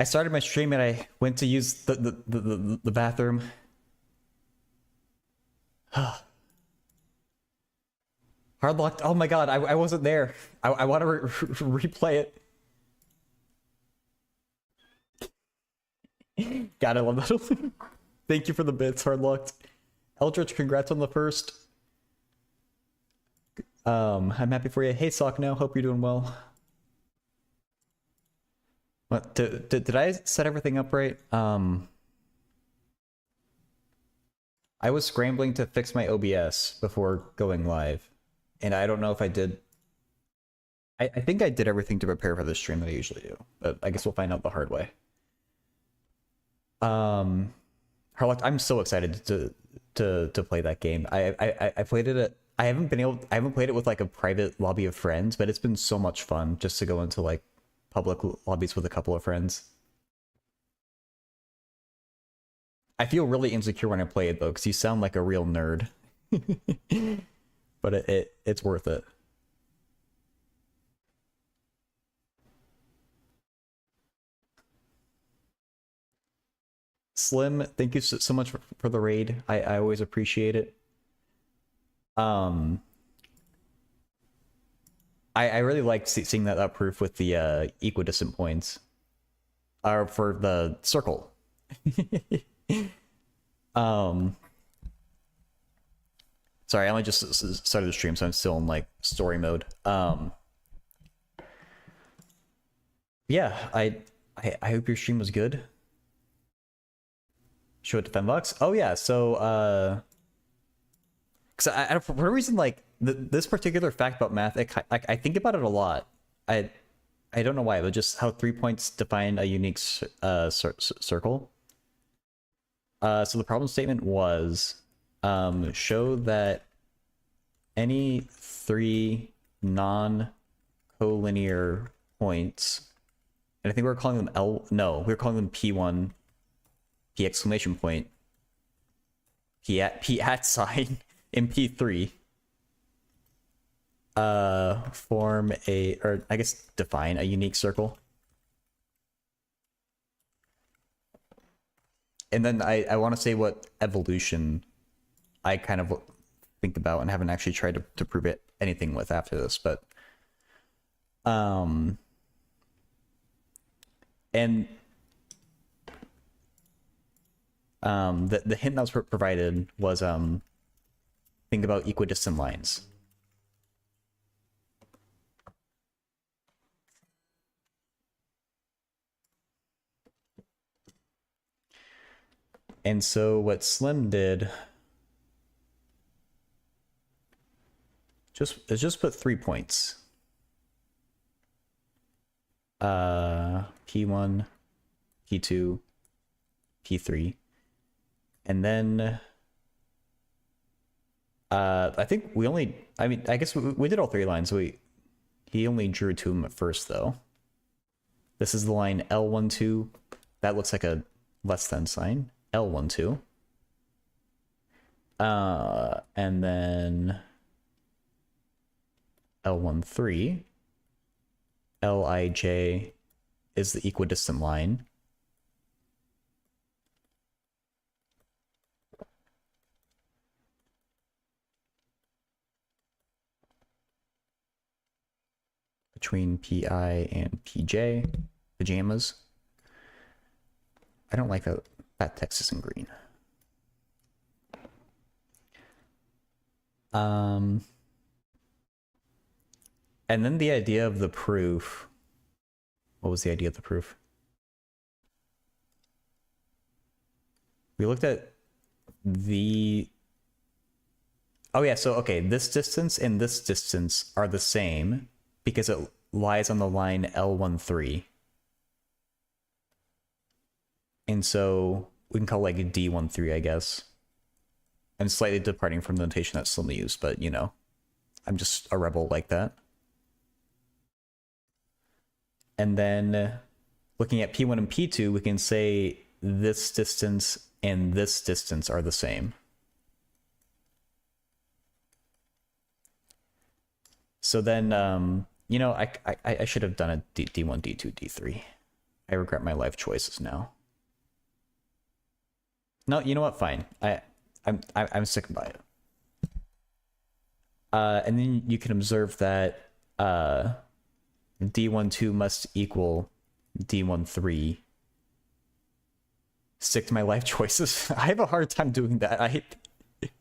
I started my stream and I went to use the bathroom. Hard locked. Oh my god, I wasn't there. I want to replay it. God, I love that. Thank you for the bits, hard locked. Eldritch, congrats on the first. I'm happy for you. Hey, Sock now. Hope you're doing well. What, did I set everything up right? I was scrambling to fix my OBS before going live, and I don't know if I did. I think I did everything to prepare for the stream that I usually do, but I guess we'll find out the hard way. Harlock, I'm so excited to play that game. I played it at, I haven't played it with like a private lobby of friends, but it's been so much fun just to go into like public lobbies with a couple of friends. I feel really insecure when I play it though, because you sound like a real nerd. But it's worth it. Slim, thank you so much for the raid. I always appreciate it. I really like seeing that proof with the equidistant points. For the circle. Sorry, I only just started the stream, so I'm still in like story mode. Yeah, I hope your stream was good. Show it to Fembox. Oh yeah, so because I for a reason like this particular fact about math, I think about it a lot. I don't know why, but just how 3 points define a unique circle. So the problem statement was show that any 3 non-collinear points, and I think we were calling them we were calling them P1, P exclamation point, P at sign, and P3 form a, or I guess define a unique circle. And then I want to say what evolution I kind of think about and haven't actually tried to prove anything with after this, but and the hint that was provided was think about equidistant lines. And so what Slim did is just put 3 points. P1, P2, P3. And then I think we only, I mean, I guess we did all 3 lines. So he only drew 2 of them at first though. This is the line L12. That looks like a less than sign. L12. And then L13. Lij is the equidistant line. Between Pi and Pj, pajamas. I don't like that text is in green. And then the idea of the proof. What was the idea of the proof? We looked at the... Oh yeah, so okay, this distance and this distance are the same because it lies on the line L13. And so we can call like a D13, I guess. I'm slightly departing from the notation that Slim used, but you know, I'm just a rebel like that. And then looking at P1 and P2, we can say this distance and this distance are the same. So then, you know, I should have done a D1, D2, D3. I regret my life choices now. No, you know what? Fine. I'm sick by it. And then you can observe that D12 must equal D13. Stick to my life choices. I have a hard time doing that.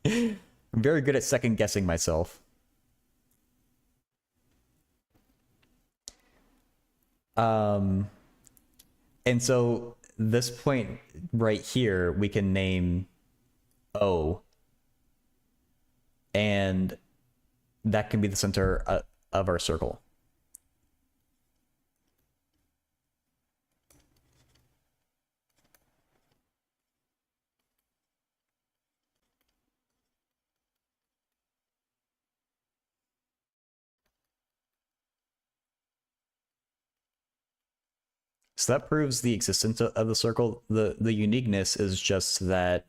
I'm very good at second guessing myself. And so this point right here, we can name O, and that can be the center of our circle. So that proves the existence of the circle. The uniqueness is just that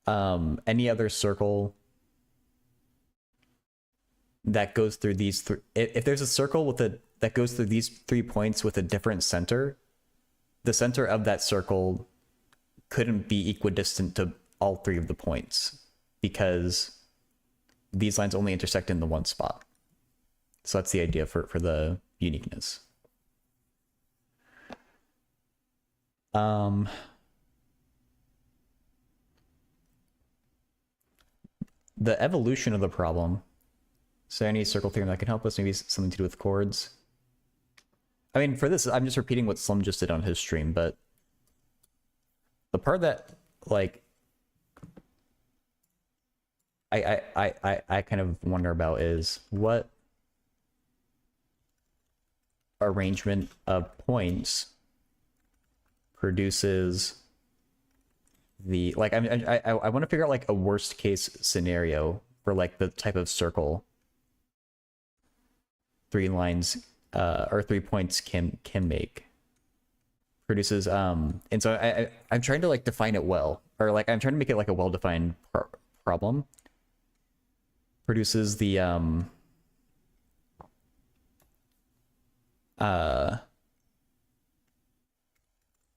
any other circle that goes through these three, if there's a circle with that goes through these 3 points with a different center, the center of that circle couldn't be equidistant to all 3 of the points because these lines only intersect in the one spot. So that's the idea for the uniqueness. The evolution of the problem. So any circle theorem that can help us, maybe something to do with chords. I mean, for this, I'm just repeating what Slum just did on his stream, but the part that, like, I kind of wonder about is what arrangement of points produces the, like, I want to figure out like a worst case scenario for like the type of circle 3 lines or 3 points can make produces. And so I'm trying to like define it well, or like I'm trying to make it like a well-defined problem. Produces the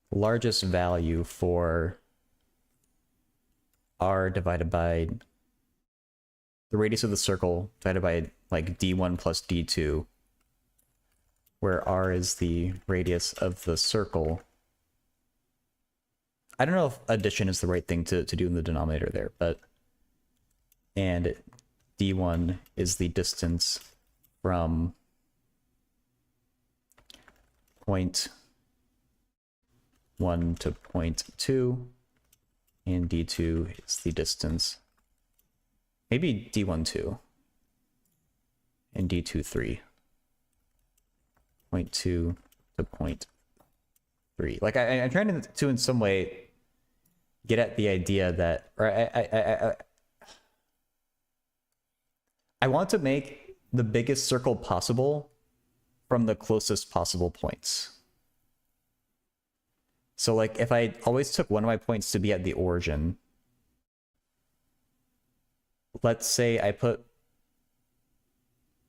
largest value for r divided by the radius of the circle divided by like d1 plus d2, where r is the radius of the circle. I don't know if addition is the right thing to do in the denominator there, but and d1 is the distance from point 1 to point 2, and d2 is the distance, maybe d1 2 and d2 3, point 2 to point 3. Like I'm trying to in some way get at the idea that, or I want to make the biggest circle possible from the closest possible points. So like if I always took one of my points to be at the origin, let's say I put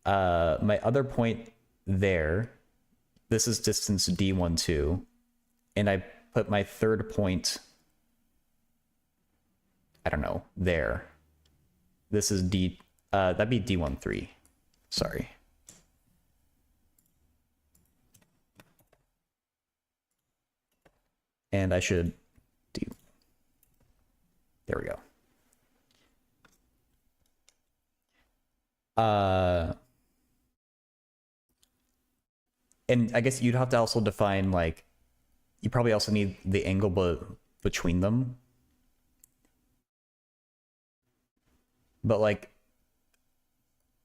my other point there, this is distance d12, and I put my third point, I don't know, there. This is that'd be d13, sorry. And I should do, there we go. And I guess you'd have to also define, like, you probably also need the angle between them. But like,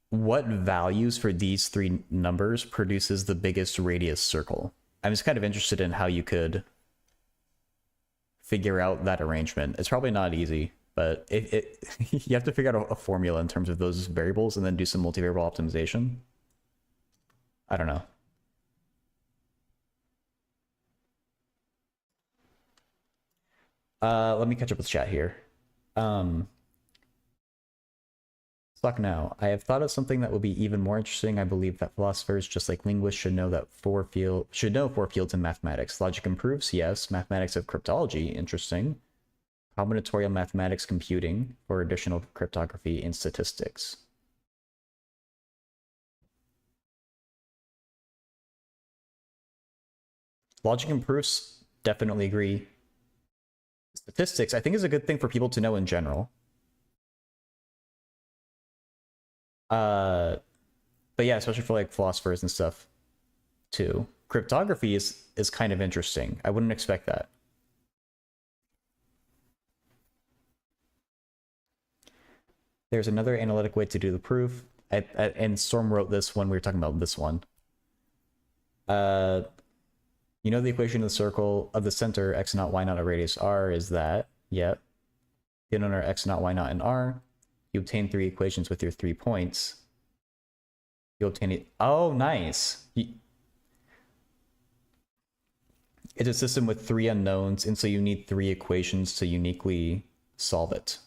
what values for these 3 numbers produces the biggest radius circle? I'm just kind of interested in how you could figure out that arrangement. It's probably not easy, but you have to figure out a formula in terms of those variables and then do some multivariable optimization. I don't know. Let me catch up with chat here. Fuck no. I have thought of something that would be even more interesting. I believe that philosophers, just like linguists, should know four fields in mathematics. Logic and proofs, yes. Mathematics of cryptology, interesting. Combinatorial mathematics computing for additional cryptography and statistics. Logic and proofs, definitely agree. Statistics, I think, is a good thing for people to know in general. But yeah, especially for like philosophers and stuff too. Cryptography is kind of interesting. I wouldn't expect that. There's another analytic way to do the proof. And Storm wrote this when we were talking about this one. You know the equation of the circle of the center x naught y naught at radius r is that, yep. Given our x naught y naught and r, you obtain 3 equations with your 3 points. You obtain it. Oh, nice. It's a system with 3 unknowns, and so you need 3 equations to uniquely solve it.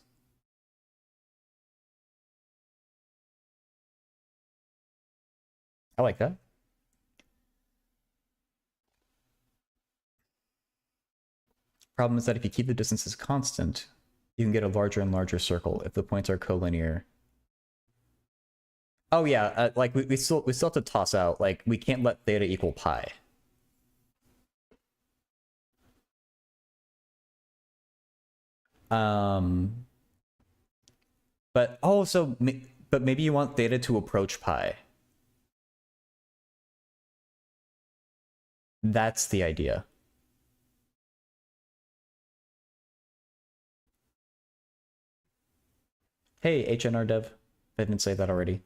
I like that. Problem is that if you keep the distances constant, you can get a larger and larger circle if the points are collinear. Oh yeah, like we still have to toss out, like, we can't let theta equal pi. But also, but maybe you want theta to approach pi. That's the idea. Hey, HNR dev. I didn't say that already.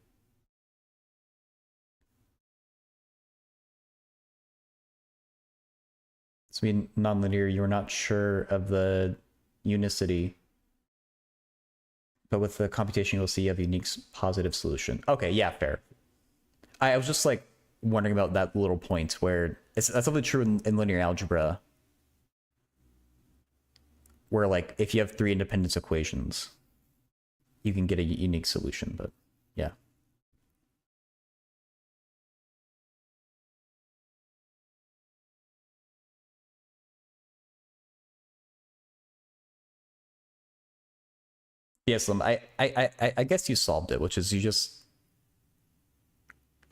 So being nonlinear, you're not sure of the unicity. But with the computation, you'll see you have a unique positive solution. Okay, yeah, fair. I was just like wondering about that little point where that's something true in linear algebra, where like if you have 3 independent equations, you can get a unique solution. But yeah. Yes, I guess you solved it, which is you just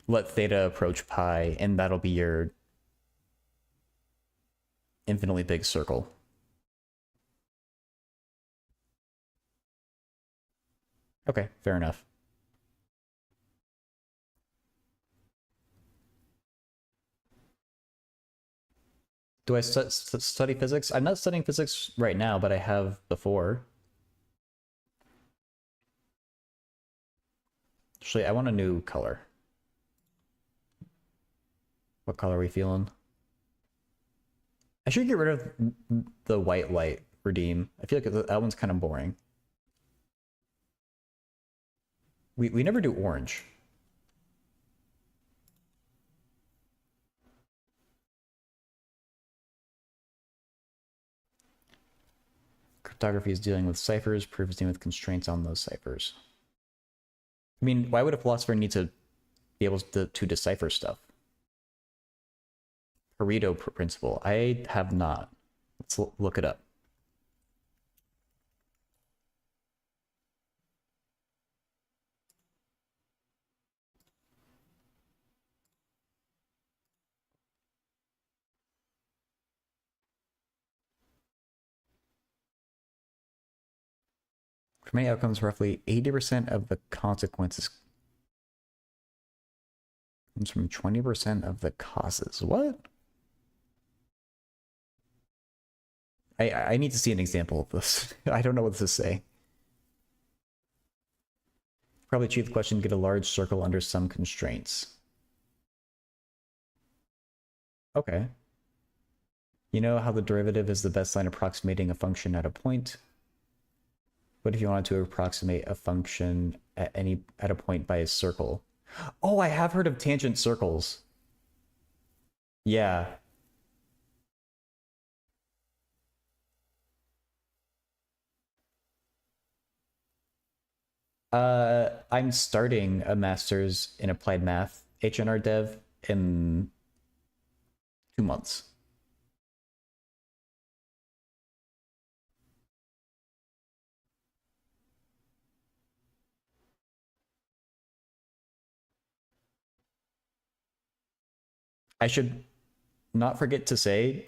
let theta approach pi, and that'll be your infinitely big circle. Okay, fair enough. Do I study physics? I'm not studying physics right now, but I have before. Actually, I want a new color. What color are we feeling? I should get rid of the white light redeem. I feel like that one's kind of boring. We never do orange. Cryptography is dealing with ciphers, proof is dealing with constraints on those ciphers. I mean, why would a philosopher need to be able to decipher stuff? Pareto Principle. I have not. Let's look it up. For many outcomes, roughly 80% of the consequences comes from 20% of the causes. What? I need to see an example of this. I don't know what this is saying. Probably achieve the question, get a large circle under some constraints. Okay. You know how the derivative is the best line approximating a function at a point? What if you wanted to approximate a function at a point by a circle? Oh, I have heard of tangent circles. Yeah. I'm starting a master's in applied math, H&R Dev, in 2 months. I should not forget to say,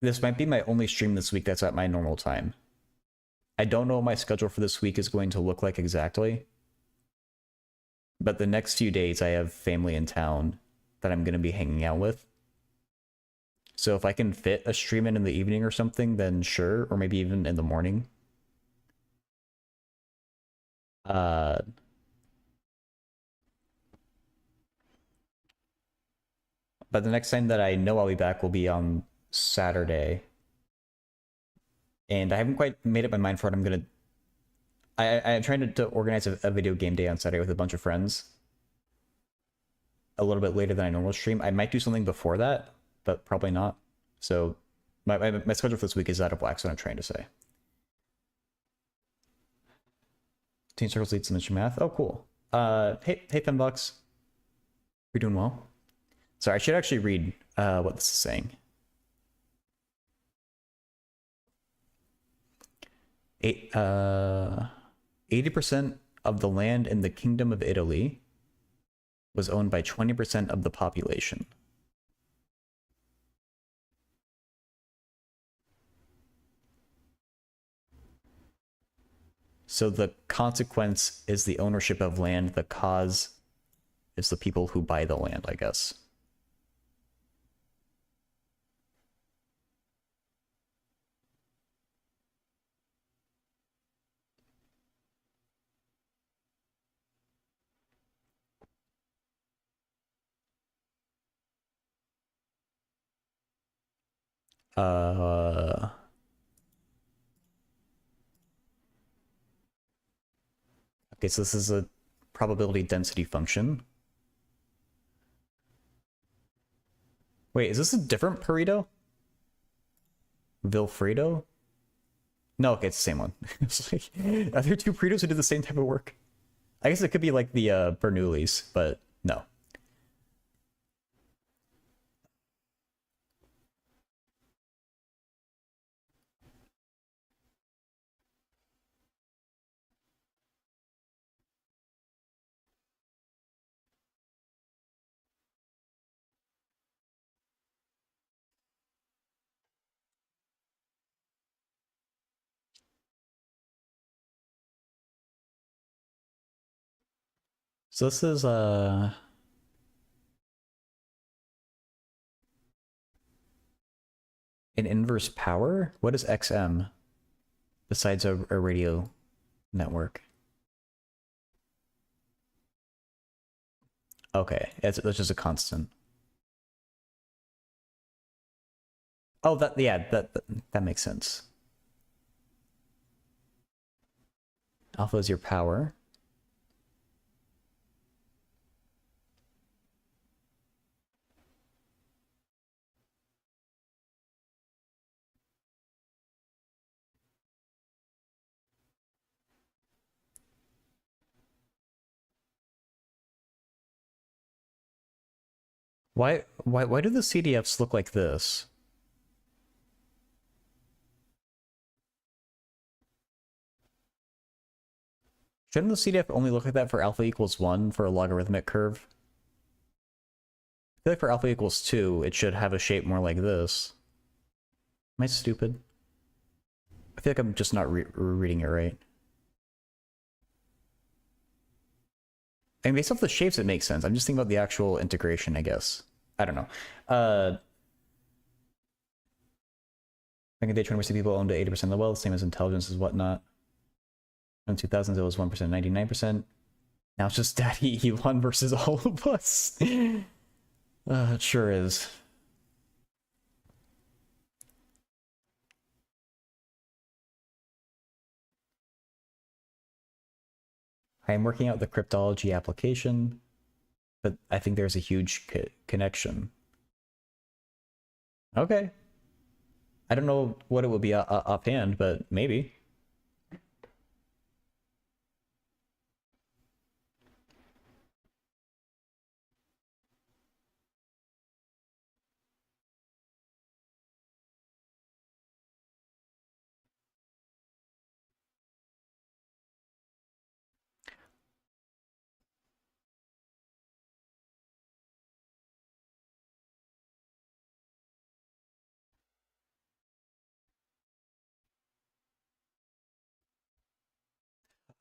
this might be my only stream this week that's at my normal time. I don't know what my schedule for this week is going to look like exactly, but the next few days I have family in town that I'm going to be hanging out with. So if I can fit a stream in the evening or something, then sure, or maybe even in the morning. Uh, but the next time that I know I'll be back will be on Saturday. And I haven't quite made up my mind for what I'm gonna. I'm trying to organize a video game day on Saturday with a bunch of friends. A little bit later than I normally stream. I might do something before that, but probably not. So my schedule for this week is out of whack, so what I'm trying to say. Teen Circles leads to Mr. Math. Oh, cool. Hey, Fembucks. You're doing well. Sorry, I should actually read what this is saying. 80% of the land in the Kingdom of Italy was owned by 20% of the population. So the consequence is the ownership of land. The cause is the people who buy the land, I guess. Okay, so this is a probability density function. Wait, is this a different Pareto? Vilfredo? No, okay, it's the same one. It's like, are there two Paretos who did the same type of work? I guess it could be like the Bernoullis, but no. So this is an inverse power? What is XM besides a radio network? Okay, that's just a constant. Oh, that makes sense. Alpha is your power. Why do the CDFs look like this? Shouldn't the CDF only look like that for alpha equals 1 for a logarithmic curve? I feel like for alpha equals 2, it should have a shape more like this. Am I stupid? I feel like I'm just not reading it right. I mean, based off the shapes, it makes sense. I'm just thinking about the actual integration, I guess. I don't know. Back in the day, 20% of people owned 80% of the wealth, same as intelligence is whatnot. In 2000s, it was 1%, 99%. Now it's just Daddy Elon versus all of us. It sure is. I am working out the cryptology application, but I think there's a huge connection. Okay. I don't know what it would be offhand, but maybe.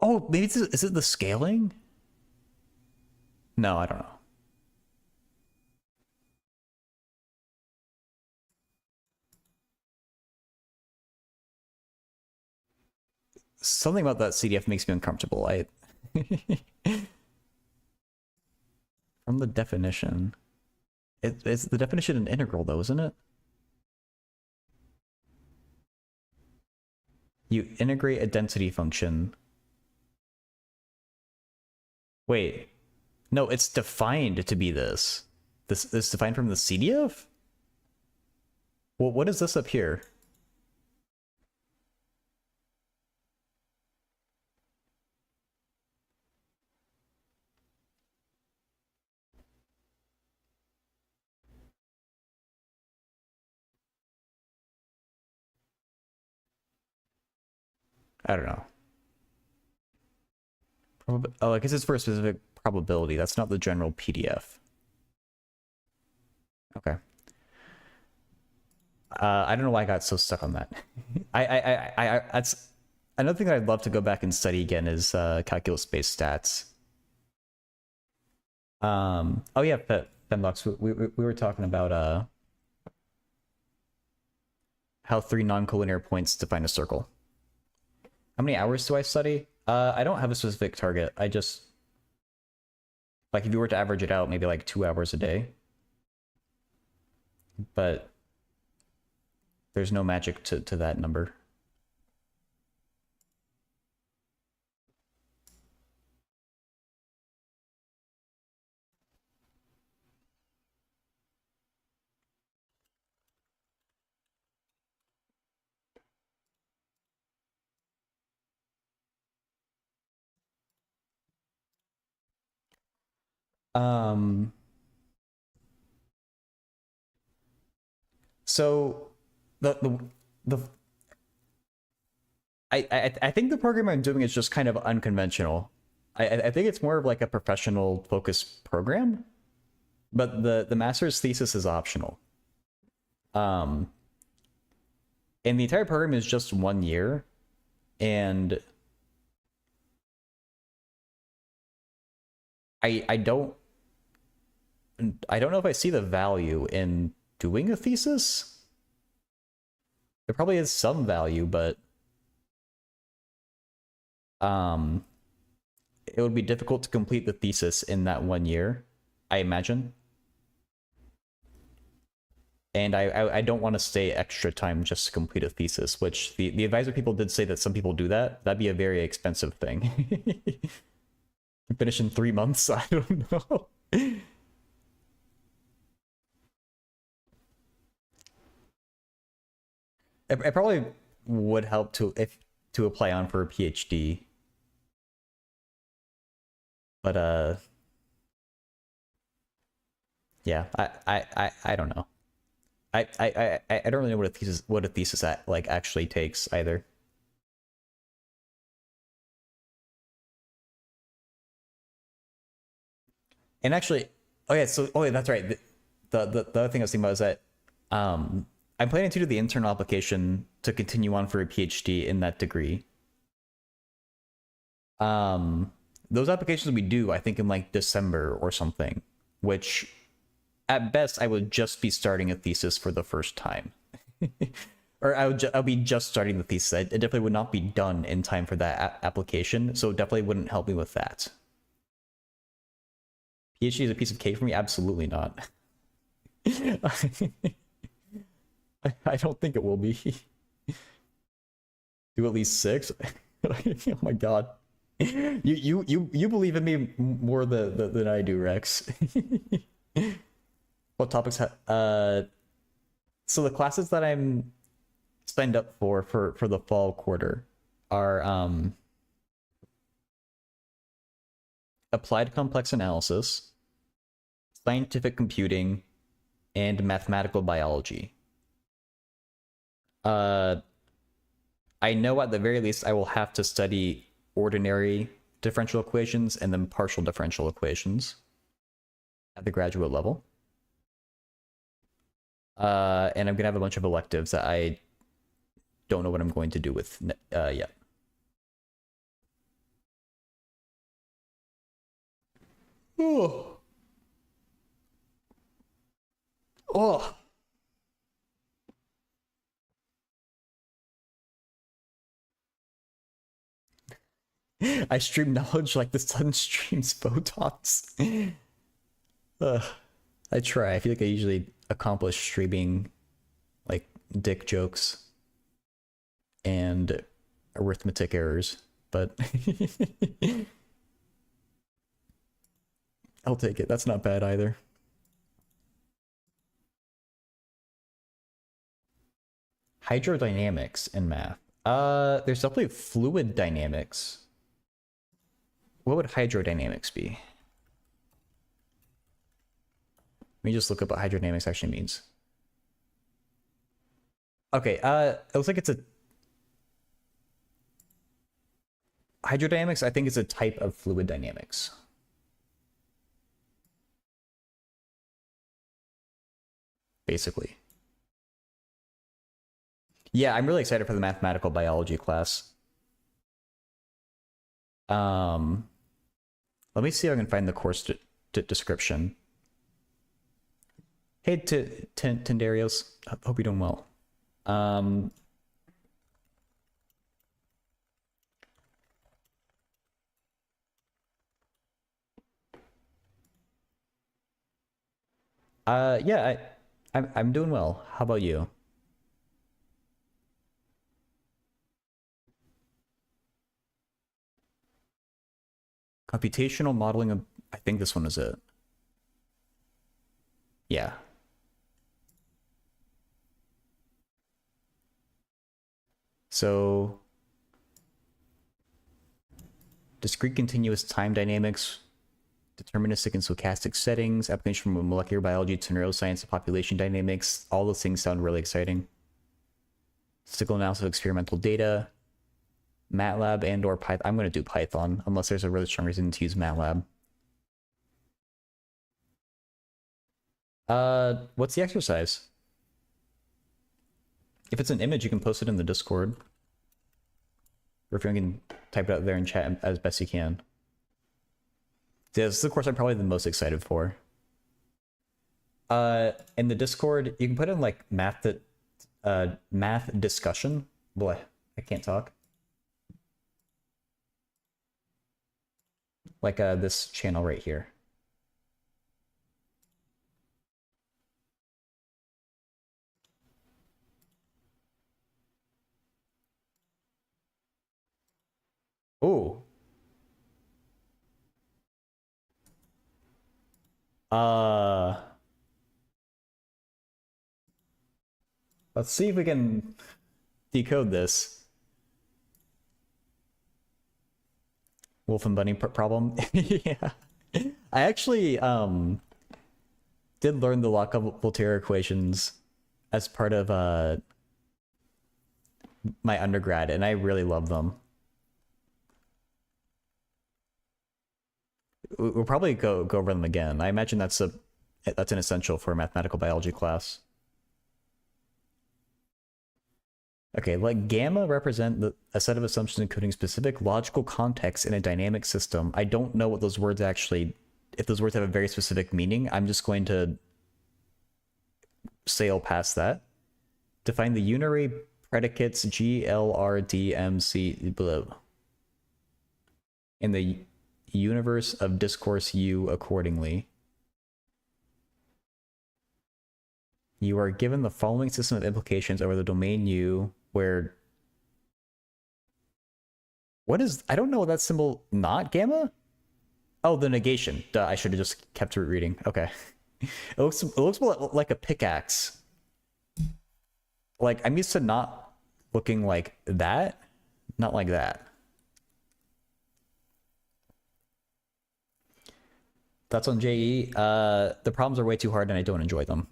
Oh, maybe is it the scaling? No, I don't know. Something about that CDF makes me uncomfortable. I from the definition. It's the definition an integral though, isn't it? You integrate a density function. Wait. No, it's defined to be this. This is defined from the CDF? Well, what is this up here? I don't know. Oh, I guess it's for a specific probability. That's not the general PDF. Okay. I don't know why I got so stuck on that. That's another thing that I'd love to go back and study again is calculus-based stats. Oh yeah, Fembox, we were talking about how 3 non-collinear points define a circle. How many hours do I study? I don't have a specific target. I just, like, if you were to average it out, maybe like 2 hours a day. But there's no magic to that number. Um, so the I think the program I'm doing is just kind of unconventional. I think it's more of like a professional focused program, but the master's thesis is optional. Um, and the entire program is just 1 year, and I don't know if I see the value in doing a thesis. There probably is some value, but um, it would be difficult to complete the thesis in that 1 year, I imagine. And I don't want to stay extra time just to complete a thesis, which the advisor people did say that some people do that. That'd be a very expensive thing. Finish in 3 months? I don't know. It probably would help to apply on for a PhD. But yeah, I don't know. I don't really know what a thesis like actually takes either. And actually, oh yeah, so oh yeah, that's right. The other thing I was thinking about is that I'm planning to do the internal application to continue on for a PhD in that degree. Those applications we do, I think, in like December or something, which at best I would just be starting a thesis for the first time. Or I'll be just starting the thesis. It definitely would not be done in time for that application, so it definitely wouldn't help me with that. PhD is a piece of cake for me? Absolutely not. I don't think it will be. Do at least 6? Oh my god. You believe in me more than I do, Rex. What topics so the classes that I'm signed up for the fall quarter are applied complex analysis, scientific computing, and mathematical biology. I know at the very least I will have to study ordinary differential equations and then partial differential equations at the graduate level. And I'm gonna have a bunch of electives that I don't know what I'm going to do with yet. Oh. Oh. I stream knowledge like the sun streams photons. Ugh. I try. I feel like I usually accomplish streaming like dick jokes and arithmetic errors, but I'll take it. That's not bad either. Hydrodynamics in math. There's definitely fluid dynamics. What would hydrodynamics be? Let me just look up what hydrodynamics actually means. Okay, it looks like it's a hydrodynamics, I think, is a type of fluid dynamics. Basically. Yeah, I'm really excited for the mathematical biology class. Let me see if I can find the course description. Hey, Tendarios. Hope you're doing well. Yeah, I'm doing well. How about you? Computational modeling of, I think this one is it. Yeah. So discrete continuous time dynamics, deterministic and stochastic settings, application from molecular biology to neuroscience to population dynamics. All those things sound really exciting. Statistical analysis of experimental data, MATLAB and or Python. I'm going to do Python unless there's a really strong reason to use MATLAB. What's the exercise? If it's an image, you can post it in the Discord. Or if you can type it out there in chat as best you can. Yeah, this is the course I'm probably the most excited for. In the Discord, you can put in like math discussion. Boy, I can't talk. Like this channel right here. Oh. Let's see if we can decode this. Wolf and bunny problem. Yeah. I actually did learn the Lotka-Volterra equations as part of my undergrad, and I really love them. We'll probably go over them again. I imagine that's an essential for a mathematical biology class. Okay, let gamma represent a set of assumptions encoding specific logical context in a dynamic system. I don't know what those words actually, if those words have a very specific meaning. I'm just going to sail past that. Define the unary predicates G, L, R, D, M, C, blah. In the universe of discourse U accordingly. You are given the following system of implications over the domain U where... What is... I don't know that symbol... Not gamma? Oh, the negation. Duh, I should have just kept reading. Okay. It looks more like a pickaxe. Like, I'm used to not looking like that. Not like that. Thoughts on JE? The problems are way too hard and I don't enjoy them.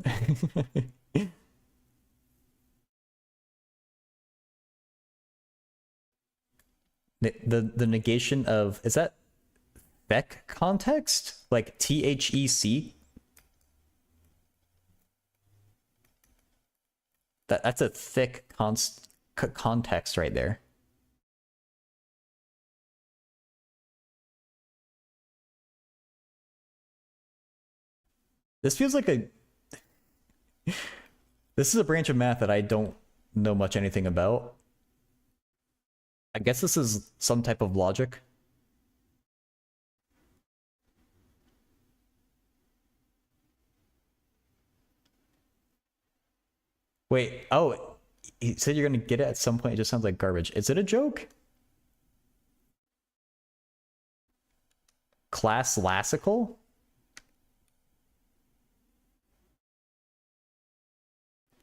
the negation of, is that Beck context? Like THEC? That's a thick context right there. This feels like a... This is a branch of math that I don't know much anything about. I guess this is some type of logic. Wait, oh, he said you're gonna get it at some point. It just sounds like garbage. Is it a joke? Classical?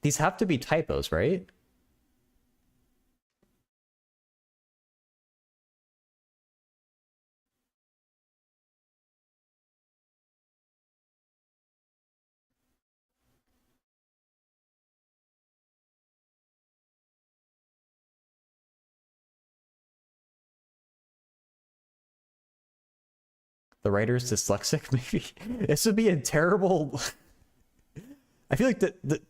These have to be typos, right? The writer's dyslexic, maybe? This would be a terrible... I feel like the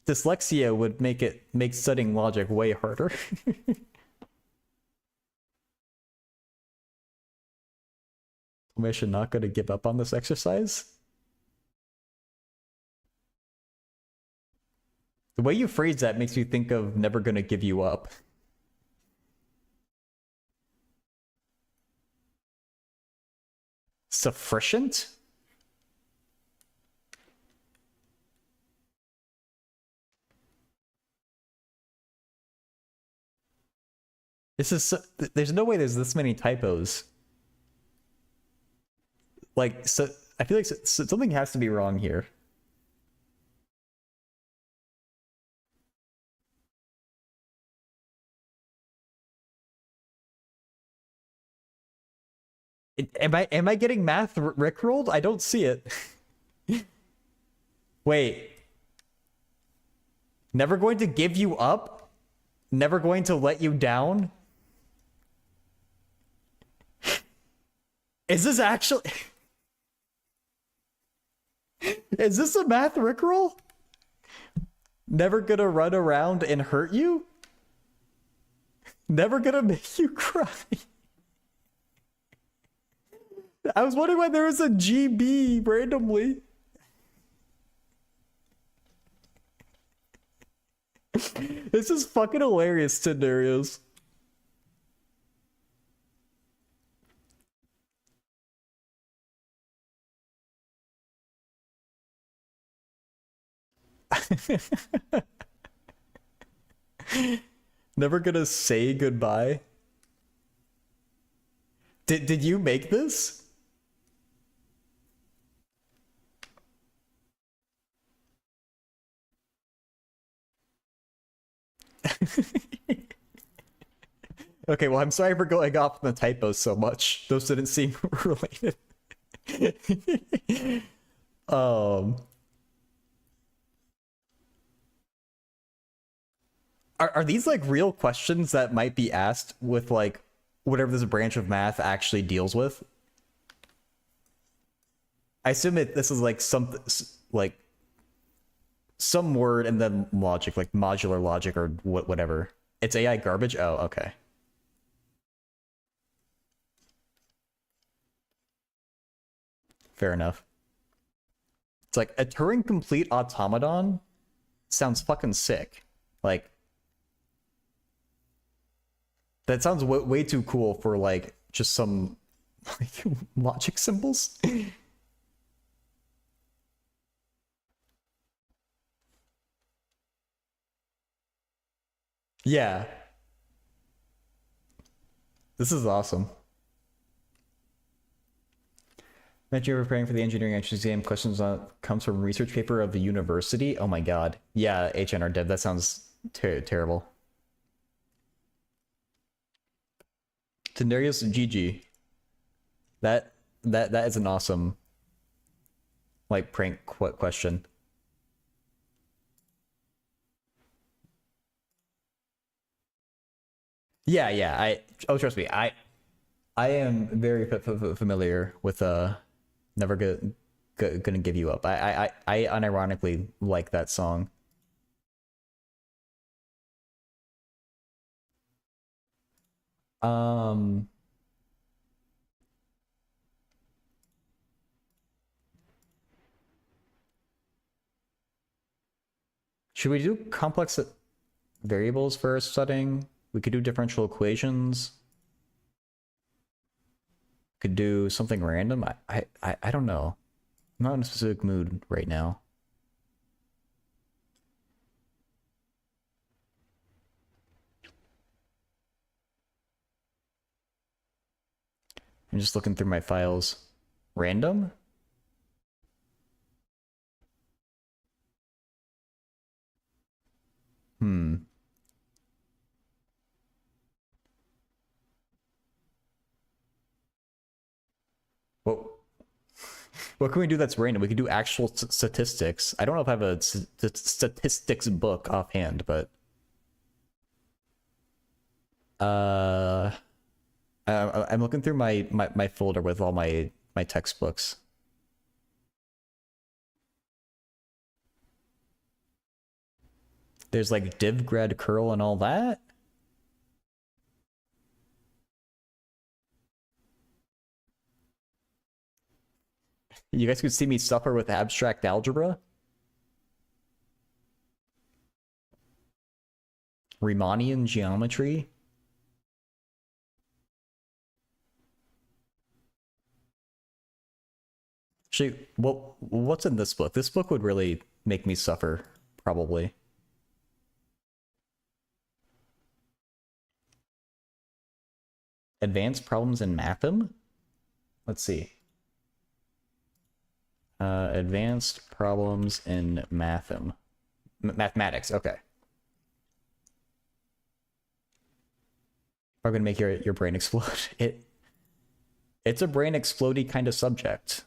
dyslexia would make studying logic way harder. I should not going to give up on this exercise. The way you phrase that makes me think of never gonna give you up. Sufficient? This is there's no way there's this many typos. Like, so I feel like something has to be wrong here. Am I getting math rickrolled? I don't see it. Wait. Never going to give you up? Never going to let you down? Is this actually... Is this a math rickroll? Never gonna run around and hurt you? Never gonna make you cry? I was wondering why there was a GB randomly. This is fucking hilarious scenarios. Never gonna say goodbye. Did you make this? Okay, well, I'm sorry for going off on the typos so much. Those didn't seem related. Are these like real questions that might be asked with like whatever this branch of math actually deals with? I assume this is like some word and then logic, like modular logic or whatever. It's AI garbage? Oh, okay. Fair enough. It's like a Turing complete automaton sounds fucking sick. Like, that sounds way too cool for like just some like logic symbols. Yeah. This is awesome. Imagine you're preparing for the engineering entrance exam. Questions comes from research paper of the university. Oh my god. Yeah, HNR dev. That sounds terrible. Tendarius GG. That is an awesome like prank question. Yeah. Trust me. I am very familiar with Never gonna give you up. I unironically like that song. Um Should we do complex variables for our studying? We could do differential equations. Could do something random. I don't know. I'm not in a specific mood right now. I'm just looking through my files. Random? What what can we do that's random? We could do actual statistics. I don't know if I have a statistics book offhand, but uh I'm looking through my folder with all my textbooks. There's like div, grad, curl, and all that. You guys could see me suffer with abstract algebra. Riemannian geometry. Actually, what's in this book? This book would really make me suffer, probably. Advanced problems in Mathem? Let's see. Advanced problems in Mathem. Mathematics, okay. I'm gonna make your brain explode. It's a brain explodey kind of subject.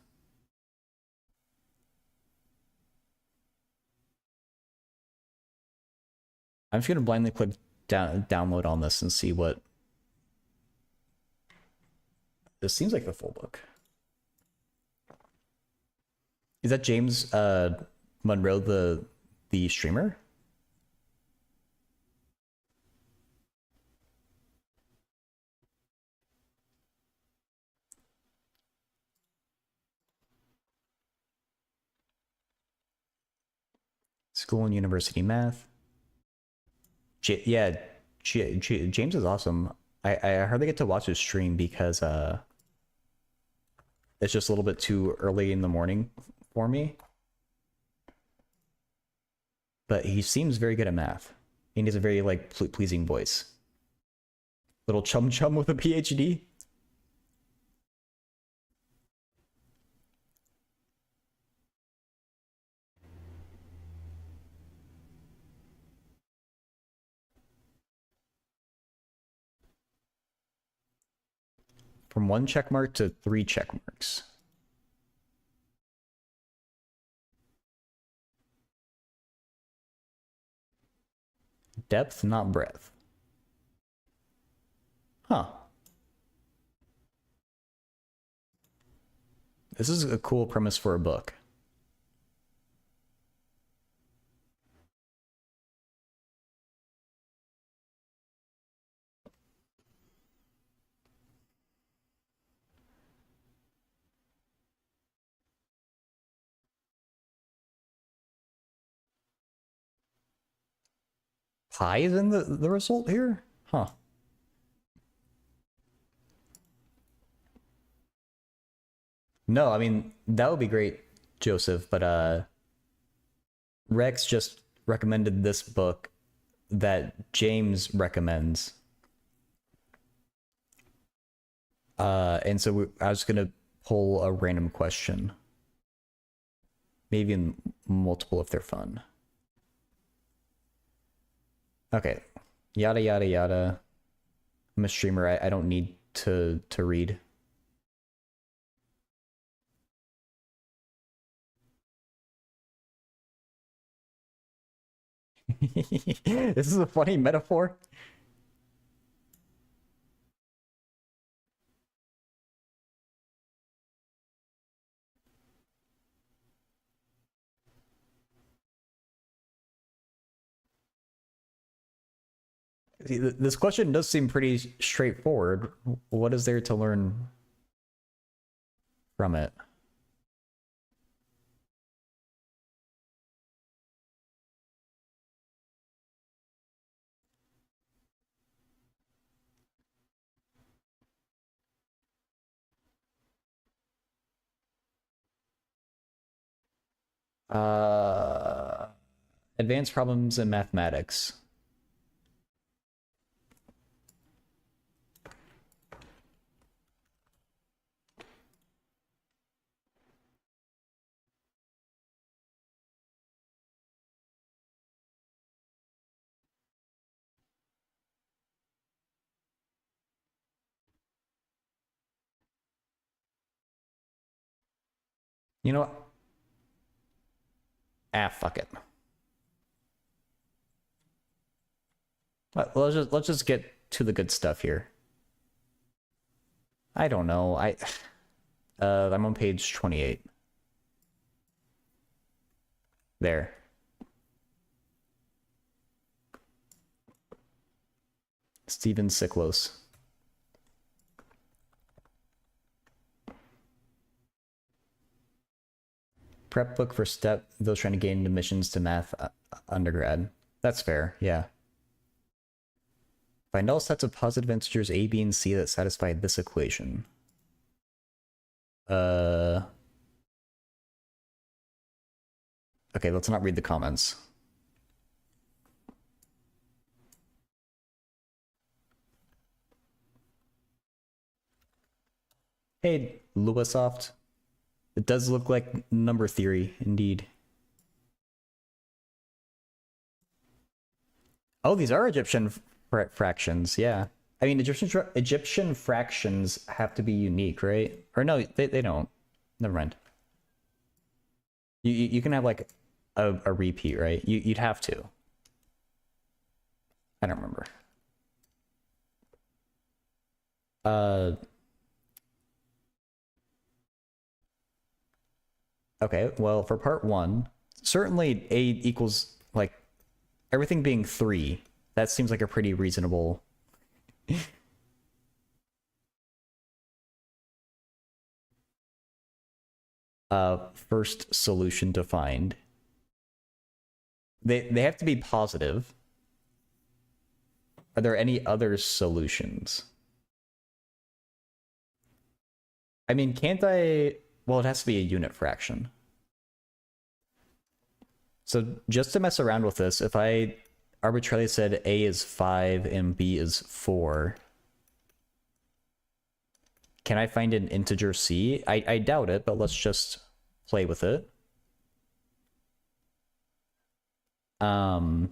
I'm just gonna blindly click download on this and see what. This seems like the full book. Is that James Monroe the streamer? School and university math. Yeah, James is awesome. I hardly get to watch his stream because it's just a little bit too early in the morning for me. But he seems very good at math. And he has a very like pleasing voice. Little chum with a PhD. From 1 check mark to 3 check marks. Depth, not breadth. Huh. This is a cool premise for a book. Pi is in the result here? Huh. No, I mean, that would be great, Joseph, but Rex just recommended this book that James recommends. And so I was gonna pull a random question. Maybe in multiple if they're fun. Okay. Yada yada yada. I'm a streamer, I don't need to read. This is a funny metaphor. This question does seem pretty straightforward. What is there to learn from it? Advanced problems in mathematics. You know what? Ah, fuck it. Let's just get to the good stuff here. I don't know. I'm on page 28. There. Steven Siklos. Prep book for STEP, those trying to gain admissions to math undergrad. That's fair, yeah. Find all sets of positive integers a, b, and c that satisfy this equation. Okay, let's not read the comments. Hey, Luasoft. It does look like number theory, indeed. Oh, these are Egyptian fractions, yeah. I mean, Egyptian fractions have to be unique, right? Or no, they don't. Never mind. You can have like a repeat, right? You'd have to. I don't remember. Okay, well, for part 1, certainly a equals, like, everything being 3. That seems like a pretty reasonable... first solution to find. They have to be positive. Are there any other solutions? I mean, can't I... Well, it has to be a unit fraction. So just to mess around with this, if I arbitrarily said a is 5 and b is 4, can I find an integer c? I doubt it, but let's just play with it. Why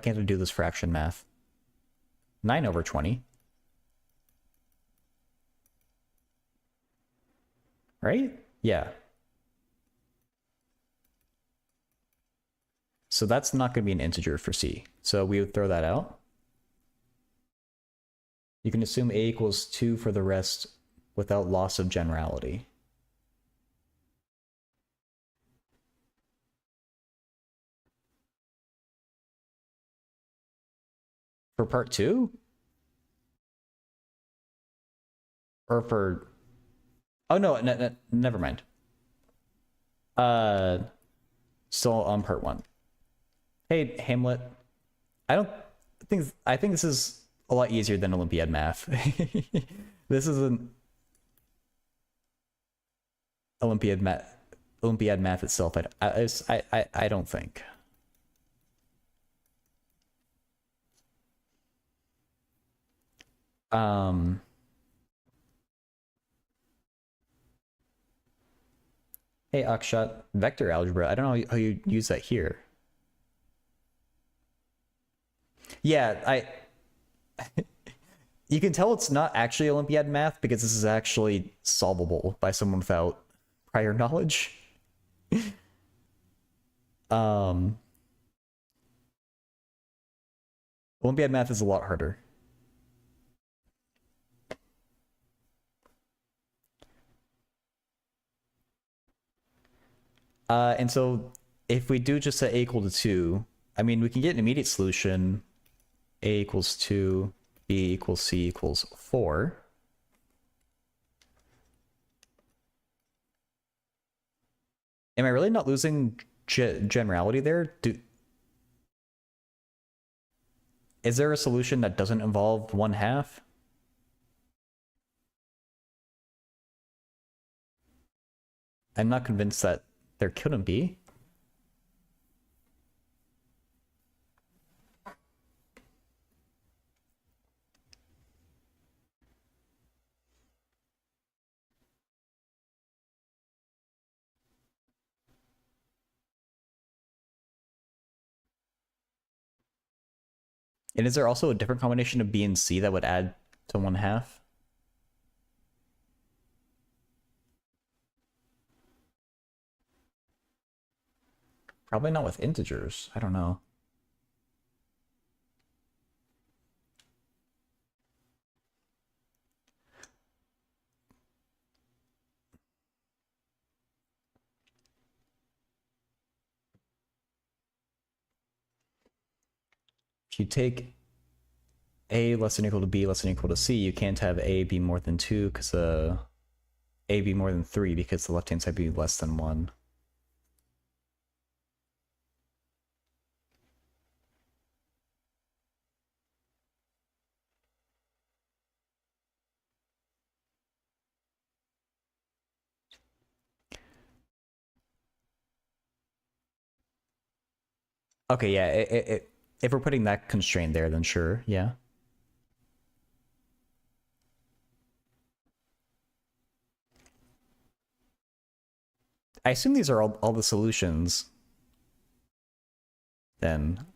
can't I do this fraction math? 9/20. Right? Yeah. So that's not going to be an integer for c. So we would throw that out. You can assume a equals 2 for the rest without loss of generality. For part 2? Or for... Oh, no, never mind. Still on part 1. Hey, Hamlet. I think this is a lot easier than Olympiad math. This is an Olympiad math itself. I don't think. Hey, Akshat, vector algebra. I don't know how you use that here. Yeah, you can tell it's not actually Olympiad math because this is actually solvable by someone without prior knowledge. Olympiad math is a lot harder. And so if we do just set a equal to 2, I mean, we can get an immediate solution. A equals 2, b equals c equals 4. Am I really not losing generality there? Is there a solution that doesn't involve 1/2? I'm not convinced that there couldn't be. And is there also a different combination of B and C that would add to 1/2? Probably not with integers. I don't know. If you take A less than or equal to B less than or equal to C, you can't have A be more than 2 because A be more than 3 because the left-hand side be less than 1. Okay, yeah, if we're putting that constraint there, then sure, yeah. I assume these are all the solutions. Then.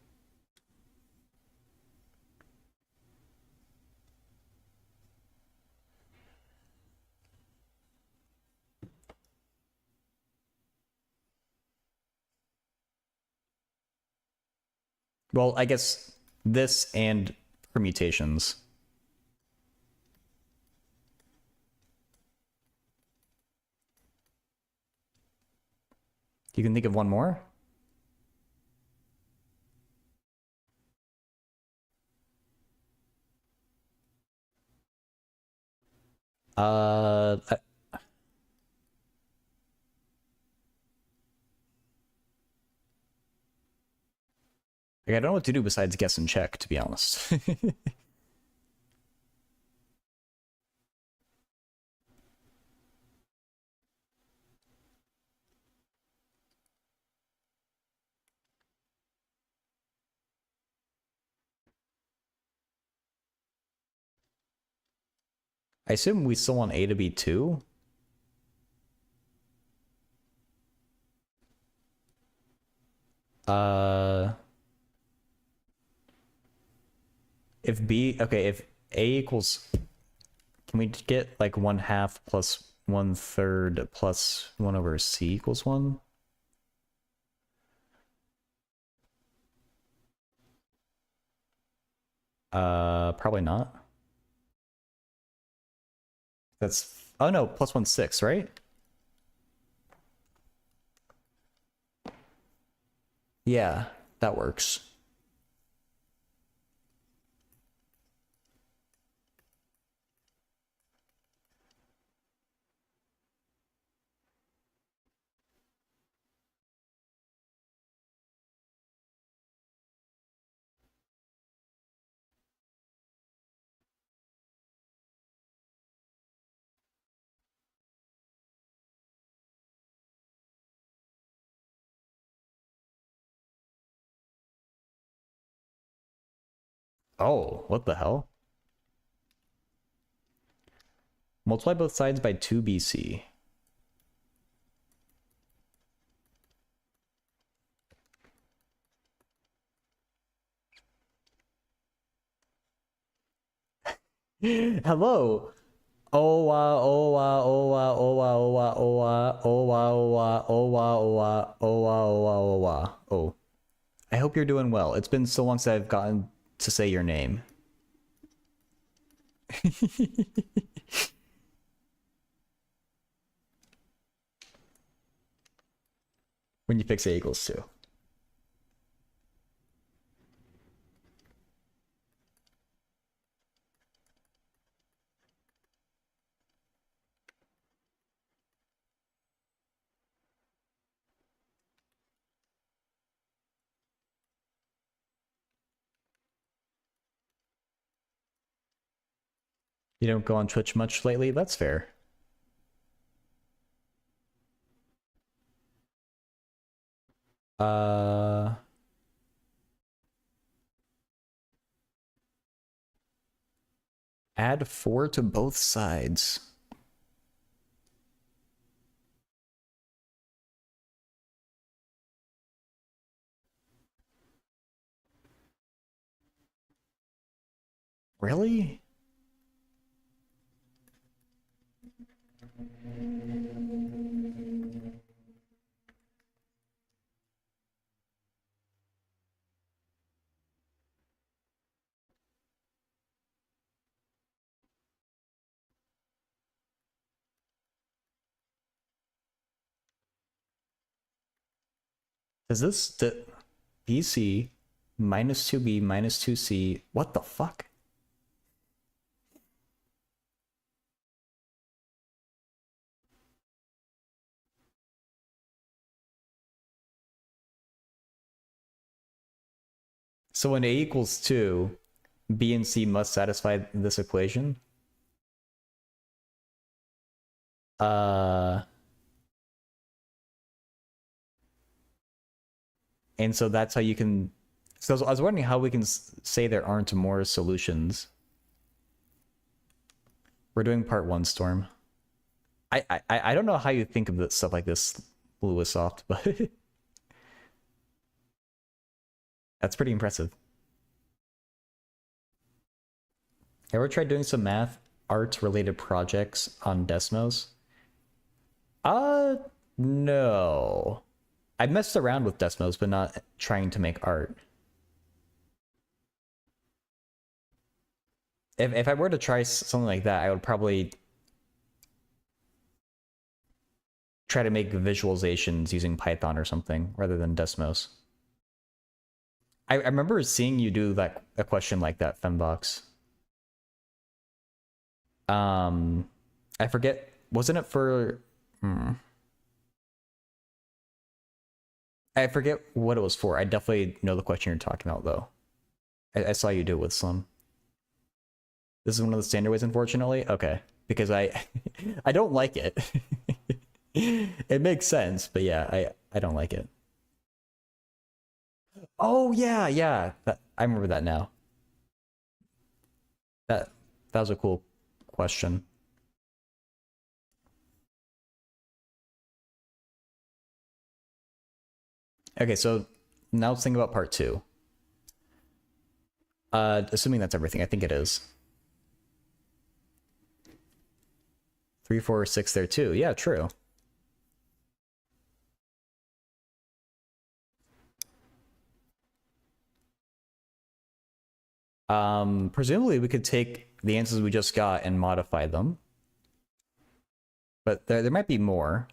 Well, I guess this and permutations. You can think of one more? I, I don't know what to do besides guess and check, to be honest. I assume we still want A to be 2. If B, okay, if A equals, can we get like 1/2 plus 1/3 plus 1 over C equals 1? Probably not. That's, oh no, plus 1/6, right? Yeah, that works. Oh, what the hell? Multiply both sides by 2bc. Hello. Owa, owa, owa, owa, owa, owa, owa, owa, owa, owa, owa, owa, owa. Oh. I hope you're doing well. It's been so long since I've gotten to say your name. When you fix A equals 2. You don't go on Twitch much lately? That's fair. Uh, add 4 to both sides. Really? Is this the BC minus 2B minus 2C? What the fuck? So when A equals 2, B and C must satisfy this equation? And so that's how you can... So I was wondering how we can say there aren't more solutions. We're doing part 1, Storm. I don't know how you think of this, stuff like this, Lewisoft, but that's pretty impressive. Ever tried doing some math art related projects on Desmos? No. I messed around with Desmos, but not trying to make art. If I were to try something like that, I would probably try to make visualizations using Python or something rather than Desmos. I remember seeing you do like a question like that, Fembox. I forget, wasn't it for... I forget what it was for. I definitely know the question you're talking about, though. I saw you do it with some. This is one of the standard ways, unfortunately? Okay. Because I I don't like it. It makes sense, but yeah, I don't like it. Oh, yeah, yeah. I remember that now. That was a cool question. Okay, so now let's think about part 2. Assuming that's everything, I think it is. 3, 4, 6 there too. Yeah, true. Presumably we could take the answers we just got and modify them. But there might be more.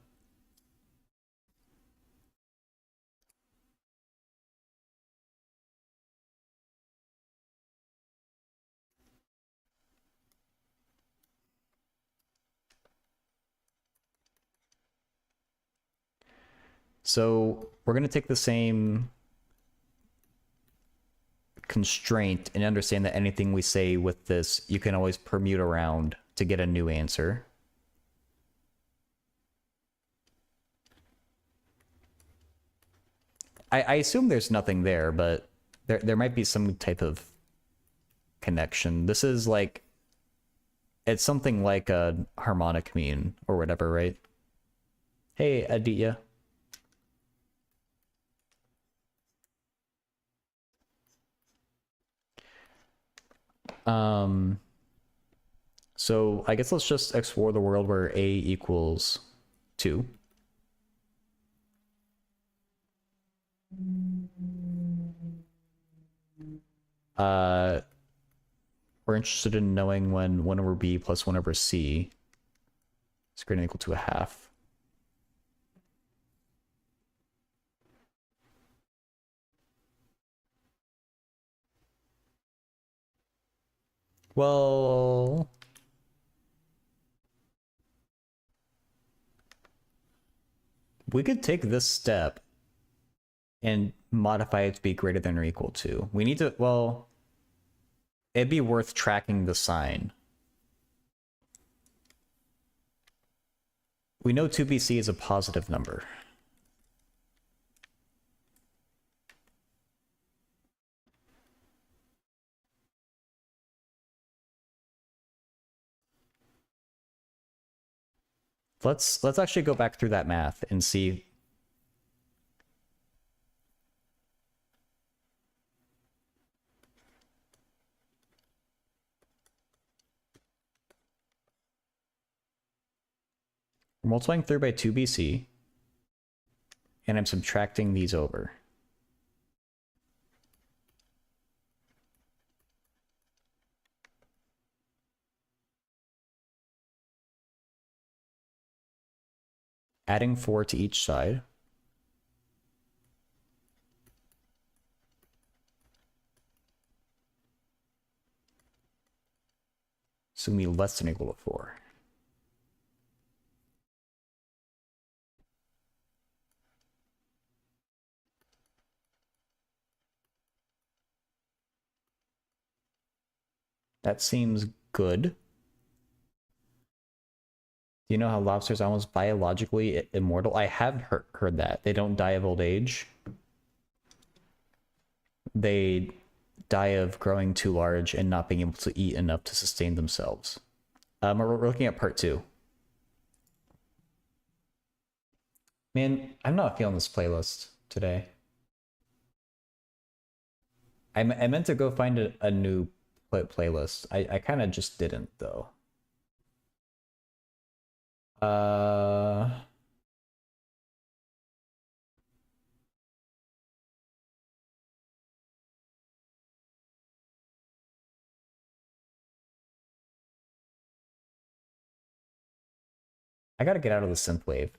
So we're going to take the same constraint and understand that anything we say with this, you can always permute around to get a new answer. I assume there's nothing there, but there might be some type of connection. This is like, it's something like a harmonic mean or whatever, right? Hey, Aditya. So I guess let's just explore the world where A equals 2. We're interested in knowing when 1 over B plus 1 over C is greater than or equal to a half. Well, we could take this step and modify it to be greater than or equal to. We need to, well, it'd be worth tracking the sign. We know 2BC is a positive number. Let's actually go back through that math and see. We're multiplying through by 2bc, and I'm subtracting these over. Adding 4 to each side. So it's going to be less than or equal to 4. That seems good. Do you know how lobsters are almost biologically immortal? I have heard that. They don't die of old age. They die of growing too large and not being able to eat enough to sustain themselves. We're looking at part 2. Man, I'm not feeling this playlist today. I meant to go find a new playlist. I kind of just didn't, though. I gotta get out of the synthwave.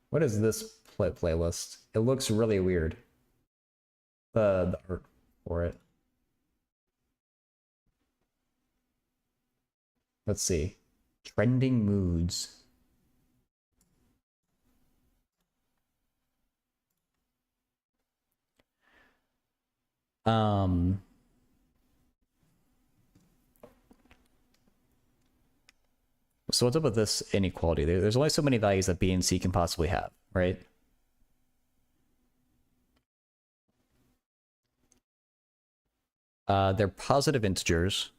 What is this playlist? It looks really weird. The art for it. Let's see. Trending moods. So what's up with this inequality? There's only so many values that B and C can possibly have, right? They're positive integers.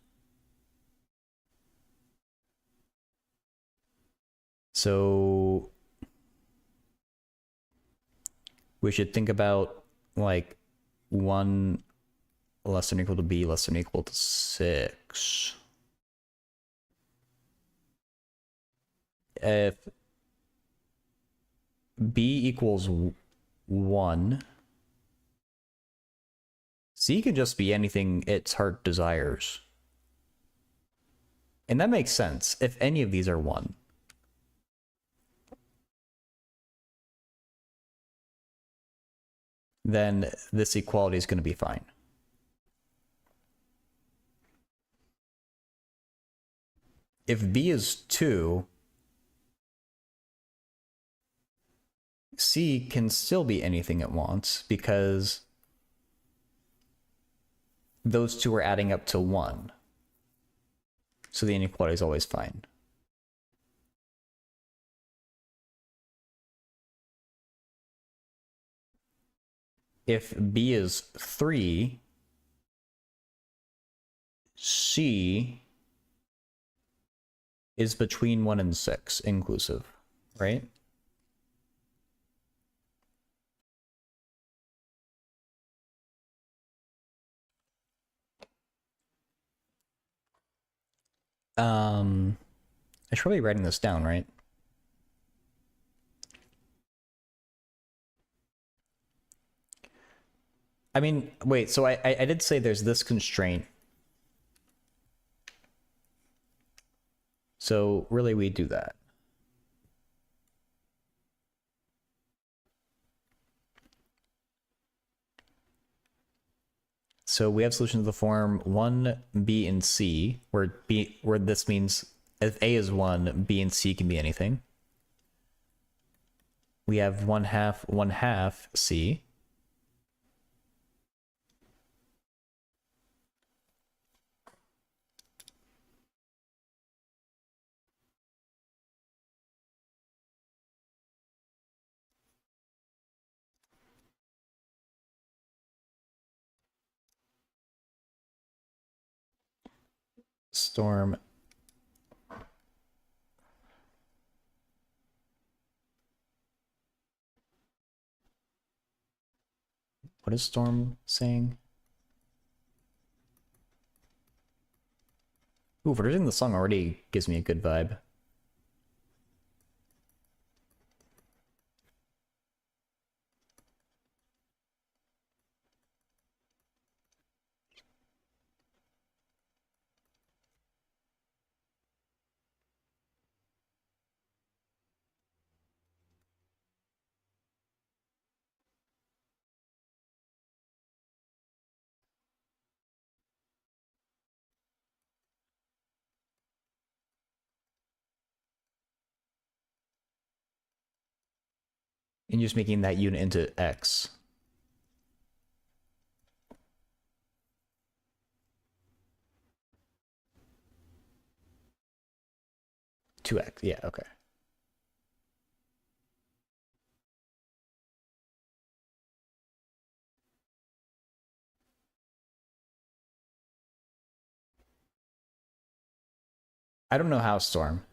So we should think about like 1 less than or equal to B less than or equal to 6. If B equals 1, C can just be anything its heart desires. And that makes sense if any of these are 1. Then this equality is going to be fine. If B is 2, C can still be anything it wants because those two are adding up to 1. So the inequality is always fine. If B is 3, C is between 1 and 6 inclusive, right? I should probably be writing this down, right? I mean, wait, so I did say there's this constraint. So really we do that. So we have solutions of the form 1, B, and C, where this means if A is 1, B and C can be anything. We have 1/2 C. Storm. What is Storm saying? Ooh, producing the song already gives me a good vibe. And just making that unit into X. Two X, yeah, okay. I don't know how, Storm.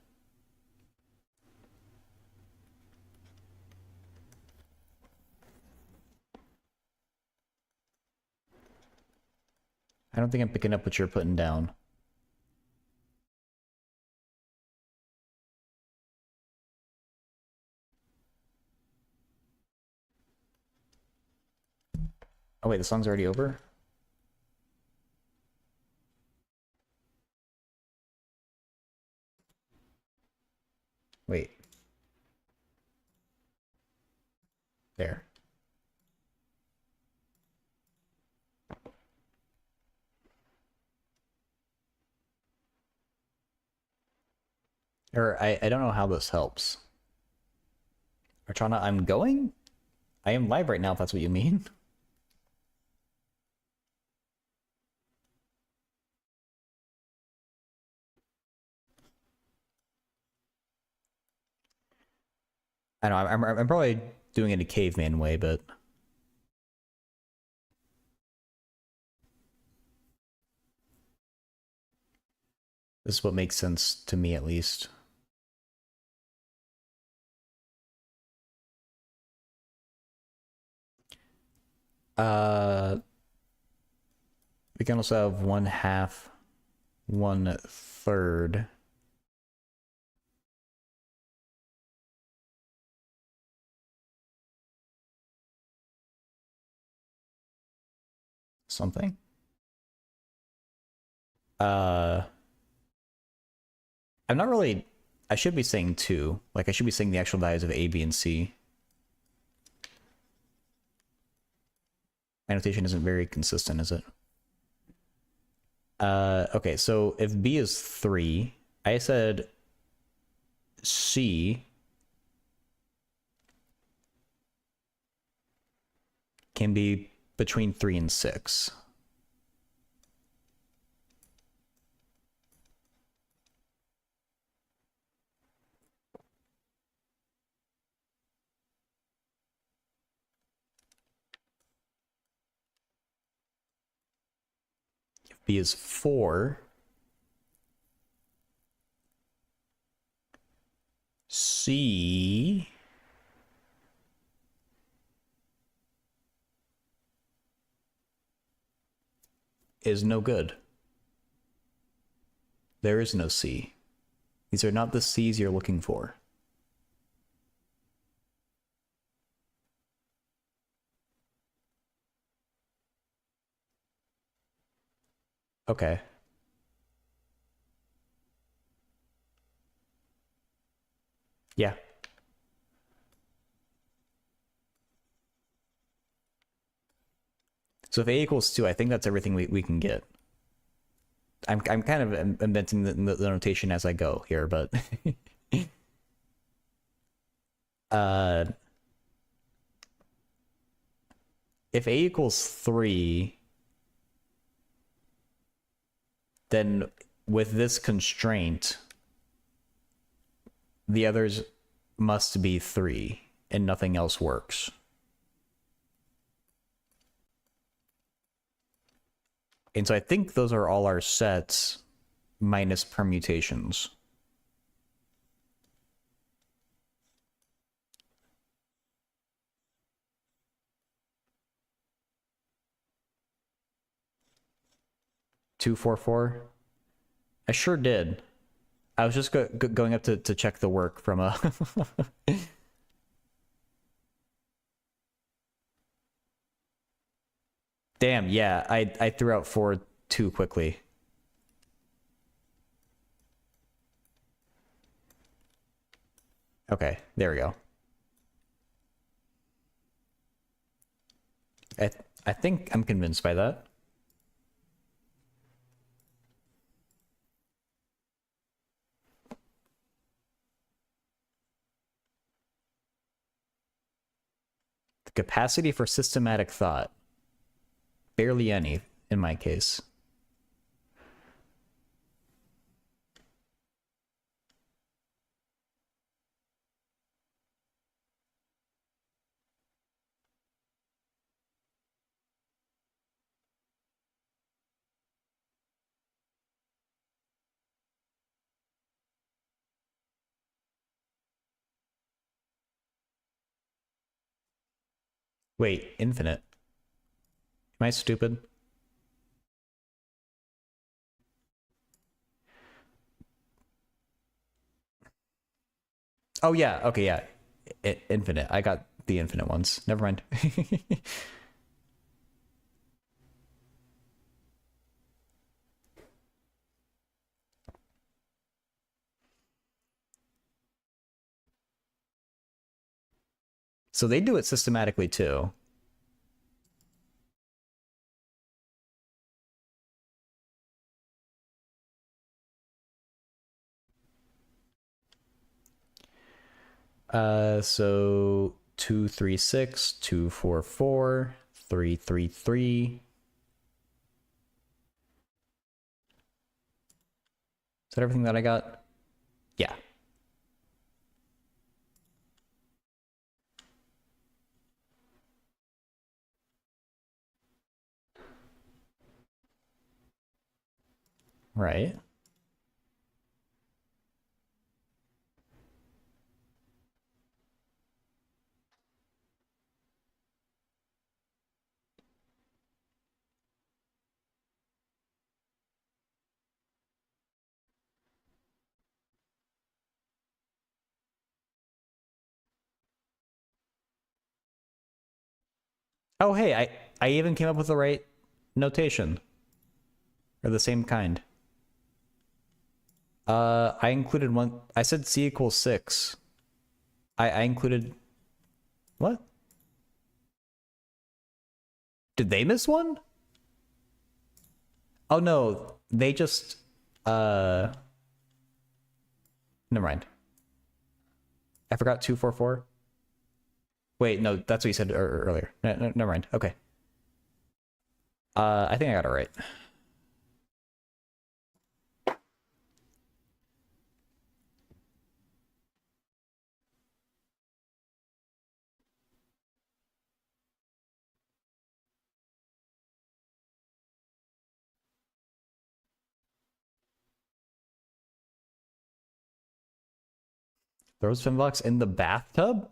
I don't think I'm picking up what you're putting down. Oh wait, the song's already over? Wait. There. Or I don't know how this helps. Archana, I'm going? I am live right now, if that's what you mean. I know, I'm probably doing it a caveman way, but... this is what makes sense to me, at least. We can also have 1/2, 1/3. Something. I'm not really... I should be saying 2. Like, I should be saying the actual values of A, B, and C. My notation isn't very consistent, is it? Okay, so if B is 3, I said C can be between 3 and 6. If B is 4, C is no good. There is no C. These are not the C's you're looking for. Okay. Yeah. So if A equals 2, I think that's everything we can get. I'm kind of inventing the notation as I go here, but if A equals 3, then with this constraint, the others must be 3, and nothing else works. And so I think those are all our sets minus permutations. Two, four, four. I sure did. I was just going up to check the work from a. Damn, yeah, I threw out four too quickly. Okay, there we go. I think I'm convinced by that. The capacity for systematic thought. Barely any, in my case. Wait, infinite. Am I stupid? Oh yeah, okay, yeah. Infinite. I got the infinite ones. Never mind. So they do it systematically too. So 2, 3, 6, 2, 4, 4, 3, 3, 3. Is that everything that I got? Yeah. Right. Oh, hey, I even came up with the right notation. Or the same kind. I included one. I said C equals 6. I included. What? Did they miss one? Oh no, they just. Never mind. I forgot 2, 4, 4. Wait, no, that's what you said earlier. Never mind. Okay. I think I got it right. Throws $10 in the bathtub?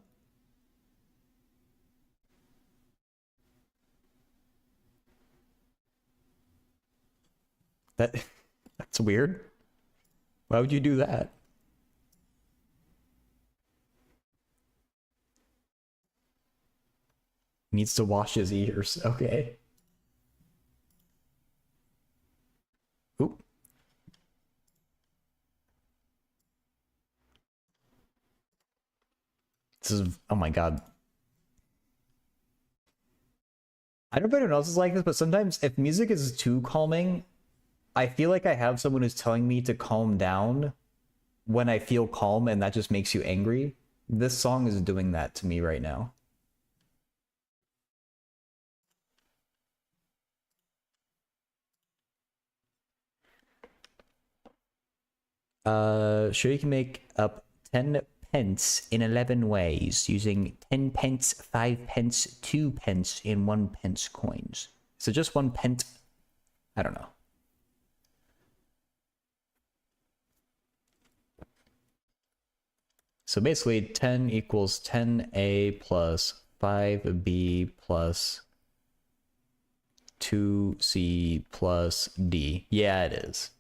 That's weird. Why would you do that? Needs to wash his ears. Okay. Oop. This is, oh my god. I don't know if anyone else is like this, but sometimes if music is too calming, I feel like I have someone who's telling me to calm down when I feel calm, and that just makes you angry. This song is doing that to me right now. Sure, you can make up 10 pence in 11 ways using 10 pence, 5 pence, 2 pence, and 1 pence coins. So just 1 pence. I don't know. So basically 10 equals 10a plus 5b plus 2c plus d. Yeah, it is.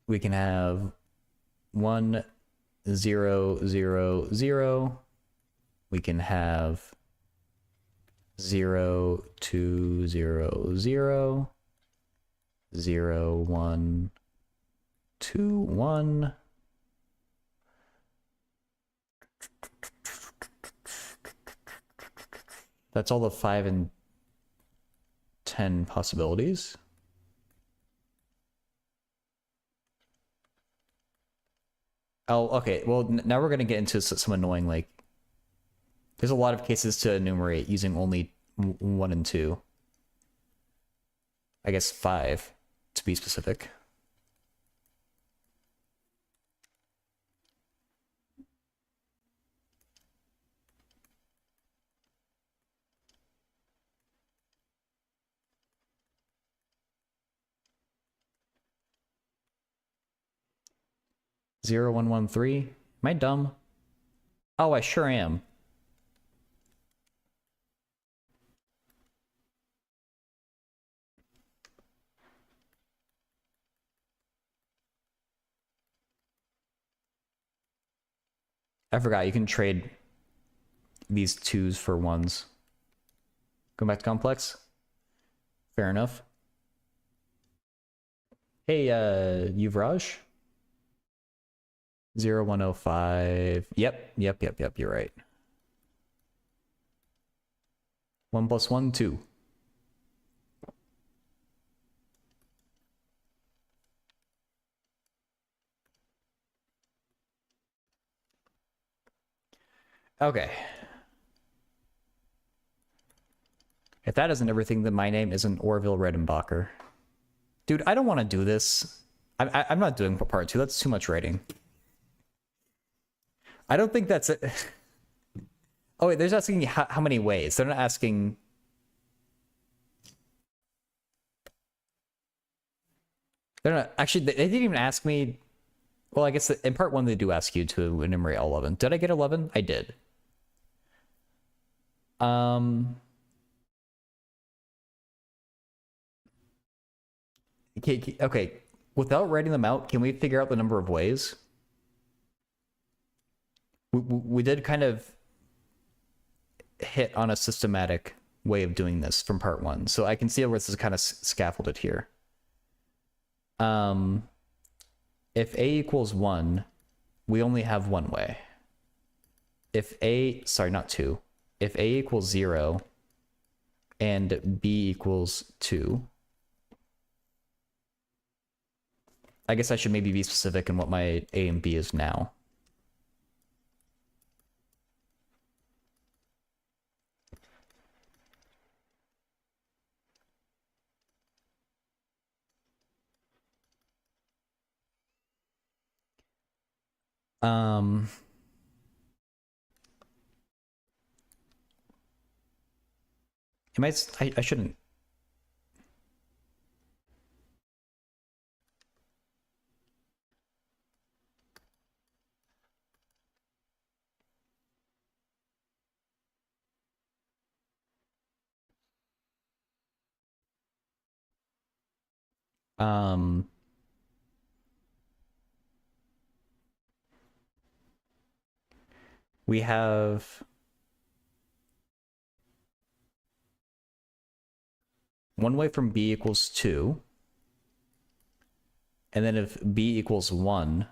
We can have 1, 0, 0, 0. We can have 0, 2, 0, 0, 0, 1, 2, 1. That's all the 5 and 10 possibilities. Oh, okay. Well, now we're going to get into some annoying, like, there's a lot of cases to enumerate using only 1 and 2. I guess 5, to be specific. Zero, 1, 1, 3. Am I dumb? Oh, I sure am. I forgot you can trade these 2s for 1s. Go back to complex. Fair enough. Hey, Yuvraj? 0105. Yep, you're right. 1 plus 1, 2. Okay. If that isn't everything, then my name isn't Orville Redenbacher. Dude, I don't want to do this. I'm not doing part 2. That's too much writing. I don't think that's it. Oh, wait, there's asking how many ways. They're not asking... They're not... Actually, they didn't even ask me... Well, I guess in part 1, they do ask you to enumerate all 11. Did I get 11? I did. Okay. Without writing them out, can we figure out the number of ways? We did kind of hit on a systematic way of doing this from part 1, so I can see where this is kind of scaffolded here. If a equals 1, we only have one way. If a, sorry, not 2. If a equals 0 and b equals 2, I guess I should maybe be specific in what my a and b is now. I shouldn't. We have one way from b equals 2. And then if b equals 1,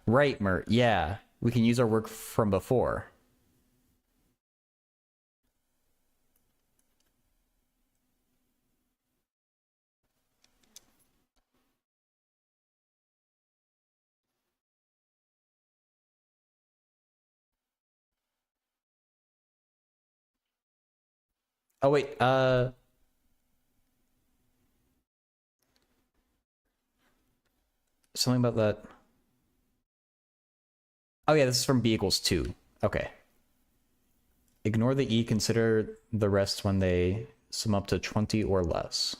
right, Mert, yeah, we can use our work from before. Oh, wait, something about that. Oh, yeah, this is from b equals 2. Okay. Ignore the e, consider the rest when they sum up to 20 or less.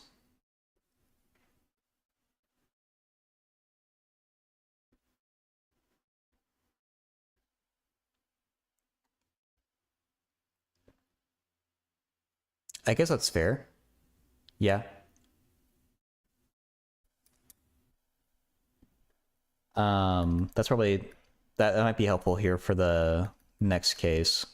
I guess that's fair. Yeah. That's probably that might be helpful here for the next case.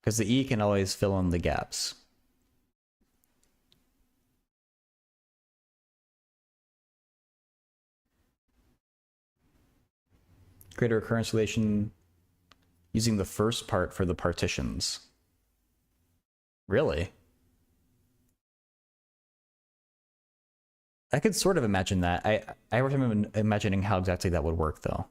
Because the E can always fill in the gaps. Create a recurrence relation using the first part for the partitions. Really? I could sort of imagine that. I wasn't imagining how exactly that would work though.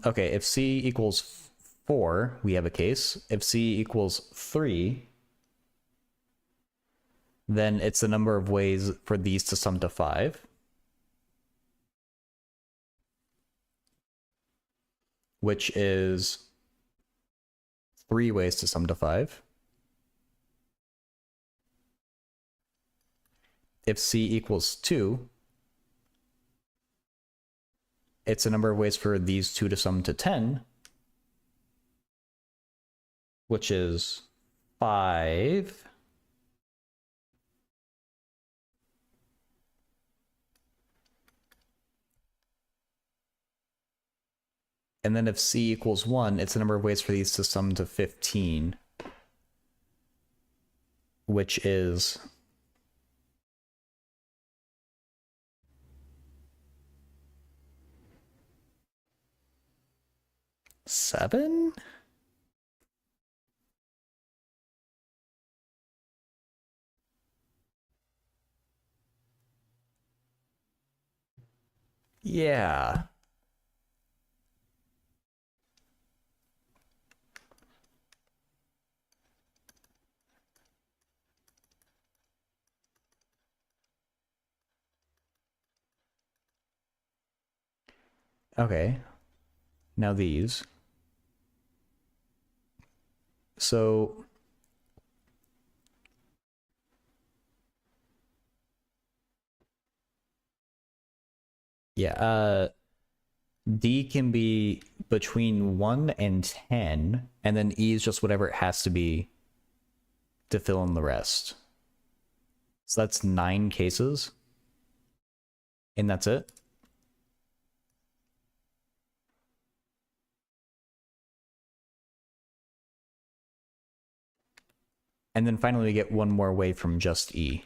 Okay, if C equals 4, we have a case. If C equals 3, then it's the number of ways for these to sum to 5. Which is 3 ways to sum to 5. If C equals 2, it's a number of ways for these two to sum to 10, which is 5. And then if C equals 1, it's a number of ways for these to sum to 15, which is 7? Yeah. Okay. Now these. So yeah, D can be between 1 and 10, and then E is just whatever it has to be to fill in the rest. So that's 9 cases. And that's it. And then finally we get one more way from just E.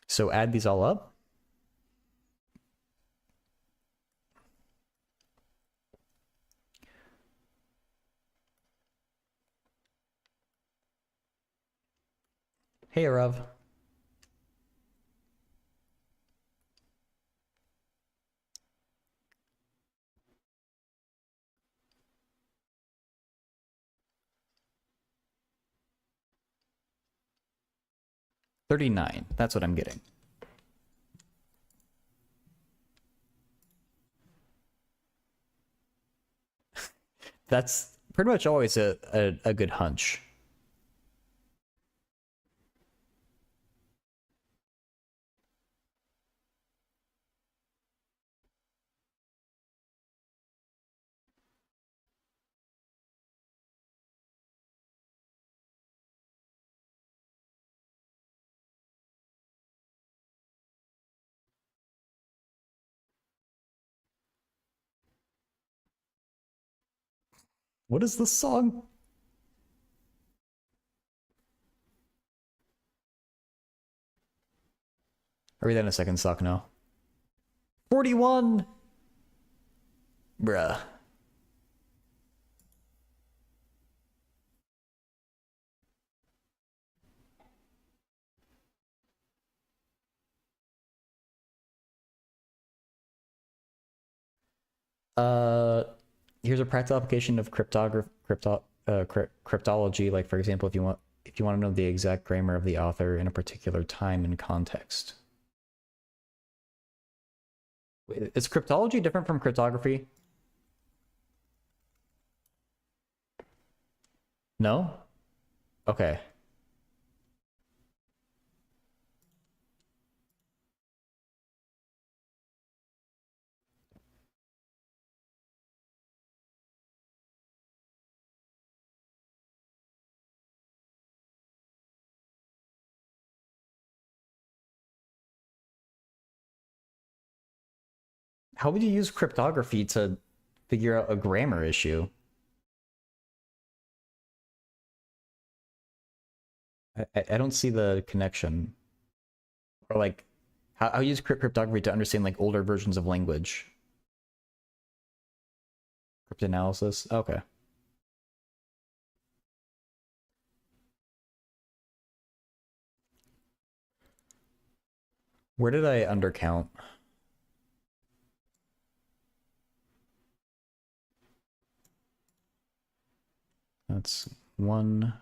So add these all up. Hey, Arav. $39. That's what I'm getting. That's pretty much always a good hunch. What is this song? I'll read that in a second, Sock, no. 41! Bruh. Here's a practical application of cryptology. Like, for example, if you want to know the exact grammar of the author in a particular time and context. Is cryptology different from cryptography? No? Okay. How would you use cryptography to figure out a grammar issue? I don't see the connection. Or like, how use cryptography to understand like older versions of language? Cryptanalysis? Okay. Where did I undercount? That's 1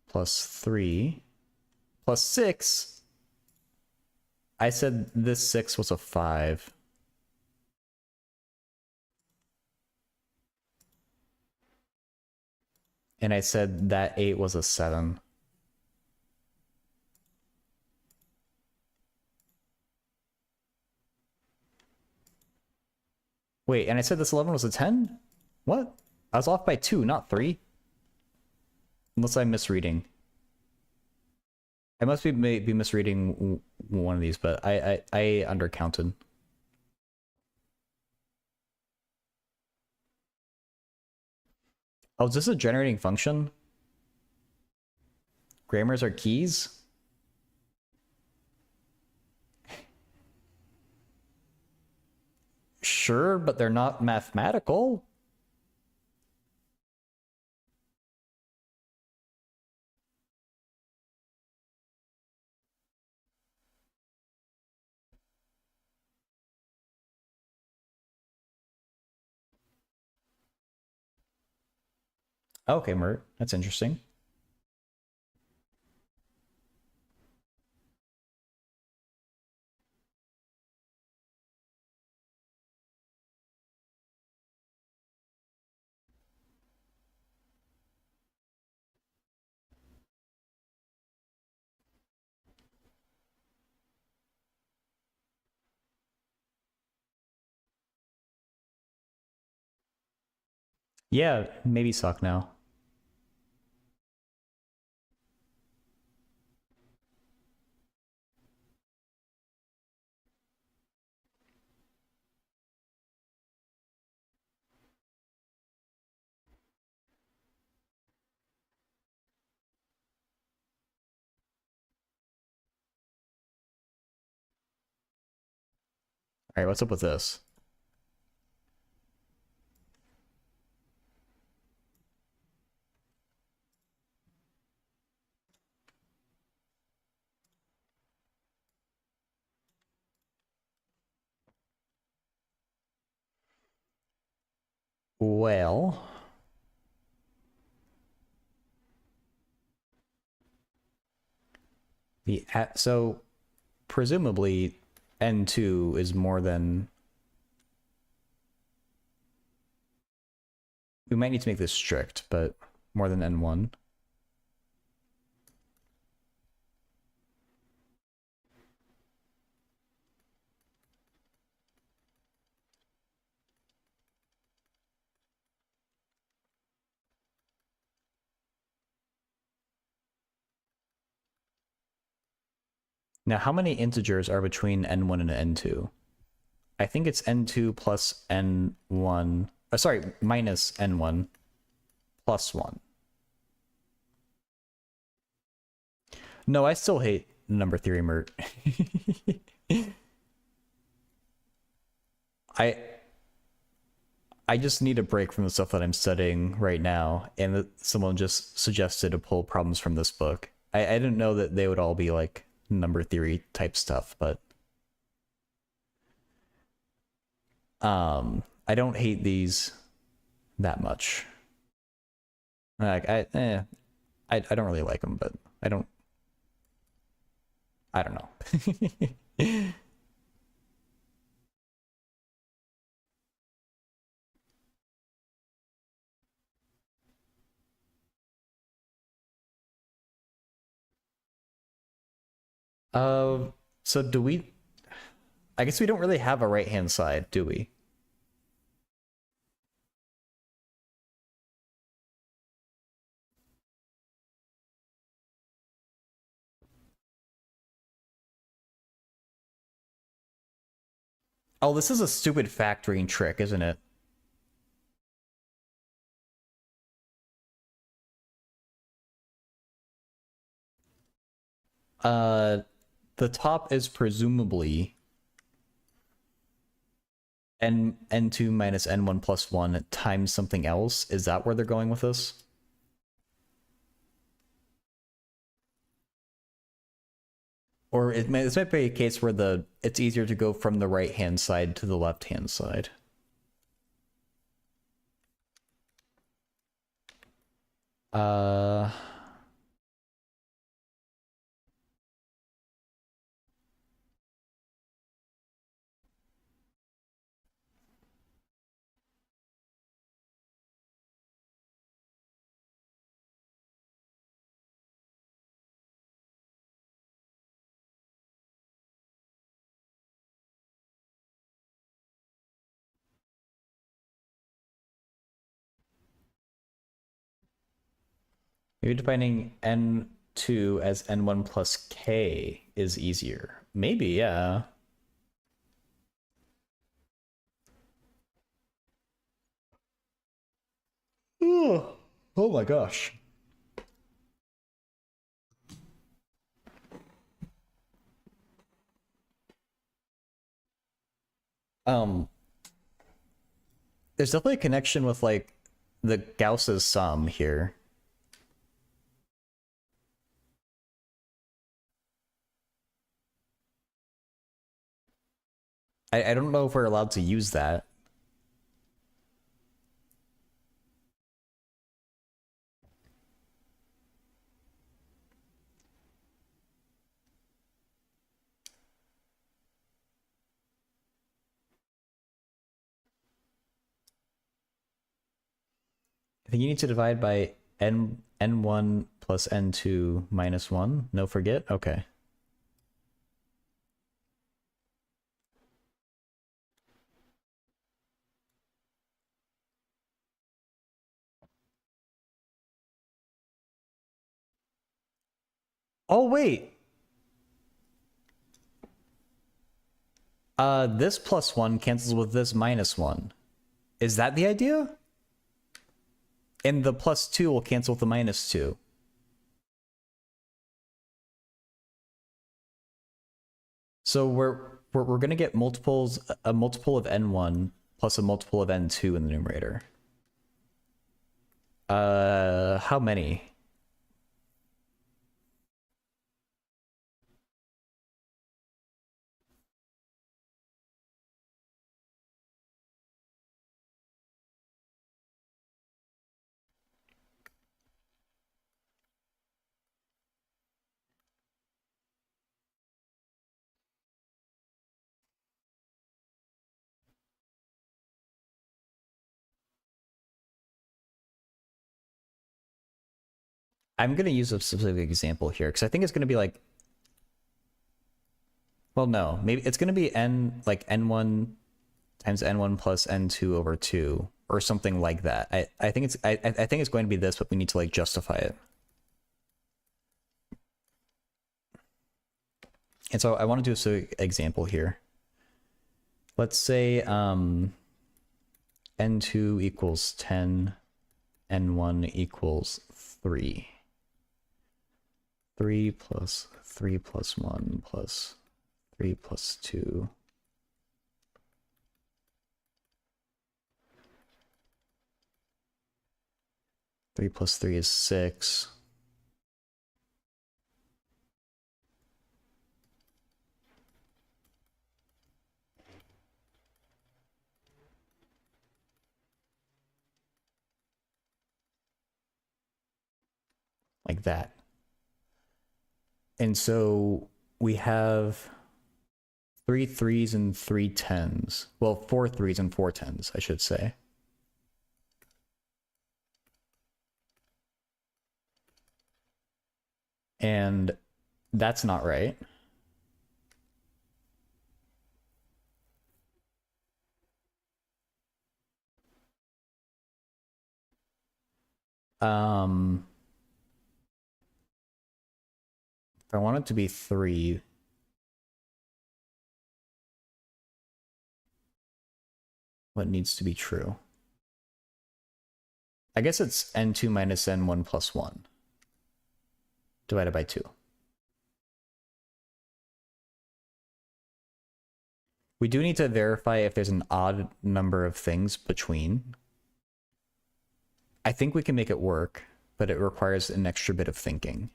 plus 3 plus 6. I said this 6 was a 5. And I said that 8 was a 7. Wait, and I said this 11 was a 10? What? I was off by 2, not 3. Unless I'm misreading. I must be misreading one of these, but I undercounted. Oh, is this a generating function? Grammars are keys? Sure, but they're not mathematical. Okay, Mert, that's interesting. Yeah, maybe suck now. All right, what's up with this? Well, so presumably n2 is more than. We might need to make this strict, but more than n1. Now, how many integers are between n1 and n2? I think it's n2 plus n1. Sorry, minus n1 plus 1. No, I still hate number theory, Mert. I just need a break from the stuff that I'm studying right now, and someone just suggested to pull problems from this book. I didn't know that they would all be like number theory type stuff, but I don't hate these that much. Like I don't really like them, but I don't know. So do we... I guess we don't really have a right-hand side, do we? Oh, this is a stupid factoring trick, isn't it? The top is presumably n2 minus n1 plus 1 times something else. Is that where they're going with this? Or this might be a case where it's easier to go from the right-hand side to the left-hand side. Uh... Maybe defining n2 as n1 plus k is easier. Maybe, yeah. Oh my gosh. Um, there's definitely a connection with like the Gauss's sum here. I don't know if we're allowed to use that. I think you need to divide by n1 plus n2 minus 1. No forget? Okay. Oh, wait. This plus 1 cancels with this minus 1. Is that the idea? And the plus 2 will cancel with the minus 2. So we're gonna get multiples, a multiple of n1 plus a multiple of n2 in the numerator. How many? I'm gonna use a specific example here because I think it's gonna be like, well, no, maybe it's gonna be n1 times n1 plus n2 over 2 or something like that. I think it's going to be this, but we need to like justify it. And so I want to do a specific example here. Let's say n2 equals 10, n1 equals 3. 3 plus 3 plus 1 plus 3 plus 2. Three plus 3 is 6. Like that. And so we have 3 3s and 3 10s. Well, 4 3s and 4 10s, I should say. And that's not right. Um, if I want it to be 3, what needs to be true? I guess it's n2 minus n1 plus 1 divided by 2. We do need to verify if there's an odd number of things between. I think we can make it work, but it requires an extra bit of thinking.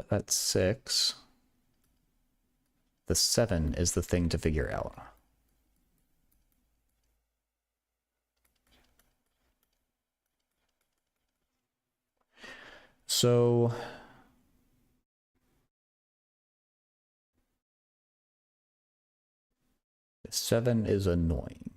That's 6. The 7 is the thing to figure out. So the 7 is annoying.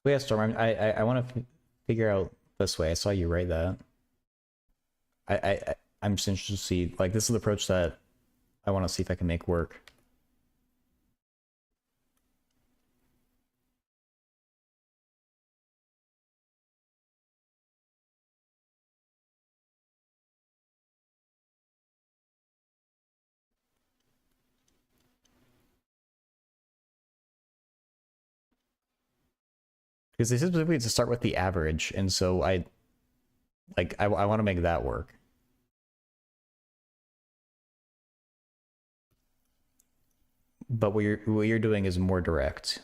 Well, yeah, Storm, I want to figure out this way. I saw you write that. I'm just interested to see, like, this is the approach that I want to see if I can make work. Because they said specifically to start with the average, and so I want to make that work. But what you're doing is more direct.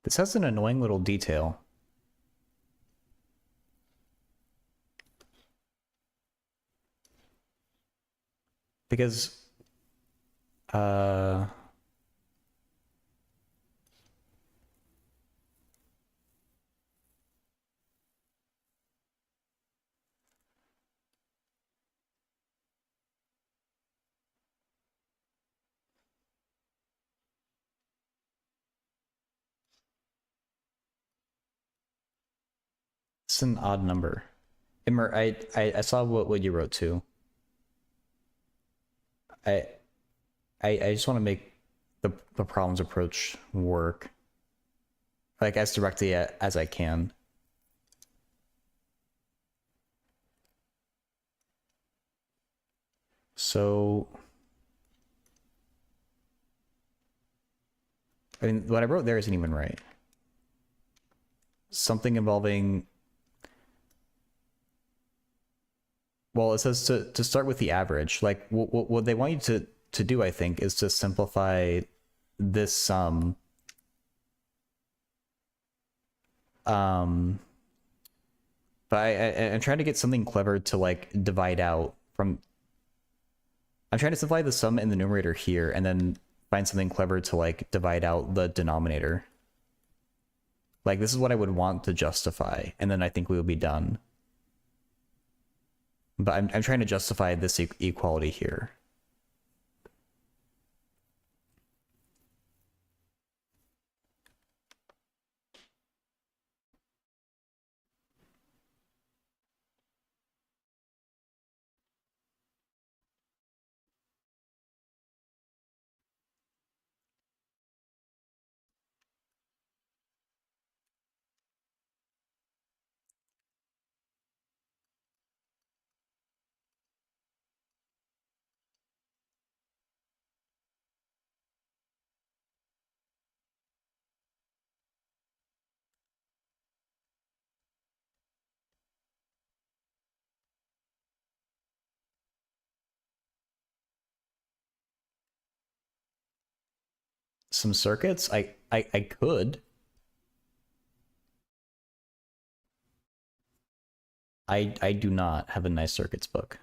This has an annoying little detail. Because it's an odd number. Immer, I saw what you wrote too. I just want to make the problems approach work, like, as directly as I can. So, I mean, what I wrote there isn't even right. Something involving, well, it says to start with the average. Like, what they want you to do, I think, is to simplify this sum But I'm trying to get something clever to like divide out from. I'm trying to simplify the sum in the numerator here, and then find something clever to like divide out the denominator. Like this is what I would want to justify, and then I think we will be done. But I'm trying to justify this equality here. Some circuits? I could. I do not have a nice circuits book.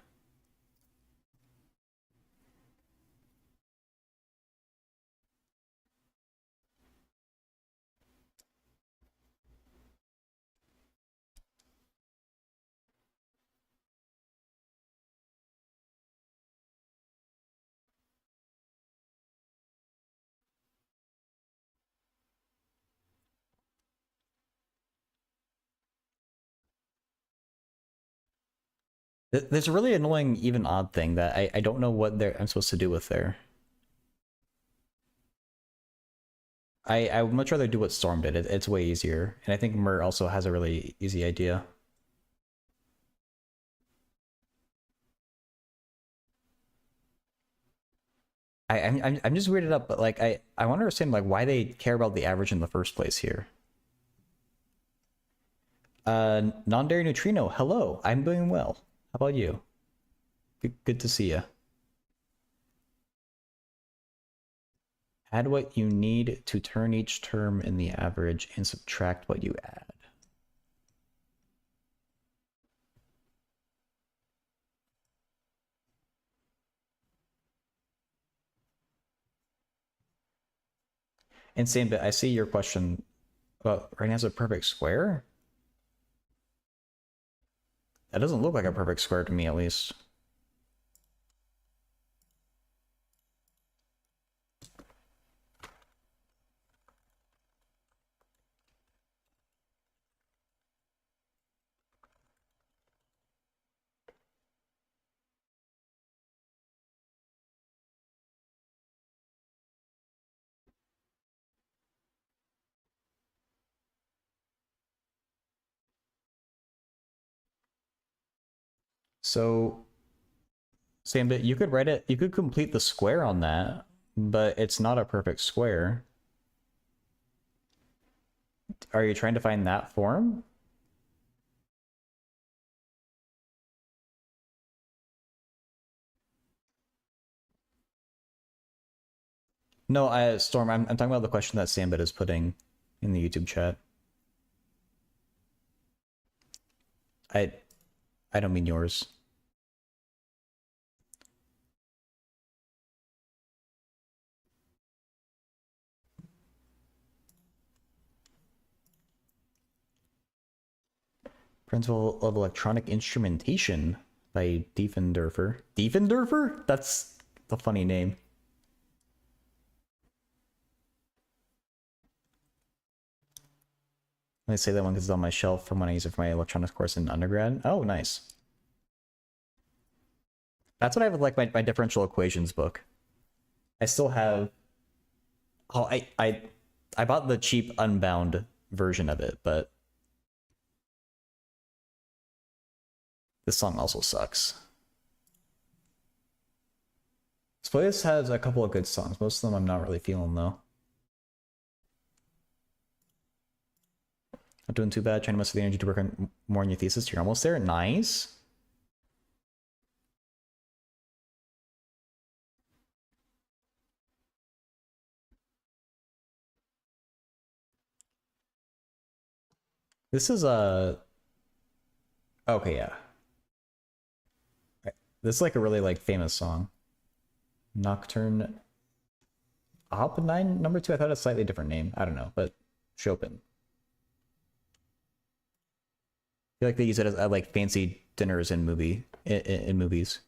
There's a really annoying even odd thing that I don't know what I'm supposed to do with there. I would much rather do what Storm did. It's way easier. And I think Mer also has a really easy idea. I'm just weirded up, but like I want to understand like why they care about the average in the first place here. Non-dairy neutrino, hello. I'm doing well. How about you? Good to see you. Add what you need to turn each term in the average and subtract what you add. And same bit, I see your question about right now is a perfect square? That doesn't look like a perfect square to me, at least. So, same bit, you could write it, you could complete the square on that, but it's not a perfect square. Are you trying to find that form? No, Storm, I'm talking about the question that Sambit is putting in the YouTube chat. I don't mean yours. Principle of Electronic Instrumentation by Diefendorfer. Diefendorfer? That's a funny name. I say that one because it's on my shelf from when I use it for my electronics course in undergrad. Oh, nice. That's what I have with like my differential equations book. I still have. Oh, I bought the cheap Unbound version of it, but this song also sucks. Splice has a couple of good songs. Most of them I'm not really feeling though. Not doing too bad. Trying to muster the energy to work on more on your thesis. You're almost there. Nice. This is a... Okay, yeah. Right. This is like a really like famous song. Nocturne Op 9 number 2. I thought it had a slightly different name. I don't know, but Chopin. I feel like they use it as at like fancy dinners in movies.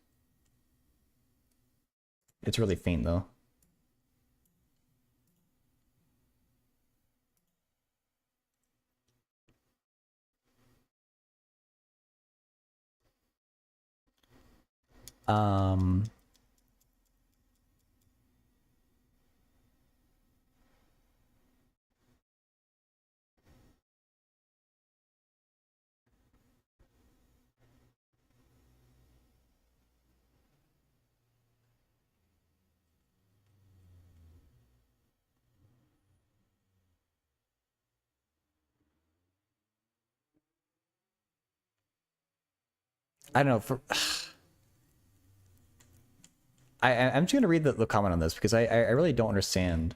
It's really faint though. I don't know. I'm just gonna read the comment on this because I really don't understand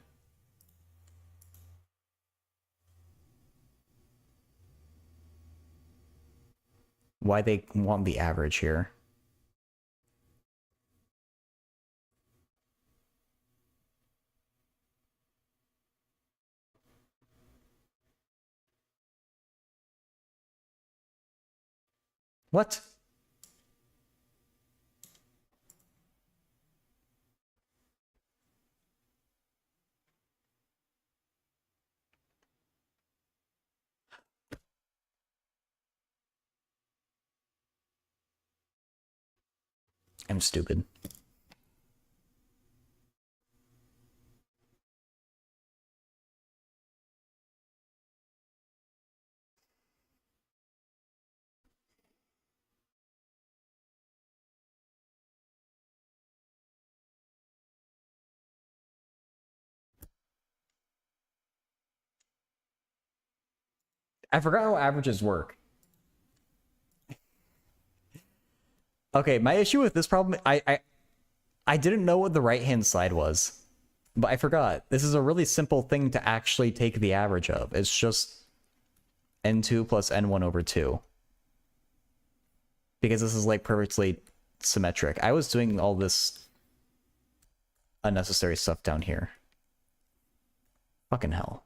why they want the average here. What? I'm stupid. I forgot how averages work. Okay, my issue with this problem, I didn't know what the right-hand side was, but I forgot. This is a really simple thing to actually take the average of. It's just n2 plus n1 over 2. Because this is like perfectly symmetric. I was doing all this unnecessary stuff down here. Fucking hell.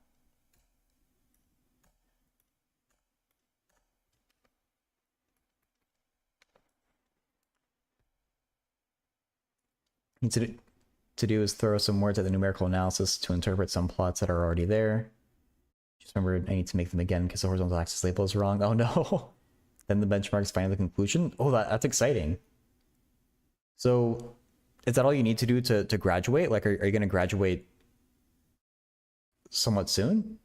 To do is throw some words at the numerical analysis to interpret some plots that are already there. Just remember, I need to make them again because the horizontal axis label is wrong. Oh no. Then the benchmarks find the conclusion. Oh, that's exciting. So is that all you need to do to graduate? Like, are you going to graduate somewhat soon?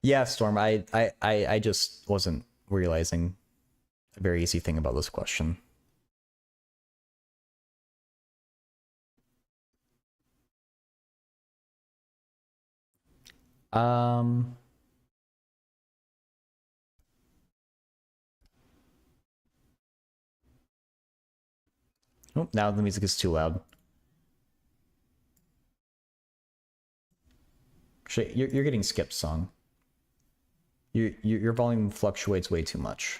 Yeah, Storm, I just wasn't realizing a very easy thing about this question. Oh, now the music is too loud. Actually, you're getting skipped, song. Your volume fluctuates way too much.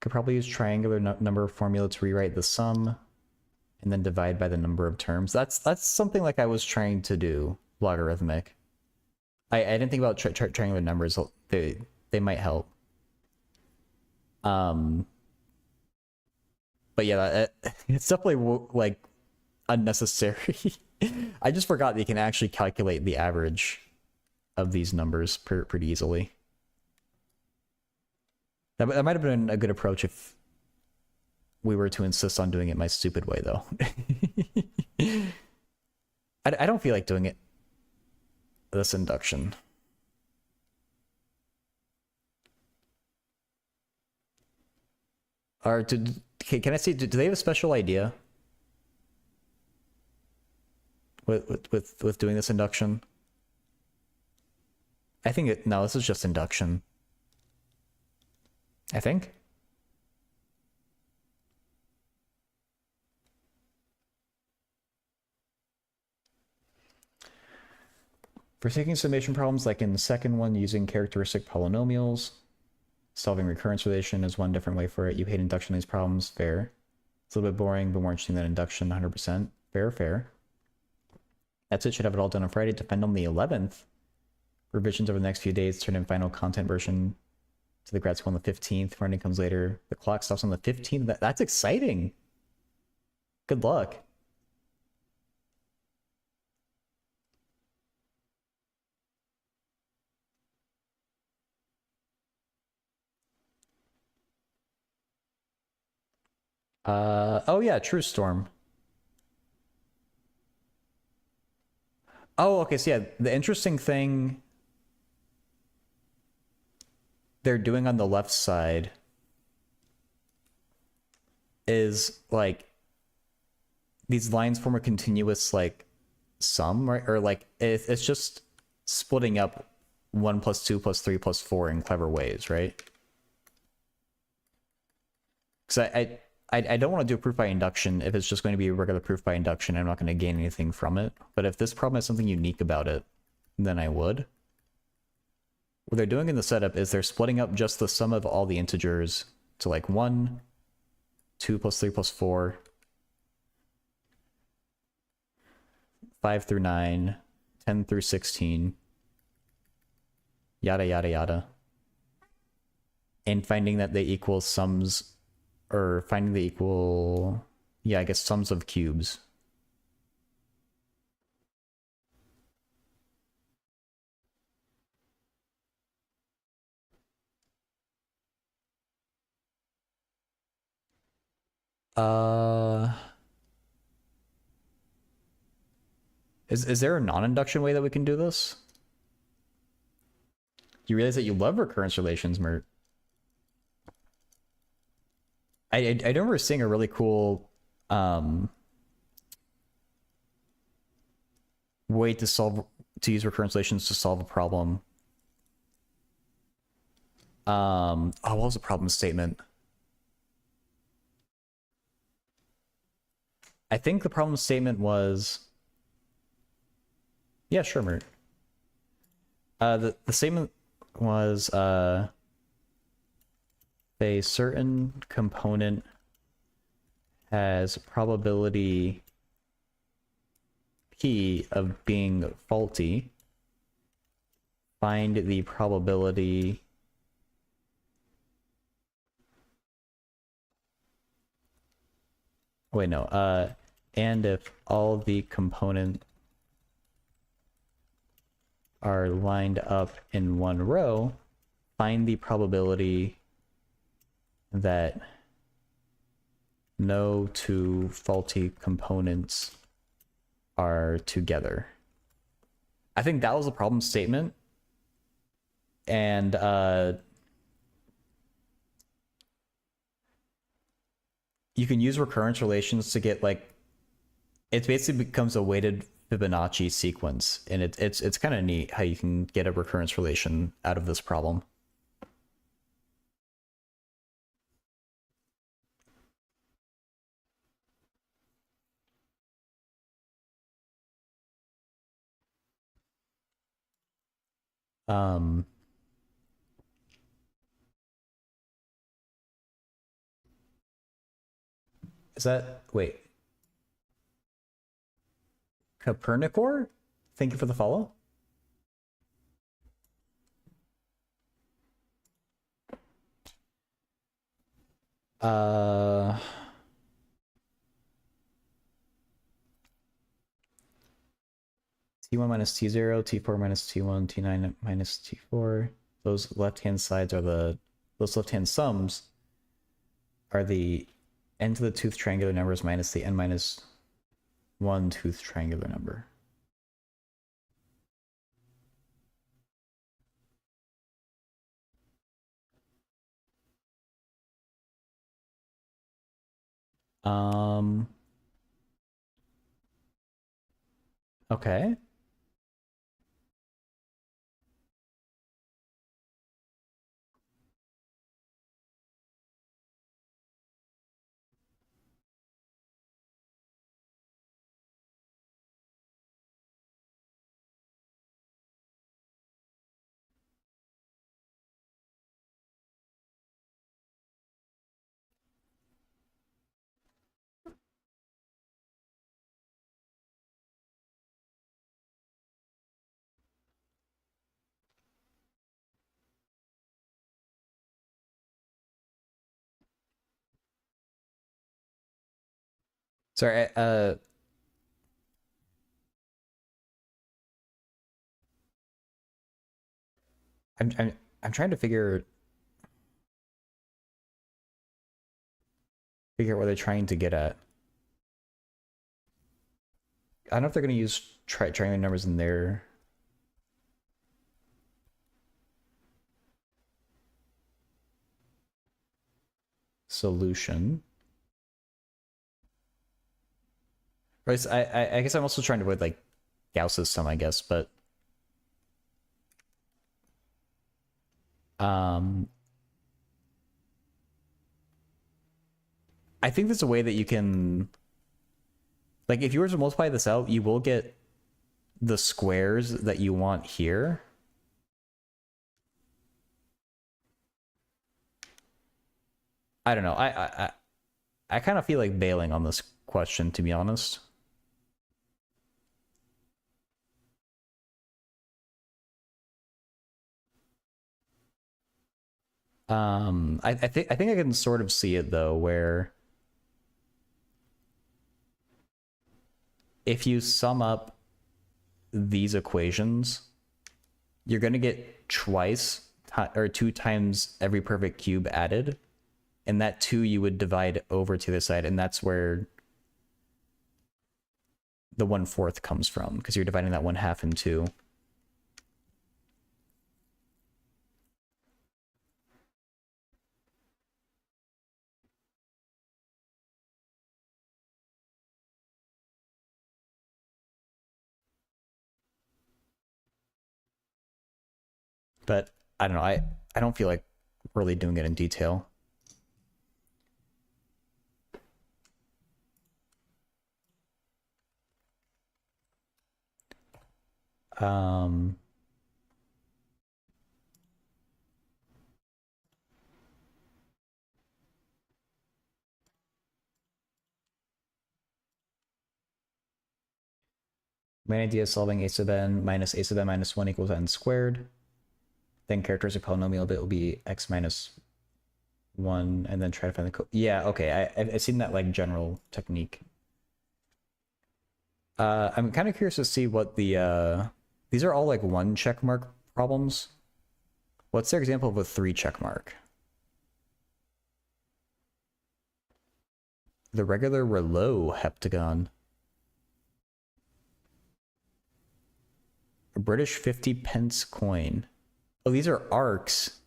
Could probably use triangular number formula to rewrite the sum and then divide by the number of terms. That's something like I was trying to do, logarithmic. I didn't think about triangular numbers. They might help. But yeah, it's definitely like unnecessary. I just forgot that you can actually calculate the average of these numbers pretty easily. That might have been a good approach if we were to insist on doing it my stupid way, though. I don't feel like doing it this induction. Or can I see? Do they have a special idea with doing this induction? I think no. This is just induction. I think. For taking summation problems, like in the second one, using characteristic polynomials, solving recurrence relation is one different way for it. You hate induction on these problems, fair. It's a little bit boring, but more interesting than induction, 100%. Fair, fair. That's it, should have it all done on Friday. Defend on the 11th. Revisions over the next few days, turn in final content version to the grad school on the 15th. Running comes later. The clock stops on the 15th. That's exciting. Good luck. Oh yeah, True Storm. Oh, okay, so yeah, the interesting thing they're doing on the left side is like these lines form a continuous like sum, right? Or like it's just splitting up 1 plus 2 plus 3 plus 4 in clever ways, right? Because I don't want to do a proof by induction if it's just going to be a regular proof by induction. I'm not going to gain anything from it. But if this problem has something unique about it, then I would. What they're doing in the setup is they're splitting up just the sum of all the integers to like 1, 2 plus 3 plus 4, 5 through 9, 10 through 16, yada yada yada. And finding that they equal sums, or finding they equal, yeah, I guess sums of cubes. Is there a non-induction way that we can do this? You realize that you love recurrence relations, Mert. I remember seeing a really cool way to use recurrence relations to solve a problem. Oh, what was the problem statement? I think the problem statement was, yeah, sure, Mert. The statement was a certain component has probability P of being faulty. Find the probability wait, no. And if all the components are lined up in one row, find the probability that no two faulty components are together. I think that was a problem statement. And you can use recurrence relations to get like, it basically becomes a weighted Fibonacci sequence, and it's kind of neat how you can get a recurrence relation out of this problem. Is that, wait, Copernicor? Thank you for the follow. T1 minus T0, T4 minus T1, T9 minus T4. Those left-hand sides are those left-hand sums are the n to the 2th triangular numbers minus the n minus 1 2th triangular number. Okay. Sorry, I'm trying to figure out what they're trying to get at. I don't know if they're going to use triangular numbers in their solution. Right, so I guess I'm also trying to avoid like Gauss's sum, I guess, but I think there's a way that you can, like, if you were to multiply this out, you will get the squares that you want here. I don't know. I kind of feel like bailing on this question, to be honest. I think I can sort of see it though, where if you sum up these equations, you're going to get twice or 2 times every perfect cube added, and that 2 you would divide over to the side, and that's where the 1/4 comes from, because you're dividing that 1/2 in 2. But I don't know. I don't feel like really doing it in detail. Um, main idea is solving a sub n minus a sub n minus 1 equals n squared. Then characteristic polynomial bit will be x minus 1, and then try to find the yeah, okay. I've seen that like general technique. I'm kind of curious to see what the these are all like 1 check mark problems. What's their example of a 3 check mark? The regular Reuleaux Heptagon. A British 50-pence coin. Oh, these are arcs.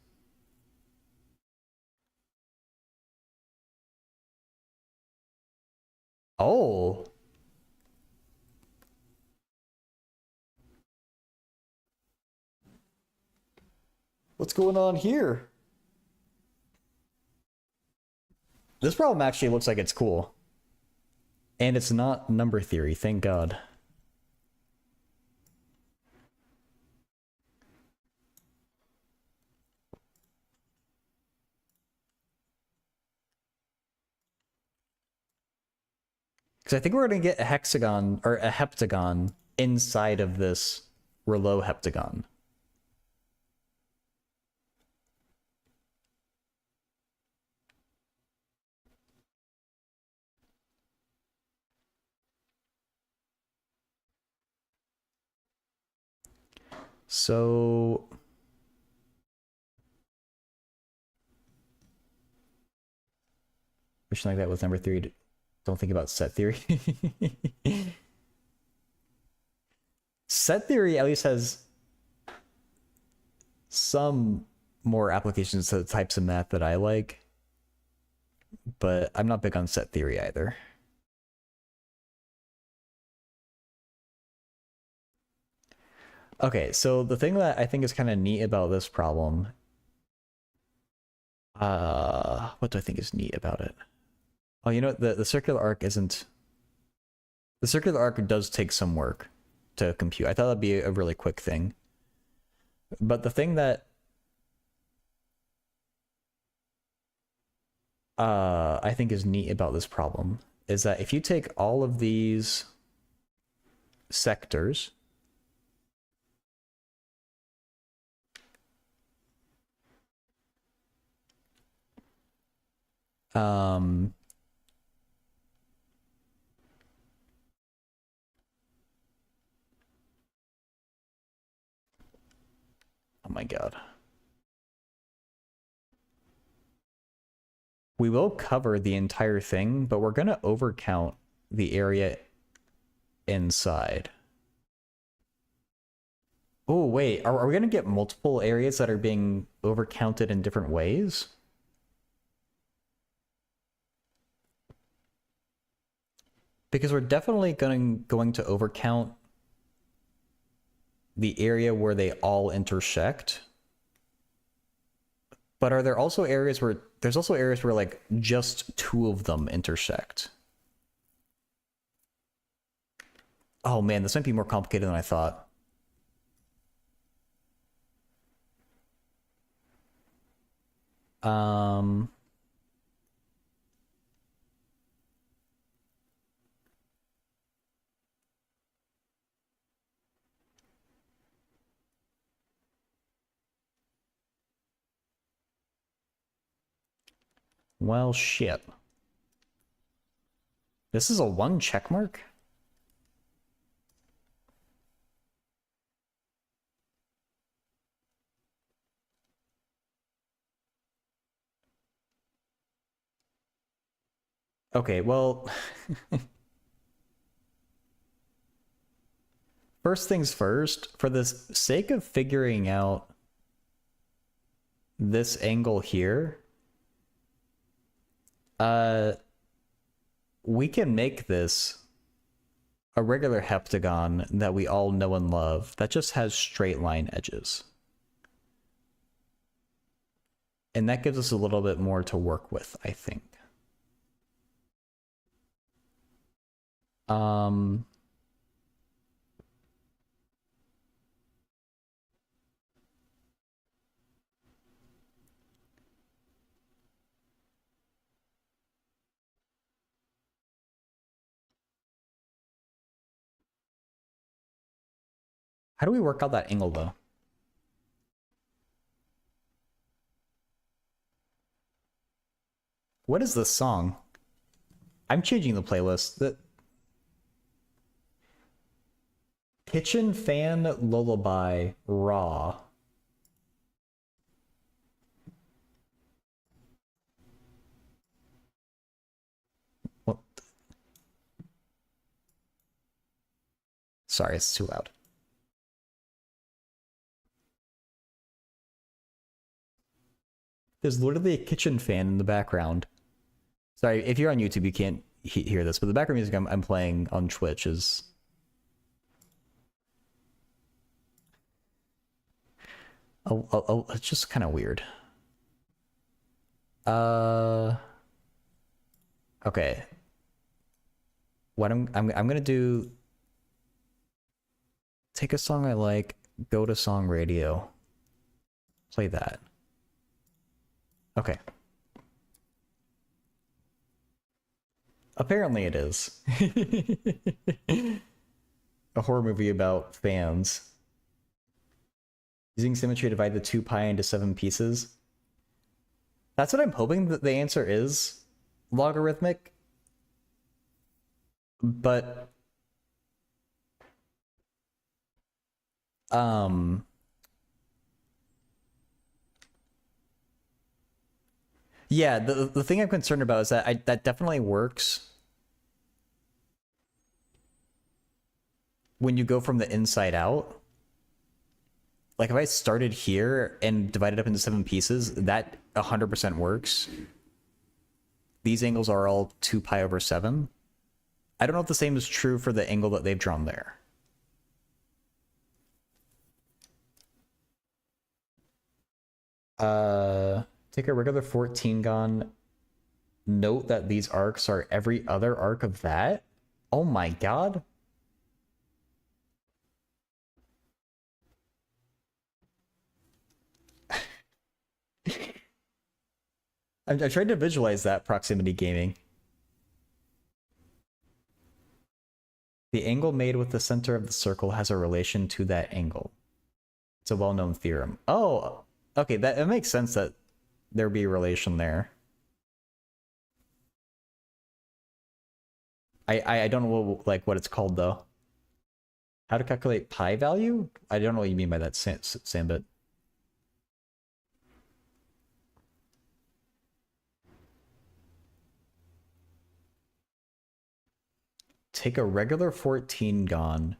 Oh. What's going on here? This problem actually looks like it's cool. And it's not number theory, thank God. Because I think we're going to get a hexagon, or a heptagon, inside of this Reuleaux heptagon. So wishing like that with number theory. Don't think about set theory. Set theory at least has some more applications to the types of math that I like, but I'm not big on set theory either. Okay, so the thing that I think is kind of neat about this problem, what do I think is neat about it? Oh, you know, the circular arc isn't... The circular arc does take some work to compute. I thought that'd be a really quick thing. But the thing that I think is neat about this problem is that if you take all of these sectors, my god. We will cover the entire thing, but we're gonna overcount the area inside. Oh, wait, are we gonna get multiple areas that are being overcounted in different ways? Because we're definitely going to overcount the area where they all intersect. But are there also areas where there's also areas where like just two of them intersect? Oh man, this might be more complicated than I thought. Well, shit. This is a 1 check mark? Okay, well... First things first, for the sake of figuring out this angle here, we can make this a regular heptagon that we all know and love that just has straight line edges. And that gives us a little bit more to work with, I think. How do we work out that angle, though? What is this song? I'm changing the playlist. The Kitchen Fan Lullaby Raw. What? Sorry, it's too loud. There's literally a kitchen fan in the background. Sorry, if you're on YouTube, you can't hear this, but the background music I'm playing on Twitch is... it's just kind of weird. Okay. What I'm gonna do... Take a song I like, go to song radio. Play that. Okay. Apparently it is. A horror movie about fans. Using symmetry to divide the 2 pi into 7 pieces. That's what I'm hoping that the answer is. Logarithmic. But... Yeah, the thing I'm concerned about is that that definitely works when you go from the inside out. Like if I started here and divided up into 7 pieces, that 100% works. These angles are all 2 pi over 7. I don't know if the same is true for the angle that they've drawn there. Take a regular 14gon. Note that these arcs are every other arc of that. Oh my god. I'm trying to visualize that proximity gaming. The angle made with the center of the circle has a relation to that angle. It's a well-known theorem. Oh, okay, that makes sense that there would be a relation there. I don't know what it's called though. How to calculate pi value? I don't know what you mean by that, Sambit. take a regular 14 gon.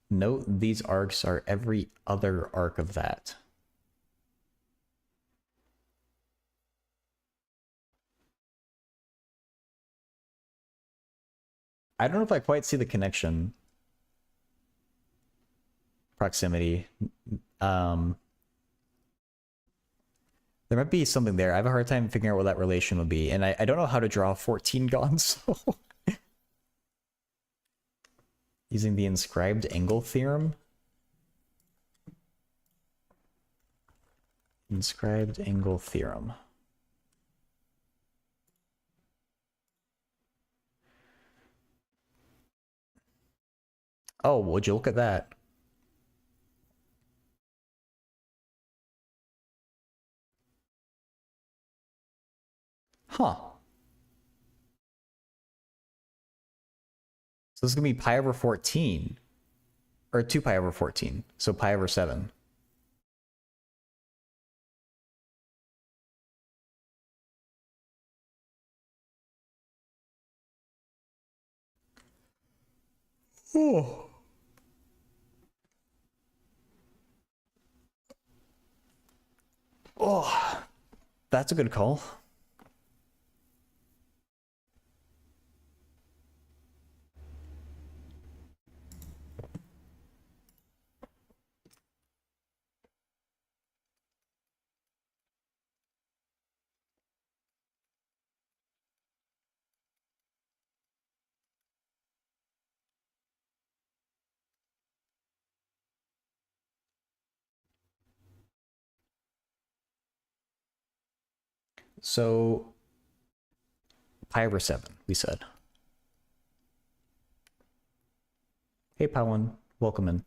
Note these arcs are every other arc of that. I don't know if I quite see the connection. Proximity. There might be something there. I have a hard time figuring out what that relation would be, and I don't know how to draw 14 gons. So using the inscribed angle theorem. Inscribed angle theorem. Oh, would you look at that? Huh. So this is gonna be pi over 14. Or 2 pi over 14. So pi over 7. Oh. Oh. That's a good call. So pi over 7, we said. Hey, Pawan. Welcome in.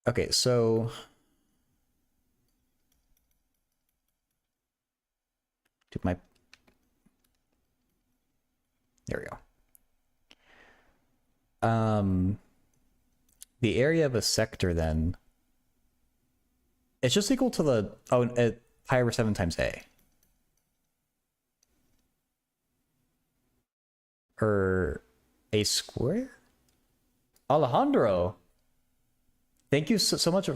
Okay, so do my there we go. The area of a sector then it's just equal to the pi over 7 times a. Or a square? Alejandro, thank you so much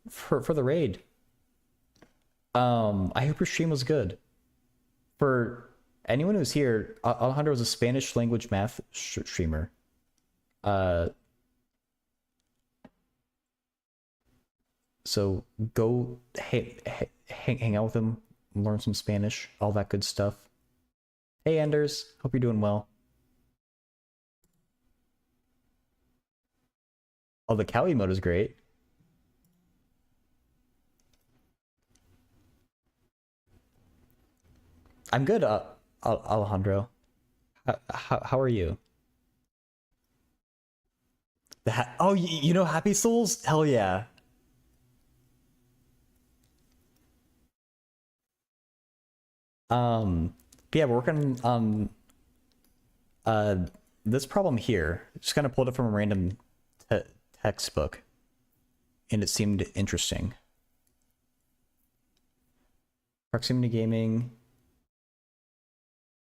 for the raid. I hope your stream was good. For anyone who's here, Alejandro is a Spanish language math streamer. So go hang out with him, learn some Spanish, all that good stuff. Hey Anders, hope you're doing well. Oh, the cow emote is great. I'm good, Alejandro. How are you? Oh, you know Happy Souls? Hell yeah. But yeah, we're working on this problem here. Just kind of pulled it from a random textbook, and it seemed interesting. Proximity gaming.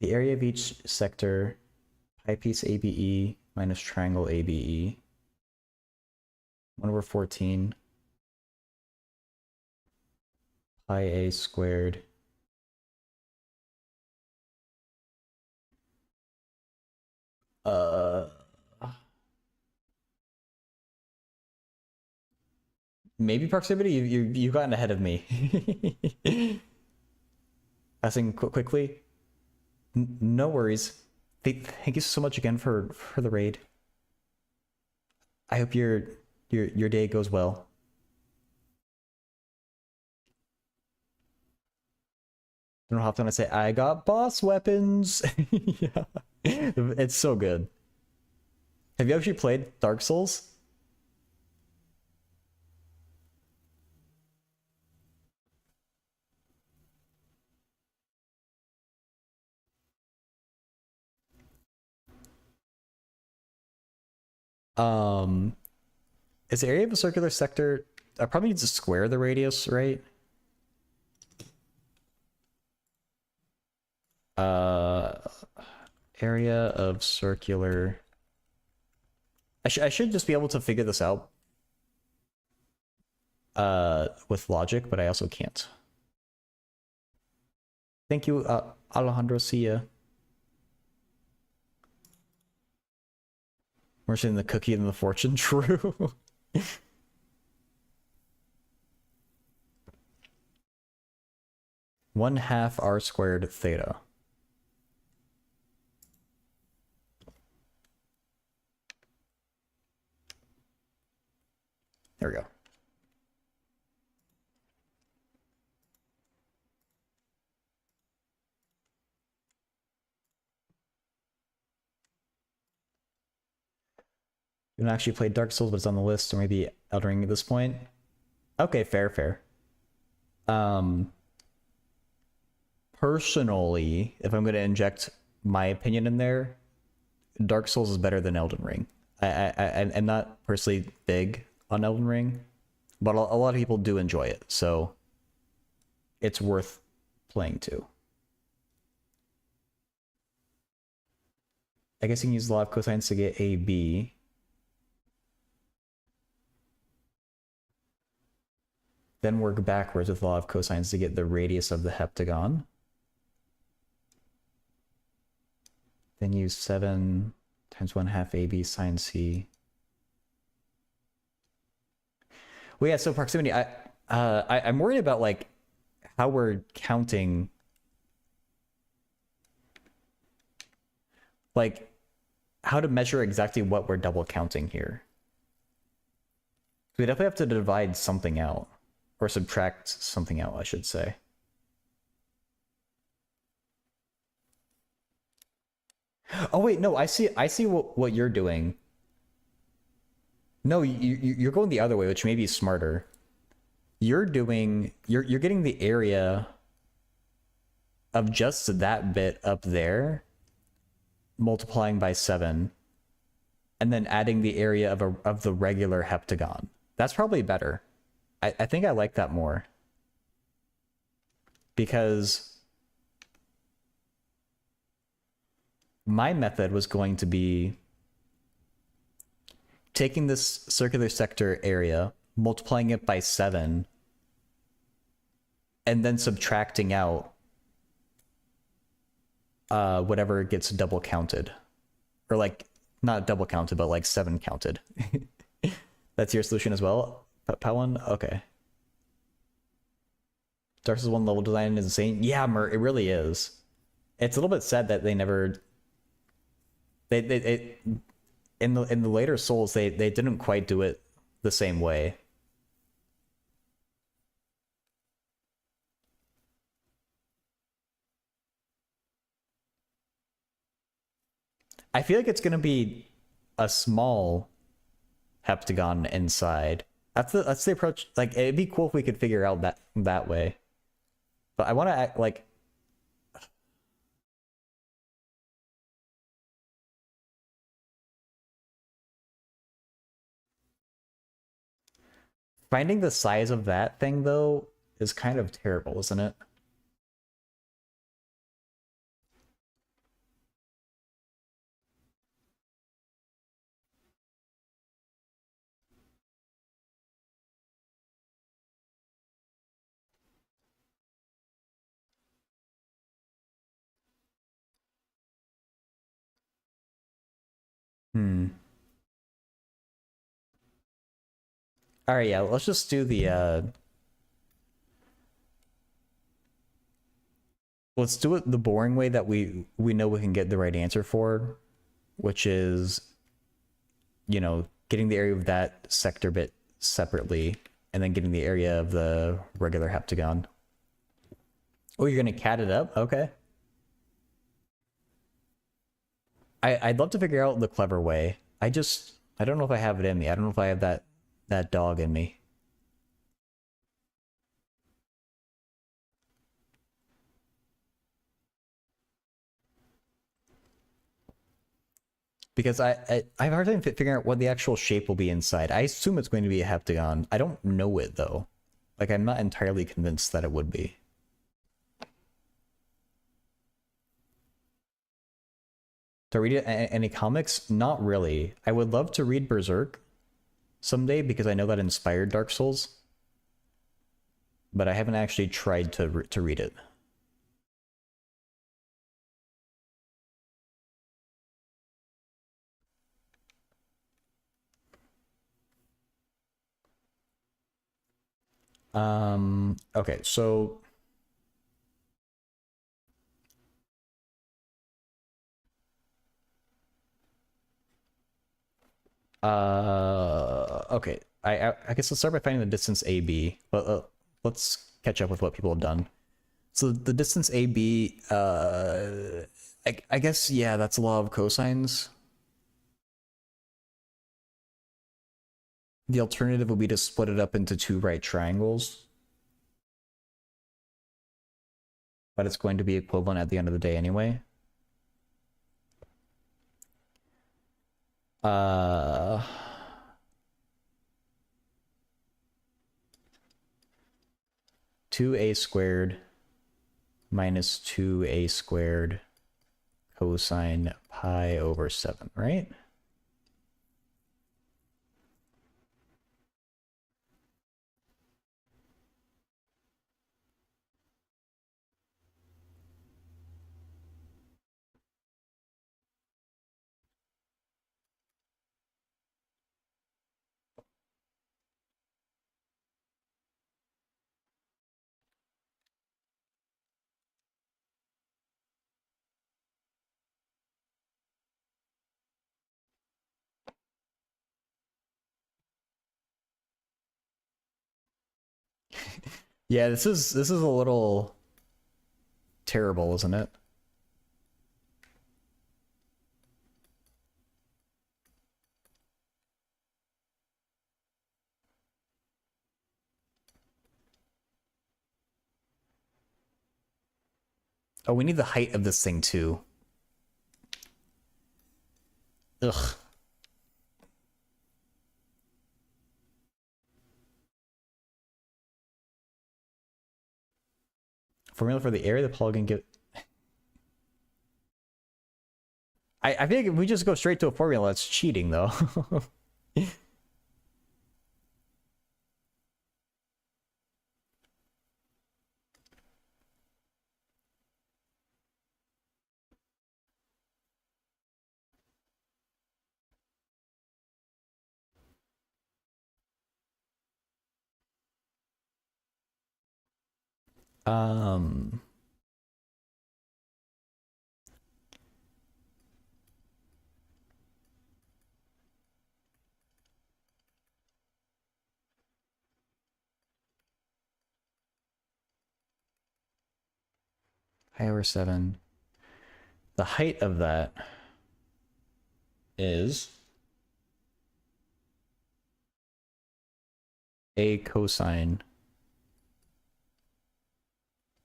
The area of each sector, pi piece ABE minus triangle ABE. 1 over 14. Pi A squared. Maybe proximity. You've gotten ahead of me. Passing quickly. No worries. Thank you so much again for the raid. I hope your day goes well. I don't know how often I say I got boss weapons. Yeah, it's so good. Have you actually played Dark Souls? Um, is the area of a circular sector? I probably need to square the radius, right? Uh, area of circular. I should just be able to figure this out. With logic, but I also can't. Thank you, Alejandro. See ya. More than the cookie and the fortune. True. 1/2 r squared theta. There we go. You don't actually play Dark Souls, but it's on the list, or maybe Elden Ring at this point. Okay, fair. Personally, if I'm going to inject my opinion in there, Dark Souls is better than Elden Ring. I'm not personally big on Elden Ring, but a lot of people do enjoy it, so it's worth playing too. I guess you can use the law of cosines to get AB. Then work backwards with the law of cosines to get the radius of the heptagon. Then use 7 times 1/2 AB sine C. Well, yeah, so proximity, I'm worried about like how we're counting, like how to measure exactly what we're double counting here. We definitely have to divide something out, or subtract something out, I should say. Oh wait, no, I see what you're doing. No, you're going the other way, which may be smarter. You're getting the area of just that bit up there, multiplying by 7, and then adding the area of the regular heptagon. That's probably better. I think I like that more. Because my method was going to be taking this circular sector area, multiplying it by 7, and then subtracting out whatever gets double counted. Or like, not double counted, but like 7 counted. That's your solution as well, Pawan? Okay. Dark Souls 1 level design is insane. Yeah, Mer, it really is. It's a little bit sad that they never... They in the later Souls, they didn't quite do it the same way. I feel like it's gonna be a small heptagon inside. That's the approach. Like, it'd be cool if we could figure out that way. But I want to act like... Finding the size of that thing, though, is kind of terrible, isn't it? Hmm. All right, yeah, let's just do the let's do it the boring way that we know we can get the right answer for, which is, you know, getting the area of that sector bit separately and then getting the area of the regular heptagon. Oh, you're gonna cat it up? Okay. I'd love to figure out the clever way. I don't know if I have it in me. I don't know if I have that dog in me. Because I have a hard time figuring out what the actual shape will be inside. I assume it's going to be a heptagon. I don't know it though. Like I'm not entirely convinced that it would be. To read any comics? Not really. I would love to read Berserk someday because I know that inspired Dark Souls. But I haven't actually tried to read it. Okay, so okay. I guess let's start by finding the distance AB. Let's catch up with what people have done. So the distance AB, I guess, yeah, that's a law of cosines. The alternative would be to split it up into two right triangles. But it's going to be equivalent at the end of the day anyway. Two a squared minus 2a squared cosine pi over 7, right? Yeah, this is a little terrible, isn't it? Oh, we need the height of this thing too. Ugh. Formula for the area the polygon give. I think if we just go straight to a formula, it's cheating though. um Pi over 7. The height of that is a cosine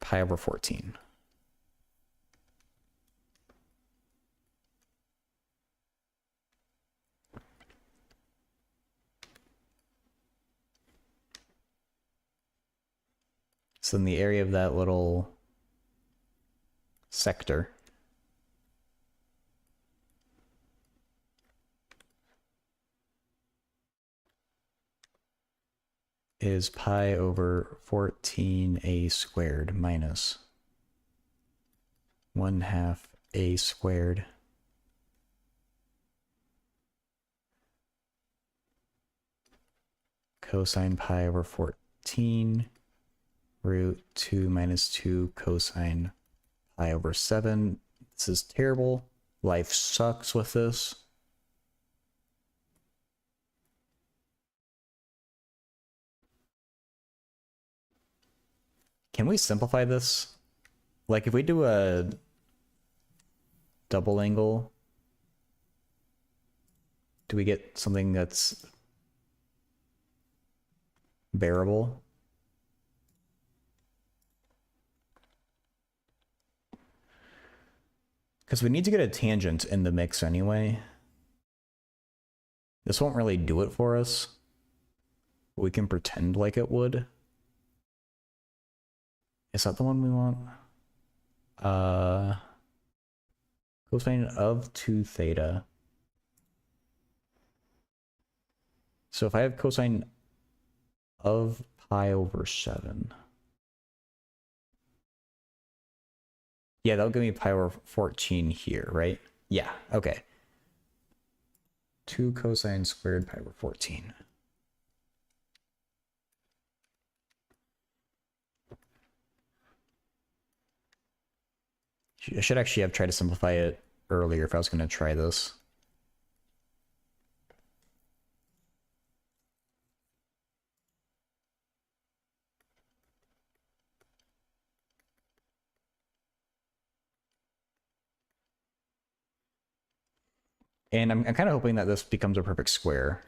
pi over 14. So in the area of that little sector is pi over 14a squared minus 1/2 a squared cosine pi over 14 root 2 minus 2 cosine pi over 7. This is terrible. Life sucks with this. Can we simplify this? Like if we do a double angle, do we get something that's bearable? Because we need to get a tangent in the mix anyway. This won't really do it for us. We can pretend like it would. Is that the one we want? Cosine of 2 theta. So if I have cosine of pi over 7. Yeah, that'll give me pi over 14 here, right? Yeah, okay. 2 cosine squared pi over 14. I should actually have tried to simplify it earlier if I was going to try this. And I'm kind of hoping that this becomes a perfect square.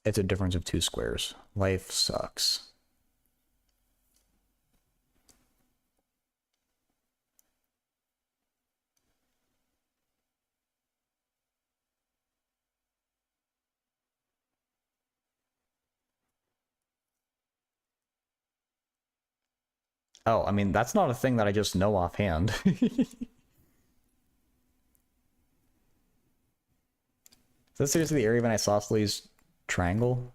It's a difference of 2 squares. Life sucks. Oh, I mean, that's not a thing that I just know offhand. Is this seriously the area of an isosceles triangle?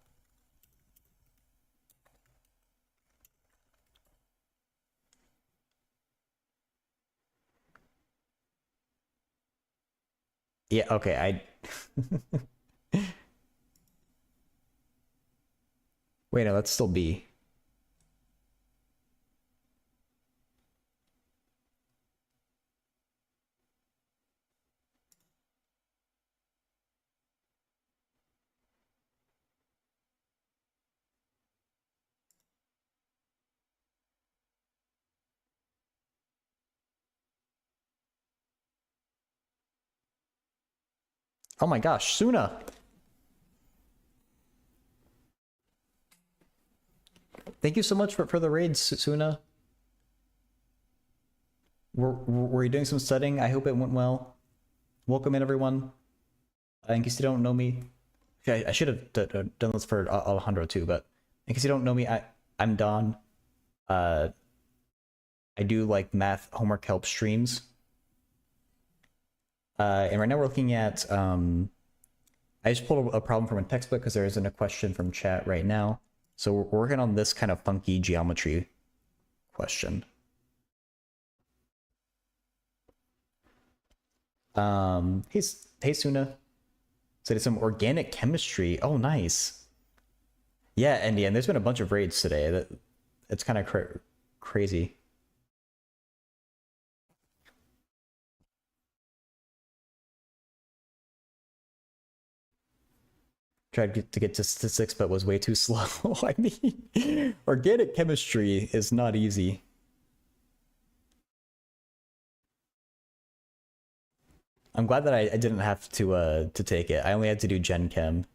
Yeah, okay, Wait, no, that's still B. Oh my gosh, Suna! Thank you so much for the raid, Suna. Were you doing some studying? I hope it went well. Welcome in, everyone. In case you don't know me, I should have done this for Alejandro too, but in case you don't know me, I'm Don. I do like math homework help streams. And right now we're looking at, I just pulled a problem from a textbook because there isn't a question from chat right now. So we're working on this kind of funky geometry question. Hey Suna. So did some organic chemistry. Oh, nice. Yeah, and there's been a bunch of raids today. It's kind of crazy. Tried to get to statistics, but was way too slow. I mean, organic chemistry is not easy. I'm glad that I didn't have to take it. I only had to do Gen Chem.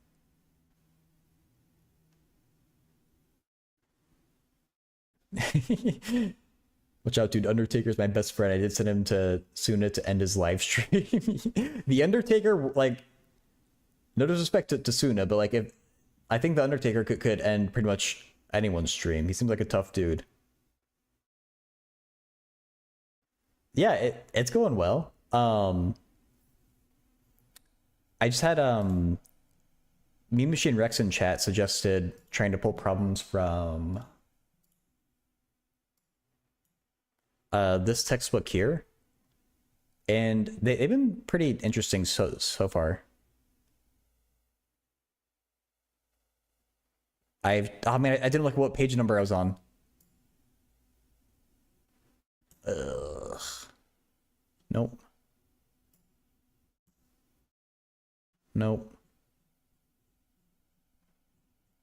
Watch out, dude. Undertaker's my best friend. I did send him to Suna to end his live stream. The Undertaker, like, no disrespect to Suna, but like, if I think the Undertaker could end pretty much anyone's stream. He seems like a tough dude. Yeah, it's going well. I just had Meme Machine Rex in chat suggested trying to pull problems from this textbook here, and they've been pretty interesting so far. Oh man, I didn't look at what page number I was on. Ugh. Nope. Nope.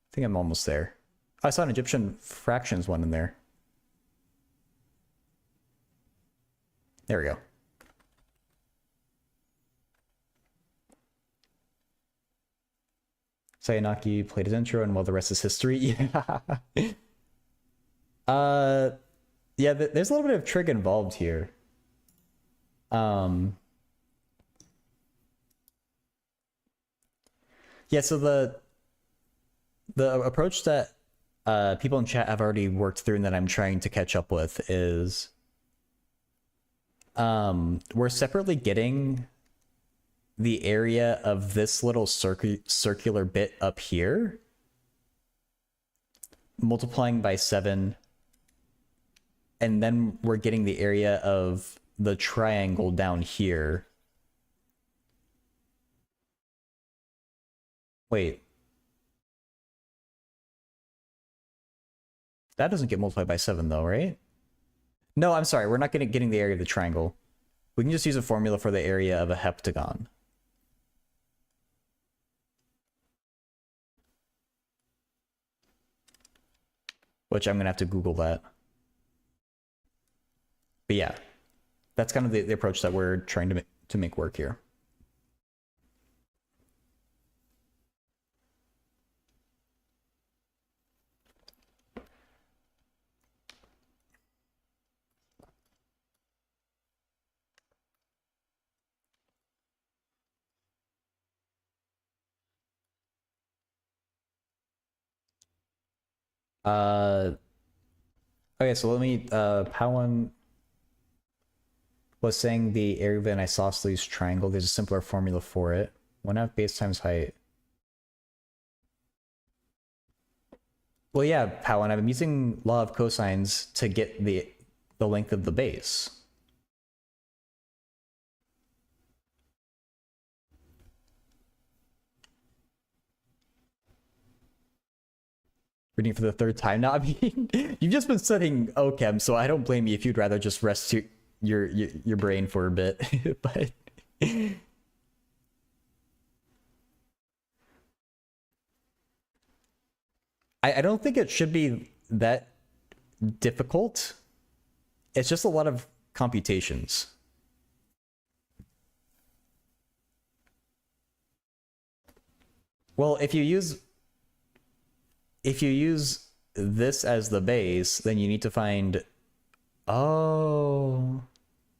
I think I'm almost there. I saw an Egyptian fractions one in there. There we go. Sayanaki played his intro, and well, the rest is history. Yeah. uh, yeah. There's a little bit of trig involved here. Yeah. So the approach that people in chat have already worked through and that I'm trying to catch up with is we're separately getting the area of this little circular bit up here, multiplying by 7, and then we're getting the area of the triangle down here. Wait. That doesn't get multiplied by 7 though, right? No, I'm sorry. We're not getting the area of the triangle. We can just use a formula for the area of a heptagon. Which I'm going to have to Google that. But yeah, that's kind of the approach that we're trying to make work here. Okay, so let me, Powan was saying the area of an isosceles triangle, there's a simpler formula for it. 1/2 base times height. Well, yeah, Powan, I've been using law of cosines to get the length of the base. Reading for the 3rd time now. I mean, you've just been studying OChem, so I don't blame you if you'd rather just rest your brain for a bit. But I don't think it should be that difficult. It's just a lot of computations. Well, if you use this as the base, then you need to find, oh,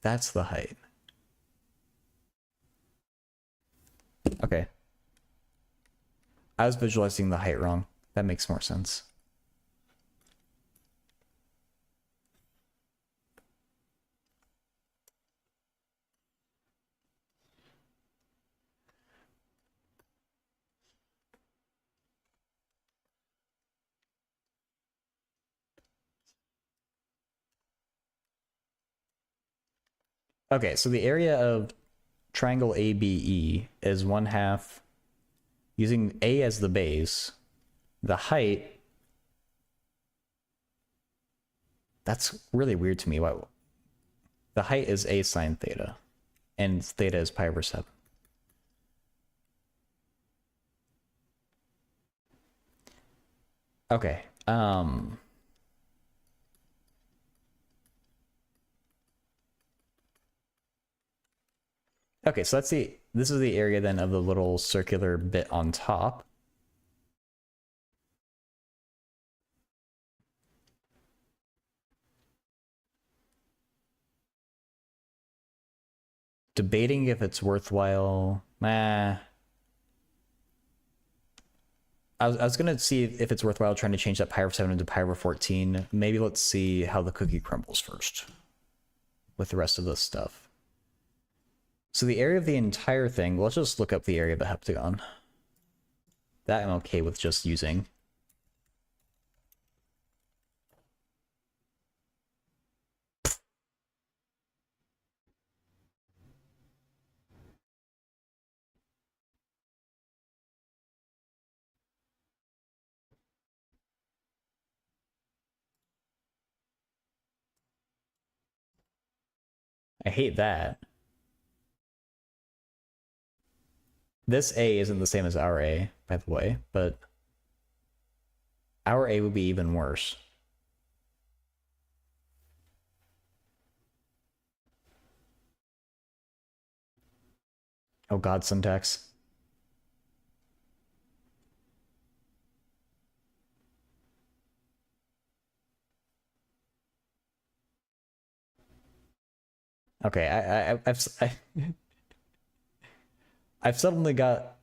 that's the height. Okay. I was visualizing the height wrong. That makes more sense. Okay, so the area of triangle ABE is 1/2 using A as the base. The height, that's really weird to me. Why? The height is A sine theta, and theta is pi over 7. Okay. Okay, so this is the area then of the little circular bit on top. Debating if it's worthwhile. I was gonna see if it's worthwhile trying to change that pi over 7 into pi over 14. Maybe let's see how the cookie crumbles first with the rest of this stuff. So the area of the entire thing, let's just look up the area of a heptagon. That I'm okay with just using. I hate that. This A isn't the same as our A, by the way, but our A would be even worse. Oh god, syntax. Okay, I've suddenly got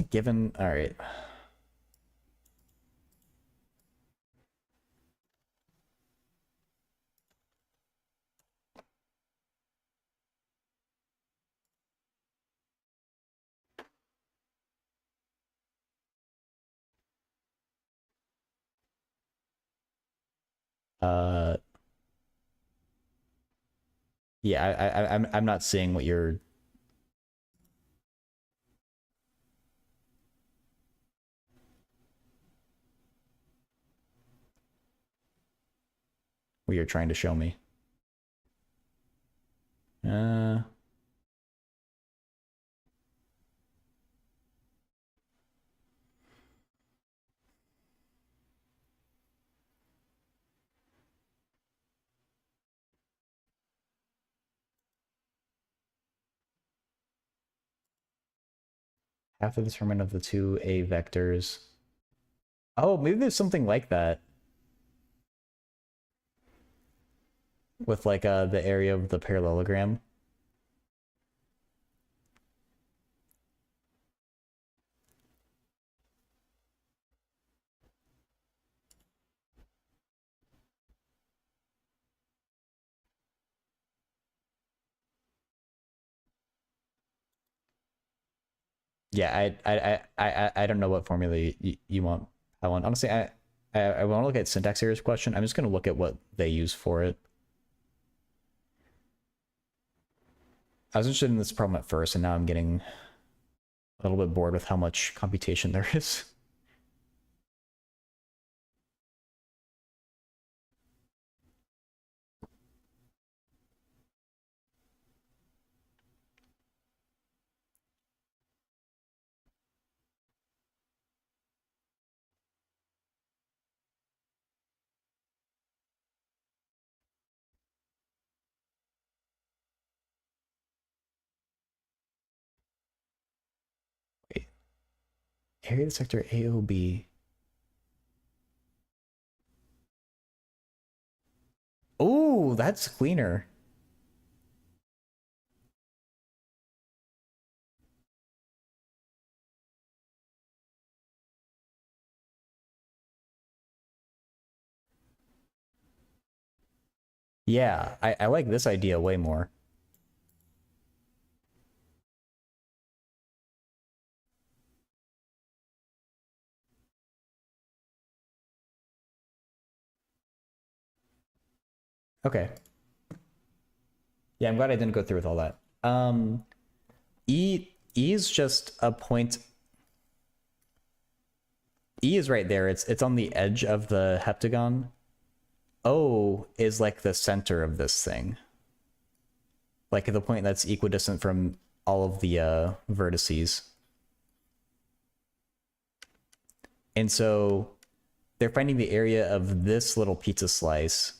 given. All right. Uh, yeah, I'm not seeing what you're trying to show me. Uh, half the determinant of the two A vectors. Oh, maybe there's something like that with like the area of the parallelogram. Yeah, I don't know what formula you want. I want honestly, I want to look at syntax errors question. I'm just gonna look at what they use for it. I was interested in this problem at first, and now I'm getting a little bit bored with how much computation there is. Wait, area of the sector AOB. Oh, that's cleaner. Yeah, I like this idea way more. Okay. Yeah, I'm glad I didn't go through with all that. E is just a point. E is right there. It's on the edge of the heptagon. O is like the center of this thing. Like the point that's equidistant from all of the vertices. And so they're finding the area of this little pizza slice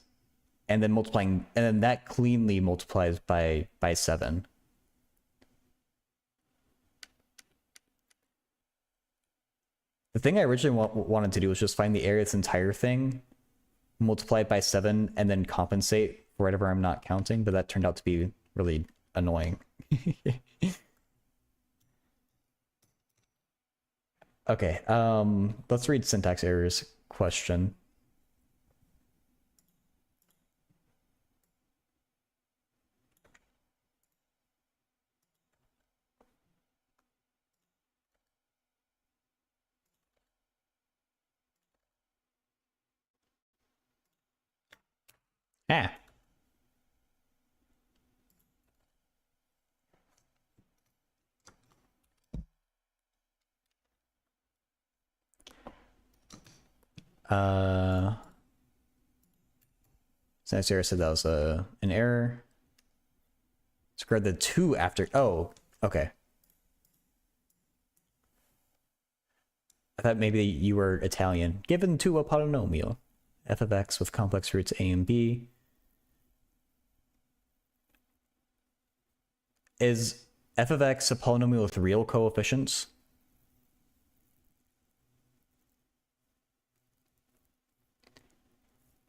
and then multiplying, and then that cleanly multiplies by 7. The thing I originally wanted to do was just find the area of this entire thing, multiply it by 7, and then compensate for whatever I'm not counting, but that turned out to be really annoying. Okay, let's read syntax errors question. Ah. Syntax error said that was an error. Square the 2 after. Oh, okay. I thought maybe you were Italian. Given to a polynomial, f of x with complex roots a and b. Is f of x a polynomial with real coefficients?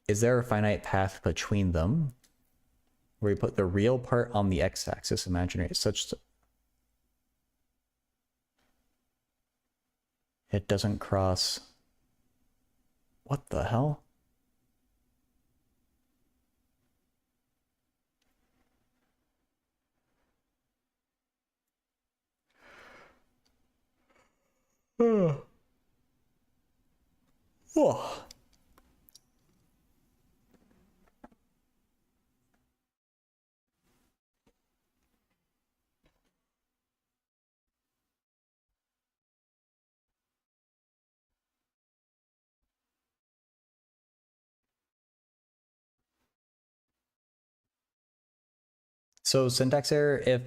Is there a finite path between them? where we put the real part on the x-axis, imaginary, such that it doesn't cross. What the hell? Oh. So syntax error, if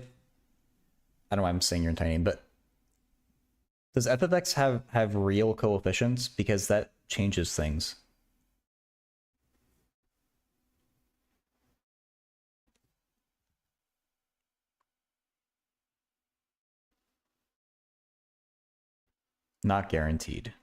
I don't know why I'm saying your entire name, but does f of x have real coefficients? Because that changes things. Not guaranteed.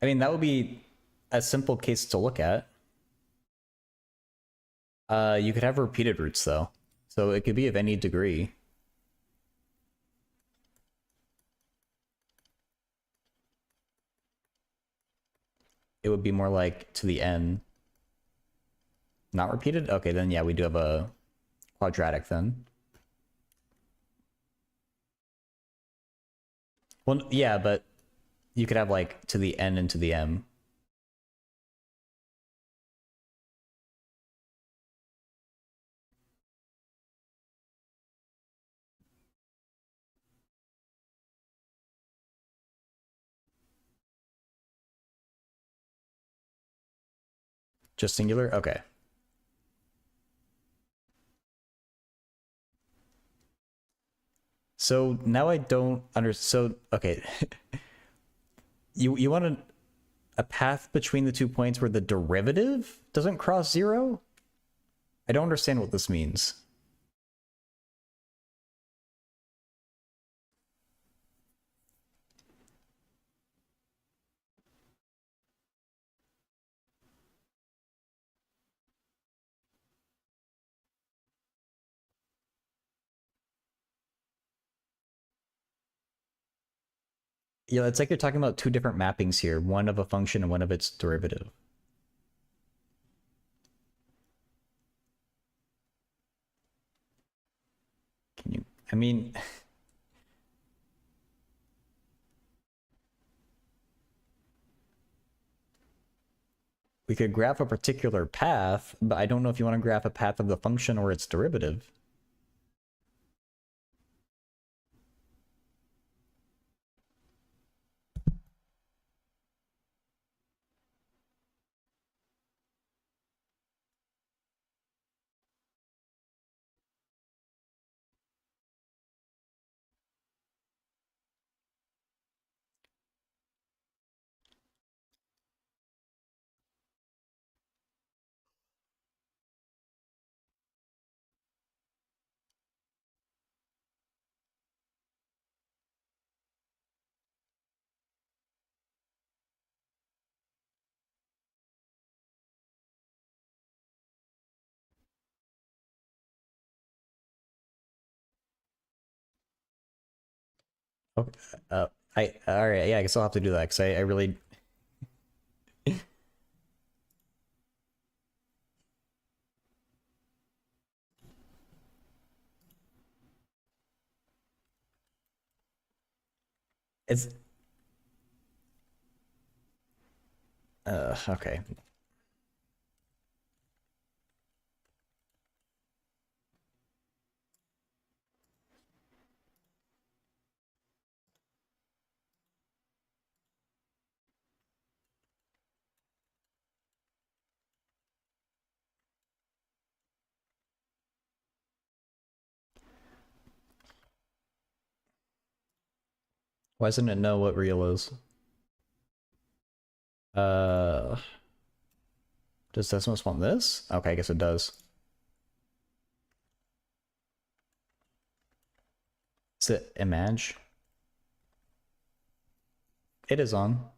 I mean, that would be a simple case to look at. You could have repeated roots though. So it could be of any degree. It would be more like to the n. Not repeated? Okay, then yeah, we do have a quadratic then. Well, yeah, but you could have like to the n and to the m. Just singular? Okay. So now I don't so okay. you want a path between the 2 points where the derivative doesn't cross 0? I don't understand what this means. Yeah, it's like you're talking about two different mappings here, one of a function and one of its derivative. Can you, I mean, we could graph a particular path, but I don't know if you want to graph a path of the function or its derivative. Okay. All right, yeah, I guess I'll have to do that because I really. It's okay. Why doesn't it know what real is? Uh, does Desmos want this? Okay, I guess it does. Is it Image? It is on.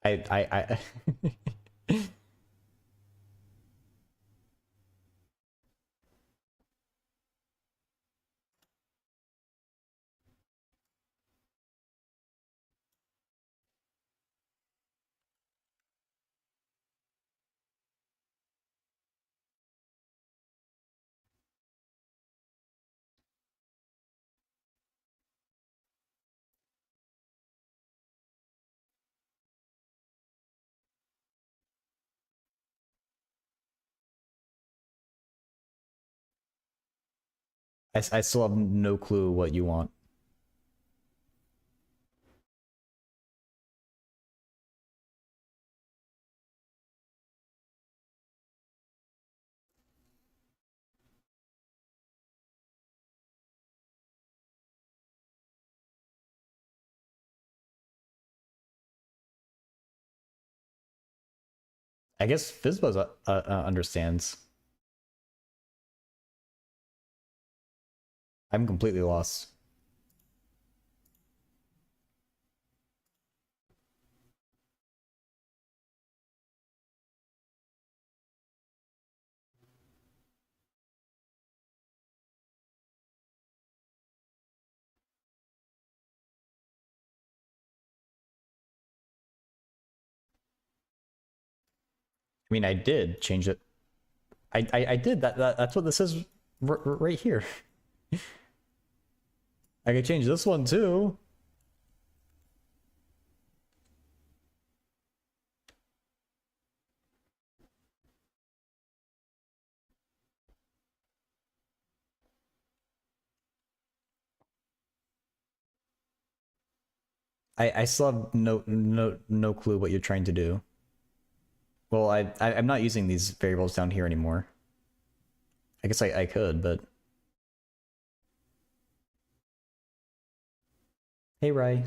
I I still have no clue what you want. I guess Fizbuzz understands. I'm completely lost. I mean, I did change it. I did that's what this is right here. I could change this one too. I still have no clue what you're trying to do. Well, I'm not using these variables down here anymore. I guess I could, but hey, Rai.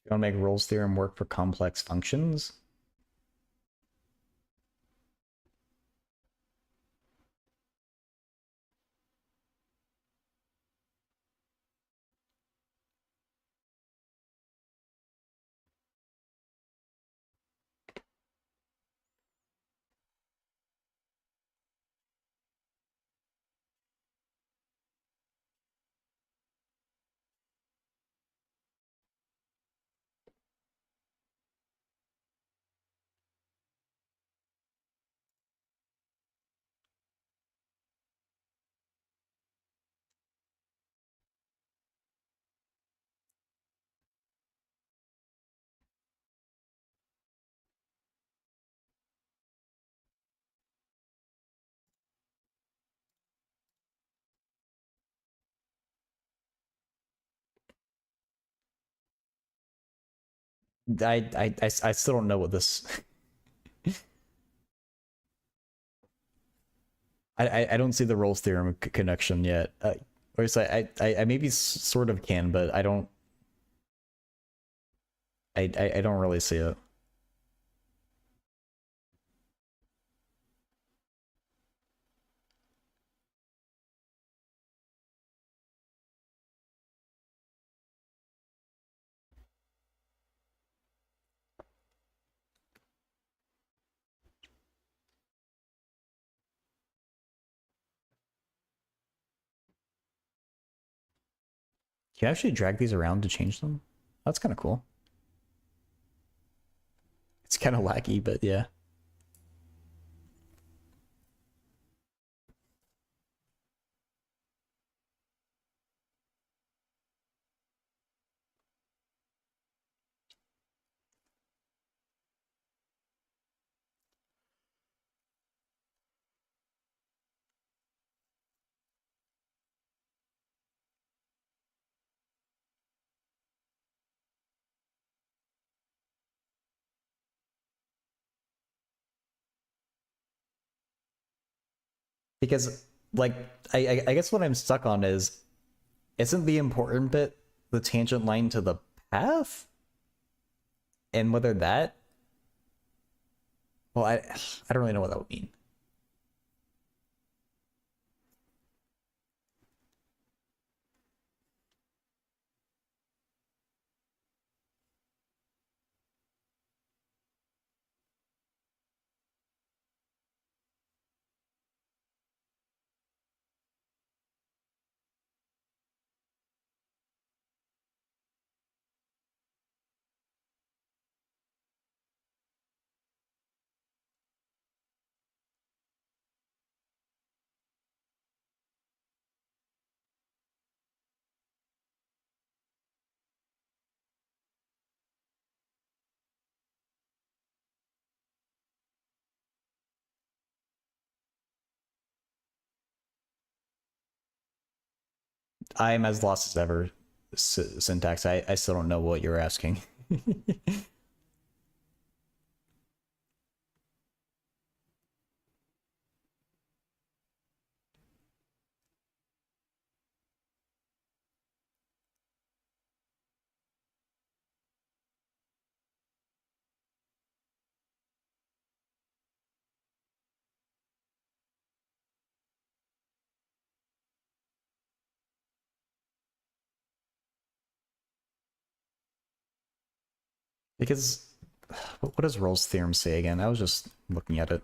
You want to make Rolle's theorem work for complex functions? I still don't know what this I don't see the Rolle's theorem connection yet. Or it's like I maybe sort of can, but I don't. I don't really see it. Can you actually drag these around to change them? That's kind of cool. It's kind of laggy, but yeah. Because like I guess what I'm stuck on is, isn't the important bit the tangent line to the path? And whether that, well, I don't really know what that would mean. I'm as lost as ever. Syntax. I still don't know what you're asking. Because what does Rolle's theorem say again? I was just looking at it.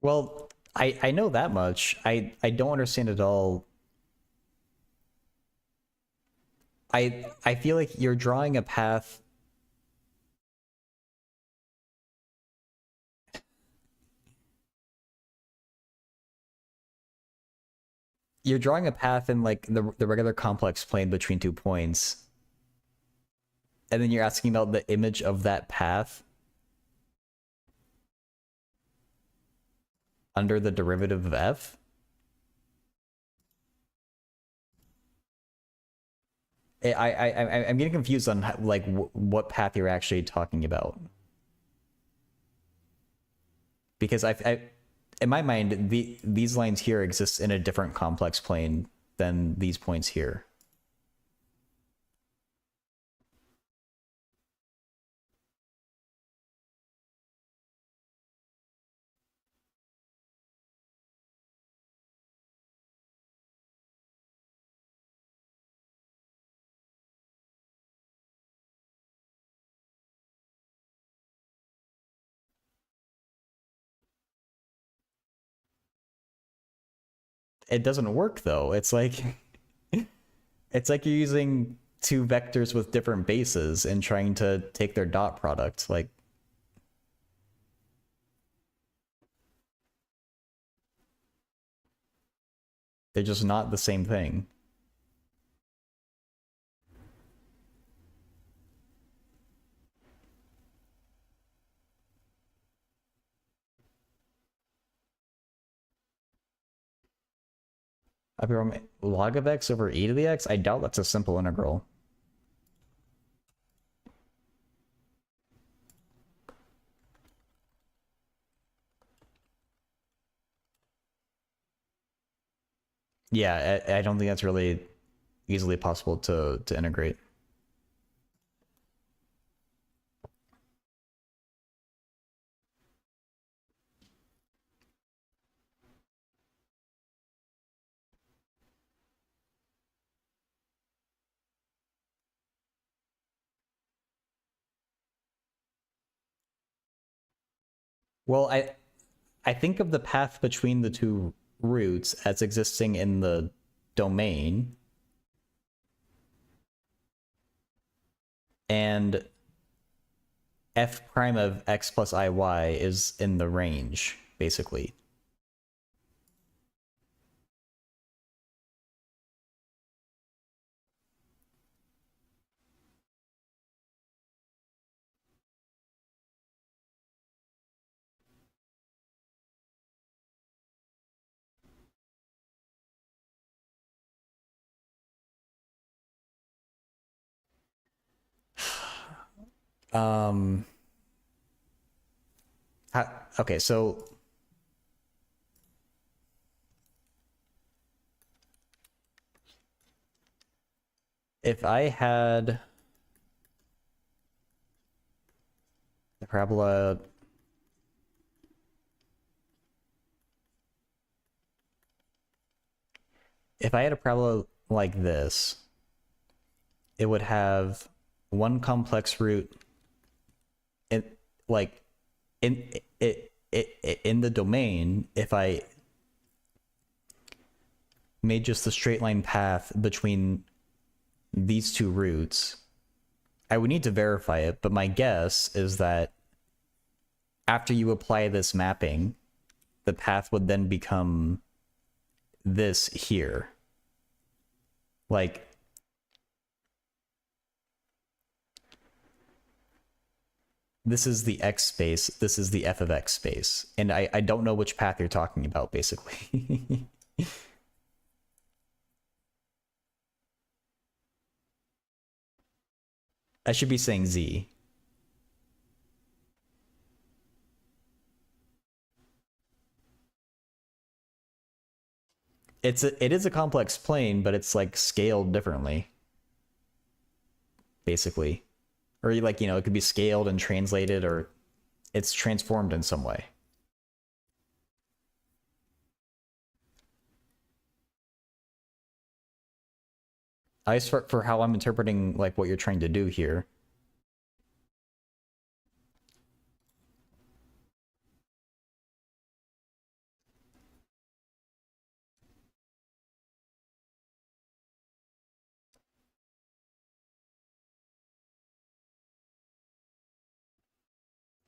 Well, I know that much. I don't understand at all. I feel like you're drawing a path. You're drawing a path in like the regular complex plane between 2 points, and then you're asking about the image of that path under the derivative of f. I'm getting confused on like what path you're actually talking about, because in my mind these lines here exist in a different complex plane than these points here. it doesn't work though. It's like it's like you're using two vectors with different bases and trying to take their dot product. Like, they're just not the same thing. Log of x over e to the x? I doubt that's a simple integral. Yeah, I don't think that's really easily possible to integrate. Well, I think of the path between the two roots as existing in the domain, and f prime of x plus iy is in the range, basically. Um, okay, so if I had the parabola, if I had a parabola like this, it would have one complex root in, like, in the domain. If I made just the straight line path between these two roots, I would need to verify it, but my guess is that after you apply this mapping, the path would then become this here. Like, this is the x space, this is the f of x space, and I don't know which path you're talking about, basically. I should be saying z. It is a complex plane, but it's like scaled differently, basically. Or like, it could be scaled and translated, or it's transformed in some way. I guess for how I'm interpreting like what you're trying to do here.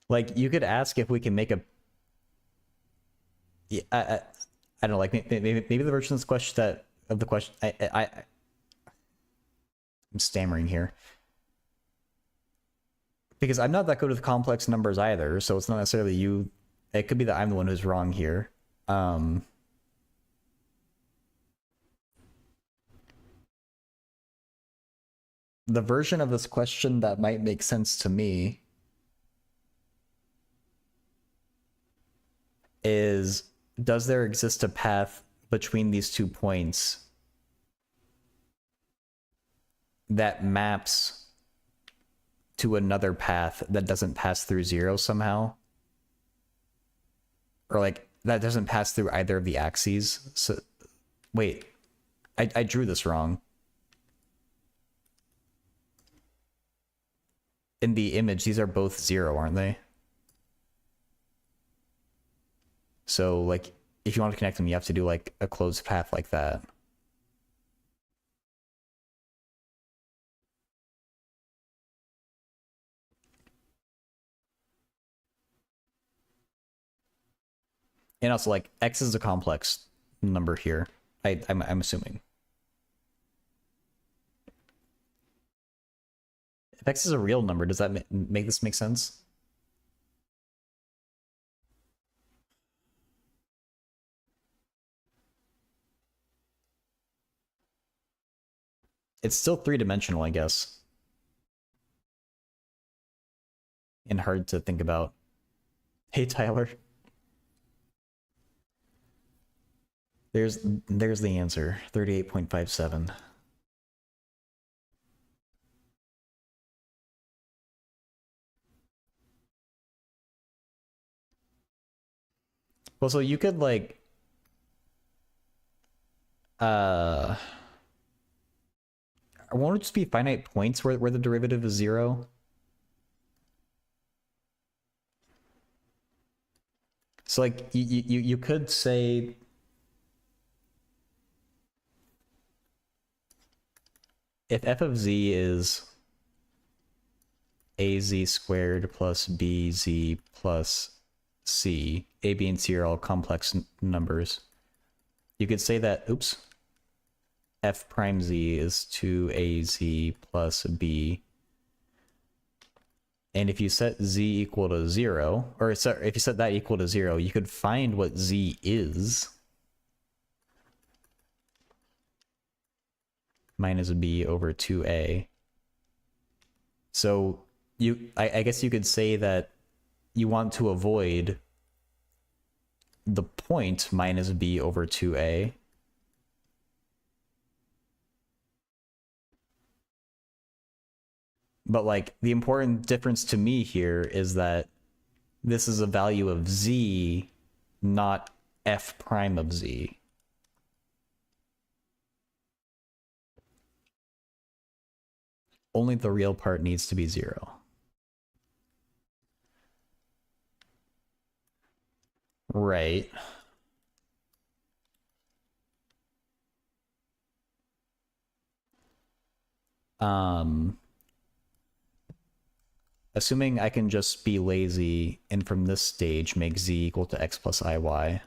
Like, you could ask if we can make a, yeah, I don't know, like maybe the version of this question of the question, I'm stammering here because I'm not that good with complex numbers either, so it's not necessarily you. It could be that I'm the one who's wrong here. The version of this question that might make sense to me is, does there exist a path between these 2 points that maps to another path that doesn't pass through 0 somehow? Or like, that doesn't pass through either of the axes? So, wait, I drew this wrong. In the image, these are both 0, aren't they? So, like, if you want to connect them, you have to do like a closed path like that. And also, like, x is a complex number here. I'm assuming. If x is a real number, does that make this make sense? It's still three-dimensional, I guess. And hard to think about. Hey, Tyler. There's the answer. 38.57. Well, so you could like won't it just be finite points where the derivative is 0? So like you could say if f of z is az squared plus bz plus c, a, b, and c are all complex numbers. You could say that, oops, f prime z is 2az plus b. And if you set z equal to 0, or sorry, if you set that equal to 0, you could find what z is. Minus b over 2a. So I guess you could say that you want to avoid the point minus b over 2a. But like the important difference to me here is that this is a value of z, not f prime of z. Only the real part needs to be 0. Right. Assuming I can just be lazy and from this stage make z equal to x plus iy.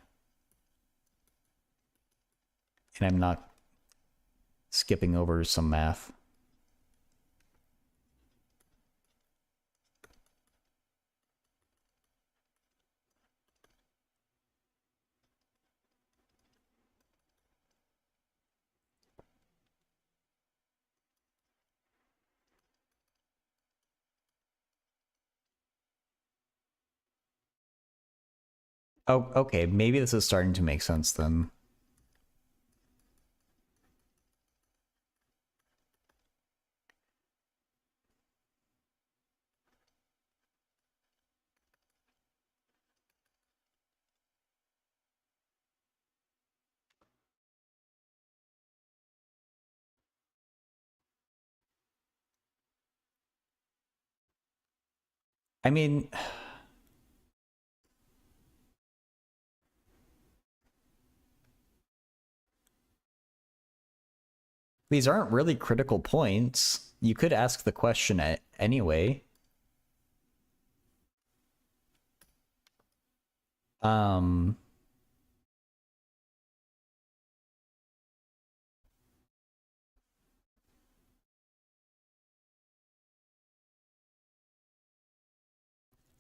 And I'm not skipping over some math. Oh, okay, maybe this is starting to make sense then. I mean, these aren't really critical points. You could ask the question anyway.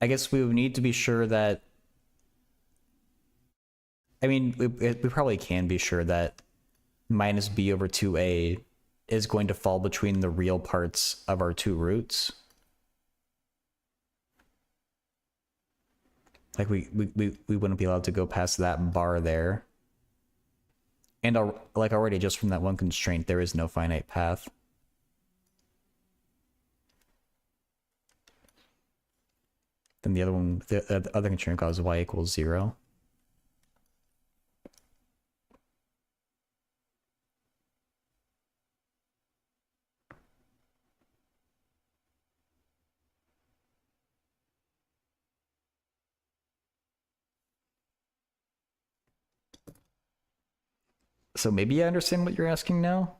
I guess we would need to be sure that, I mean, we probably can be sure that minus b over 2a is going to fall between the real parts of our two roots. Like we wouldn't be allowed to go past that bar there. And like already just from that one constraint, there is no finite path. Then the other one, the other constraint causes y equals 0. So maybe I understand what you're asking now.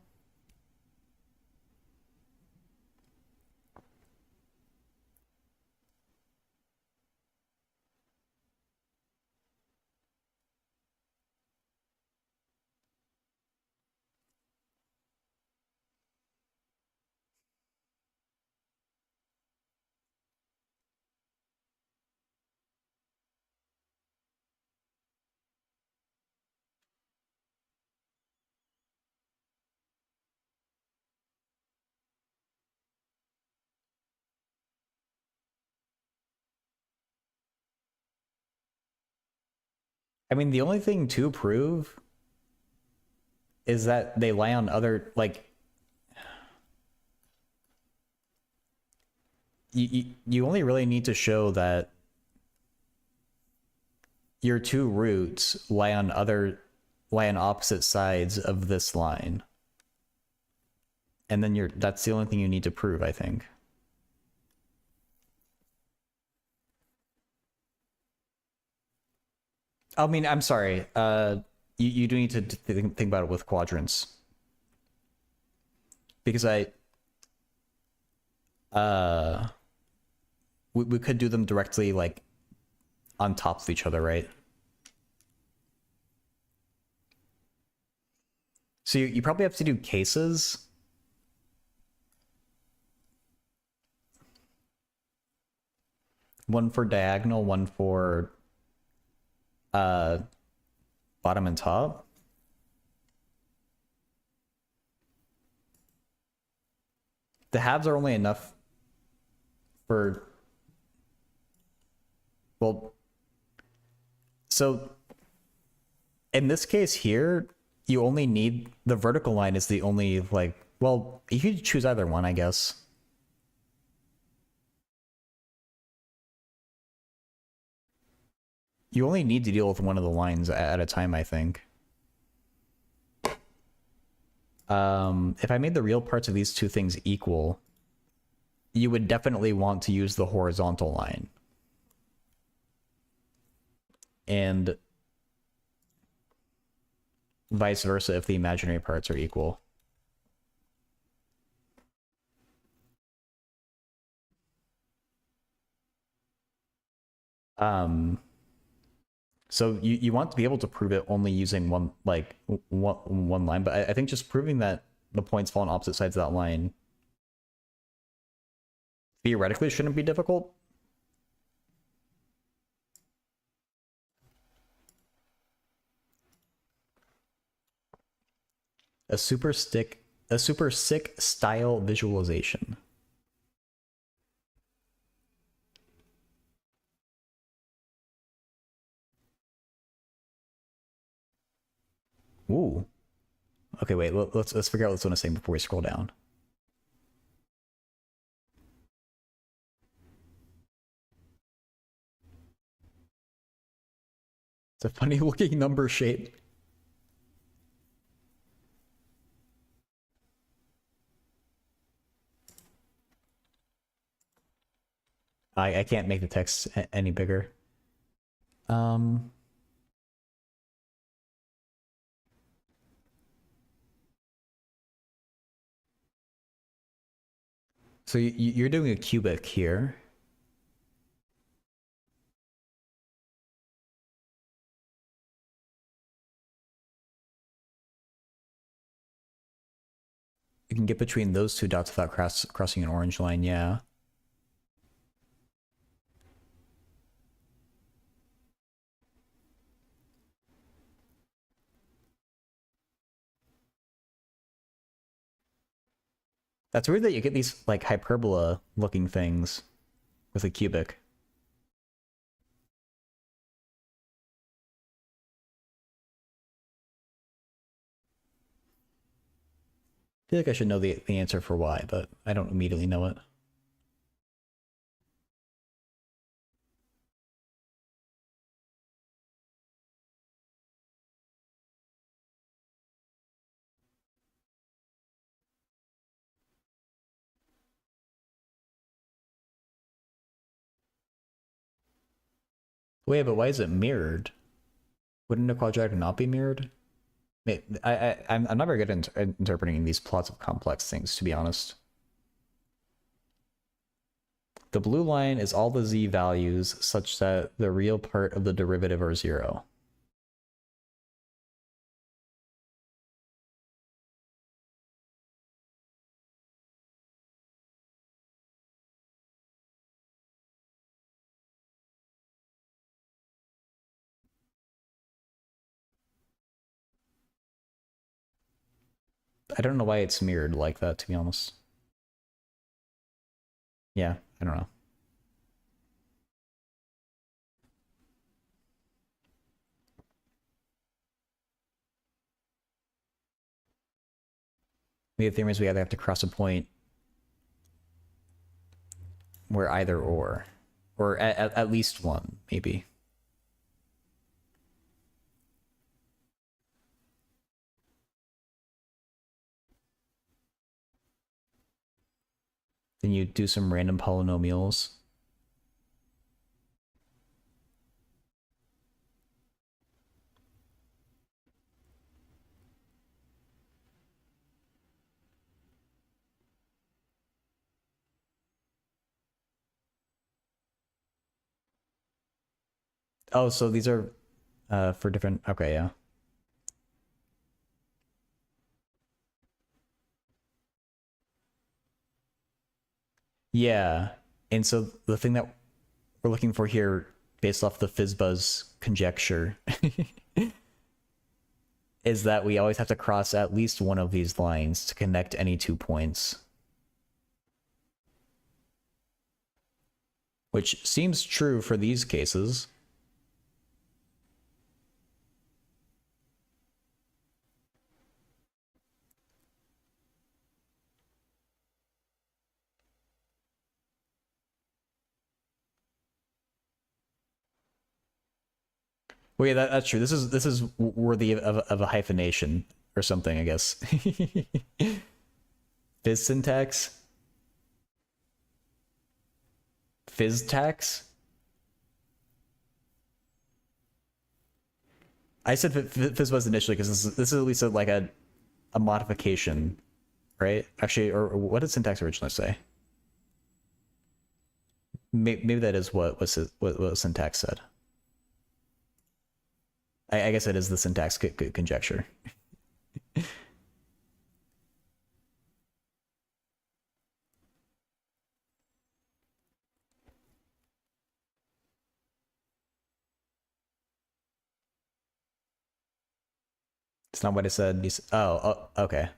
I mean, the only thing to prove is that they lie on other, like, you only really need to show that your two roots lie on opposite sides of this line. And then that's the only thing you need to prove, I think. I mean, I'm sorry. You do need to think about it with quadrants. Because we could do them directly, like, on top of each other, right? So you probably have to do cases. One for diagonal, one for bottom and top. The halves are only enough for, well, so in this case here, you only need, the vertical line is the only, like, well, you could choose either one, I guess. You only need to deal with one of the lines at a time, I think. If I made the real parts of these two things equal, you would definitely want to use the horizontal line. And vice versa if the imaginary parts are equal. So you want to be able to prove it only using one line, but I think just proving that the points fall on opposite sides of that line theoretically shouldn't be difficult. A super sick style visualization. Ooh. Okay, wait. Let's figure out what this one is saying before we scroll down. It's a funny looking number shape. I can't make the text any bigger. So you're doing a cubic here. You can get between those two dots without crossing an orange line, yeah. That's weird that you get these like hyperbola looking things with a cubic. I feel like I should know the answer for why, but I don't immediately know it. Wait, but why is it mirrored? Wouldn't a quadratic not be mirrored? I'm not very good at interpreting these plots of complex things, to be honest. The blue line is all the z values such that the real part of the derivative are 0. I don't know why it's mirrored like that, to be honest. Yeah, I don't know. The theorem is we either have to cross a point where either or at least one, maybe. Then you do some random polynomials. Oh, so these are for different. Okay, yeah. Yeah, and so the thing that we're looking for here, based off the Fizzbuzz conjecture, is that we always have to cross at least one of these lines to connect any 2 points. Which seems true for these cases. Well, yeah, that's true. This is worthy of a hyphenation or something, I guess. Fizz syntax, fizz tax. I said fizz was initially because this is at least like a modification, right? Actually, or what did syntax originally say? Maybe that is what syntax said. I guess it is the syntax conjecture. It's not what it said. Oh, okay.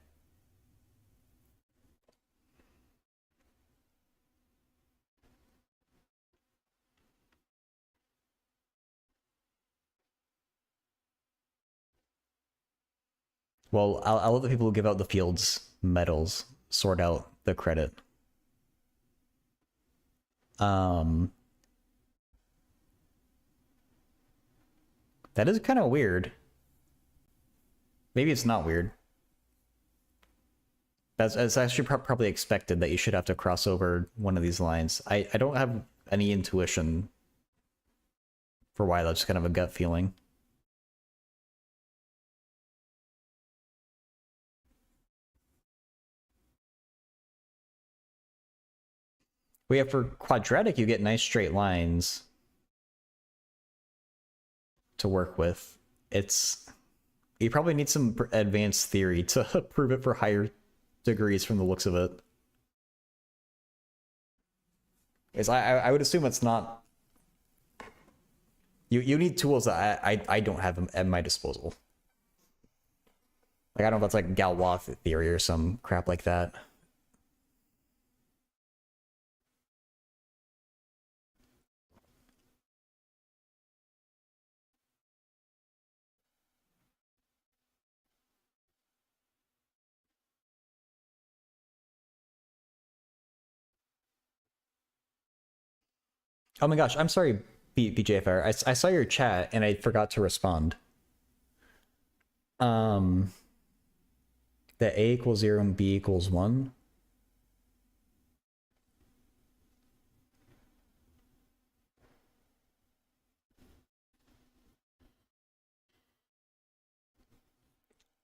Well, I'll let the people who give out the fields medals sort out the credit. Um, that is kind of weird. Maybe it's not weird. It's actually probably expected that you should have to cross over one of these lines. I don't have any intuition for why. That's just kind of a gut feeling. We have for quadratic, you get nice straight lines to work with. You probably need some advanced theory to prove it for higher degrees from the looks of it. Is I would assume it's not. You need tools that I don't have at my disposal. Like I don't know if that's like Galois theory or some crap like that. Oh my gosh, I'm sorry, BJFR. I saw your chat and I forgot to respond. Um, that A equals 0 and B equals 1.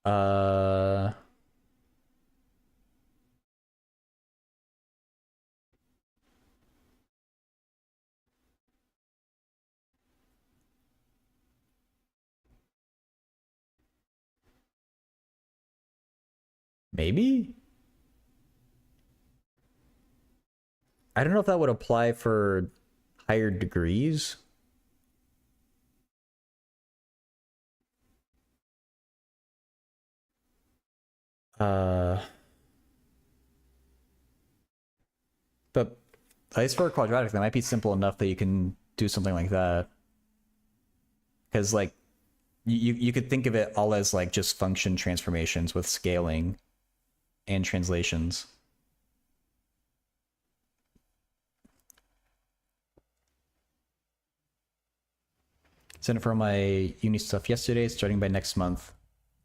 Uh, maybe? I don't know if that would apply for higher degrees. Uh, but at least for a quadratic, that might be simple enough that you can do something like that. Because like you could think of it all as like just function transformations with scaling and translations. Sent it for my uni stuff yesterday, starting by next month.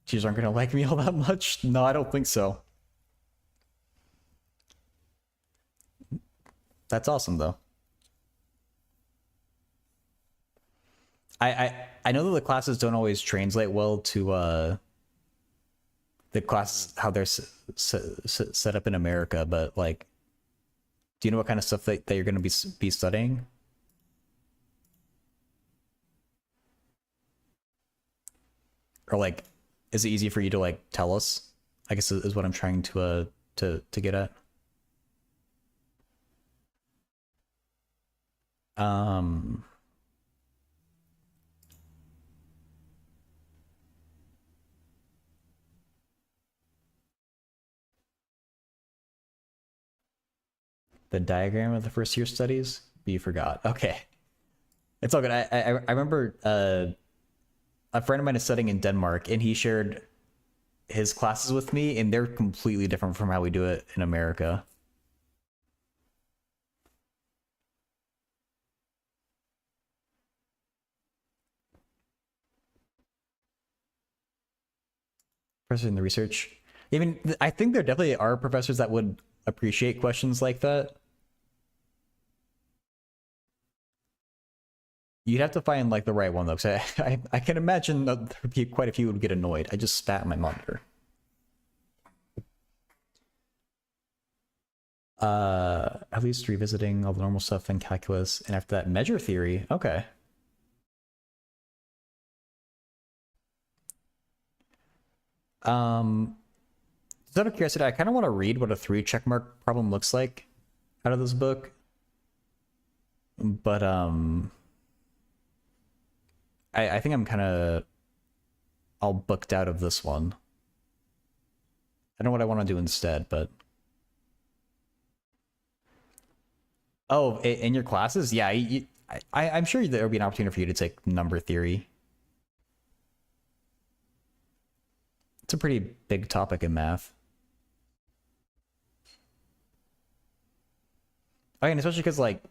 Teachers aren't gonna like me all that much. No, I don't think so. That's awesome though. I know that the classes don't always translate well to the classes how they're set up in America, but like, do you know what kind of stuff that you're gonna be studying? Or like, is it easy for you to like tell us? I guess is what I'm trying to get at. Um, the diagram of the first year studies. You forgot. Okay, it's all good. I remember a friend of mine is studying in Denmark, and he shared his classes with me, and they're completely different from how we do it in America. Professor in the research. I mean, I think there definitely are professors that would appreciate questions like that. You'd have to find like the right one though, because I can imagine that there'd be quite a few would get annoyed. I just spat in my monitor. At least revisiting all the normal stuff in calculus, and after that, measure theory. Okay. Just out of curiosity, I kind of want to read what a 3 checkmark problem looks like out of this book, but I think I'm kind of all booked out of this one. I don't know what I want to do instead, but oh, in your classes, yeah, I'm sure there will be an opportunity for you to take number theory. It's a pretty big topic in math. Oh, and especially because like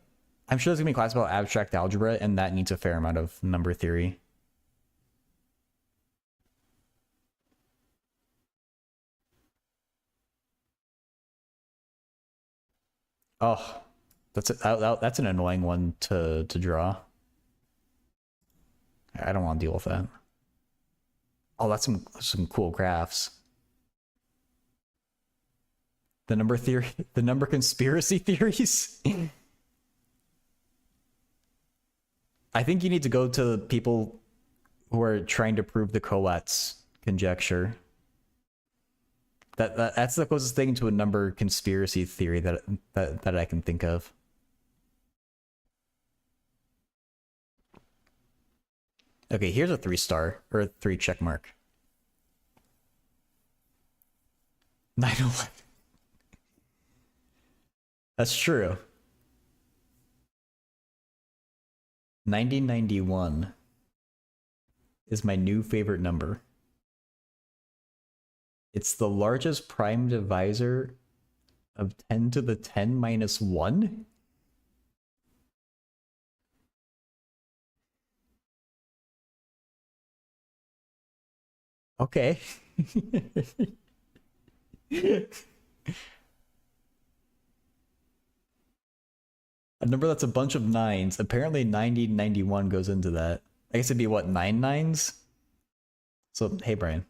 I'm sure there's gonna be a class about abstract algebra, and that needs a fair amount of number theory. Oh, that's an annoying one to draw. I don't want to deal with that. Oh, that's some cool graphs. The number theory, the number conspiracy theories. I think you need to go to people who are trying to prove the Collatz conjecture. That's the closest thing to a number conspiracy theory that I can think of. Okay, here's a 3-star or a 3 check mark. 9/11. That's true. 9091 is my new favorite number. It's the largest prime divisor of 10 to the 10 minus 1? Okay. A number that's a bunch of nines. Apparently 9091 goes into that. I guess it'd be what, 9 nines? So, hey, Brian.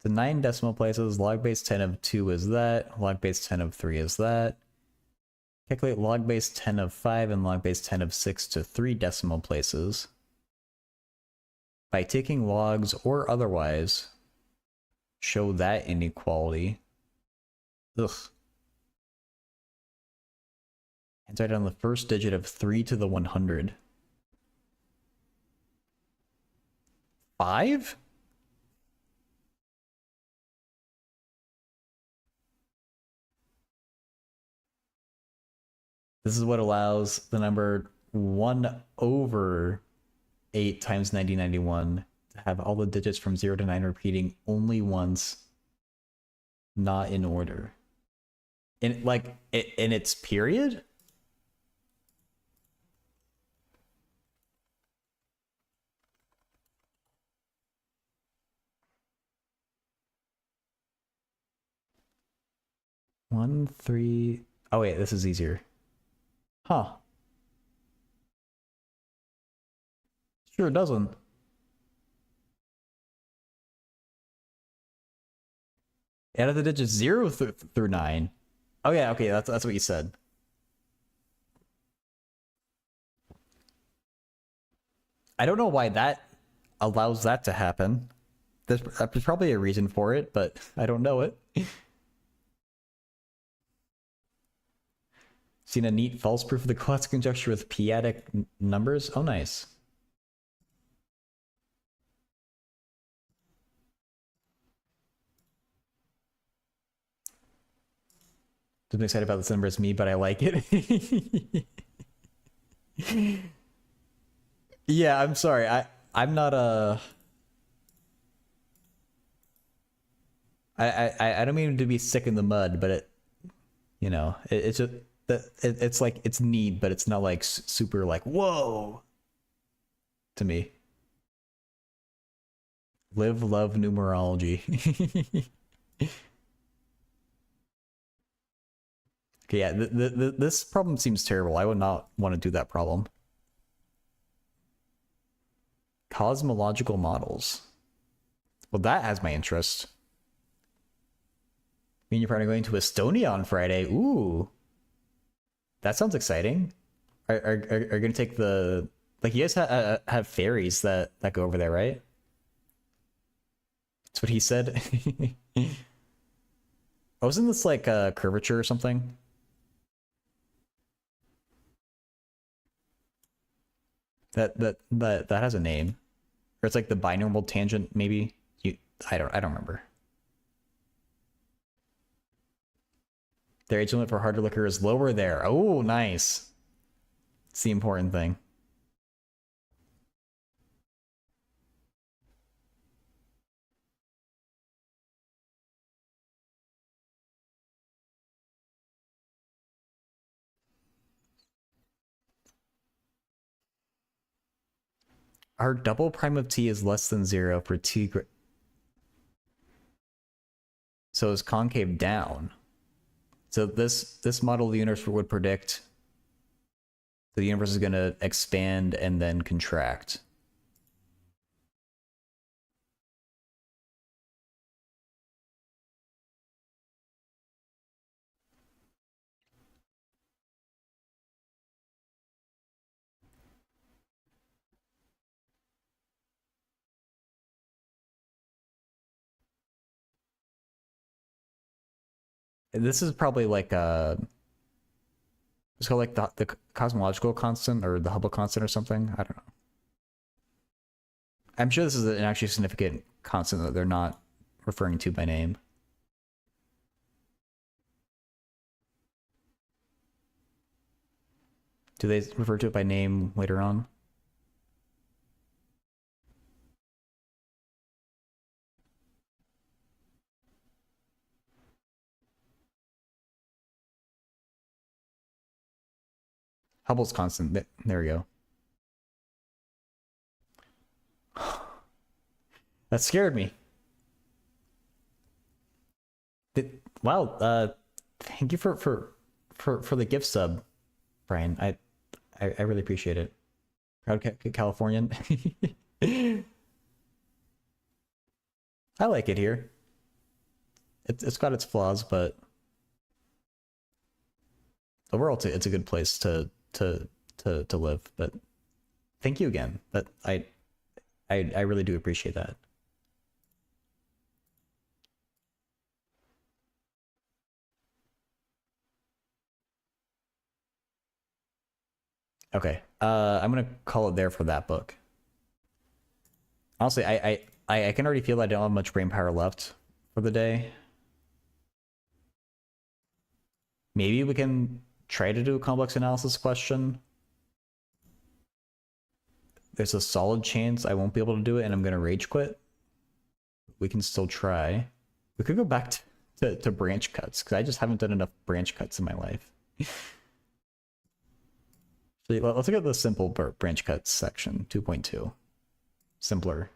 to 9 decimal places. Log base 10 of 2 is that. Log base 10 of 3 is that. Calculate log base 10 of 5 and log base 10 of 6 to 3 decimal places. By taking logs or otherwise, show that inequality. Ugh. And write down the first digit of 3 to the 100. 5? This is what allows the number 1 over 8 times 9091 to have all the digits from 0 to 9 repeating only once, not in order. In its period? One, 3. Oh wait, this is easier. Huh. Sure doesn't. Add the digits 0 through 9. Oh yeah, okay, that's what you said. I don't know why that allows that to happen. There's probably a reason for it, but I don't know it. Seen a neat false proof of the classic conjecture with p-adic numbers? Oh, nice. I'm excited about this number as me, but I like it. Yeah, I'm sorry. I'm not a... I don't mean to be sick in the mud, but it, you know, it's just that it's like it's neat, but it's not like super like whoa to me. Live, love numerology. Okay, yeah, this problem seems terrible. I would not want to do that problem. Cosmological models. Well, that has my interest. Me and your partner going to Estonia on Friday. Ooh. That sounds exciting. Are gonna take the... Like, you guys have ferries that go over there, right? That's what he said. Oh, isn't this like a curvature or something? That has a name. Or it's like the binormal tangent, maybe? I don't remember. Their age limit for harder liquor is lower there. Oh, nice. It's the important thing. Our double prime of t is less than 0 for t. So it's concave down. So this model of the universe would predict the universe is going to expand and then contract. This is probably like it's called like the cosmological constant or the Hubble constant or something. I don't know. I'm sure this is an actually significant constant that they're not referring to by name. Do they refer to it by name later on? Hubble's constant. There we go. That scared me. Wow. Thank you for the gift sub, Brian. I really appreciate it. Proud Californian. I like it here. it's got its flaws, but overall it's a good place to live. But thank you again. That I really do appreciate that. Okay. I'm gonna call it there for that book. Honestly, I can already feel I don't have much brain power left for the day. Maybe we can try to do a complex analysis question. There's a solid chance I won't be able to do it and I'm gonna rage quit. We can still try. We could go back to branch cuts, because I just haven't done enough branch cuts in my life. Let's look at the simple branch cuts section, 2.2. Simpler.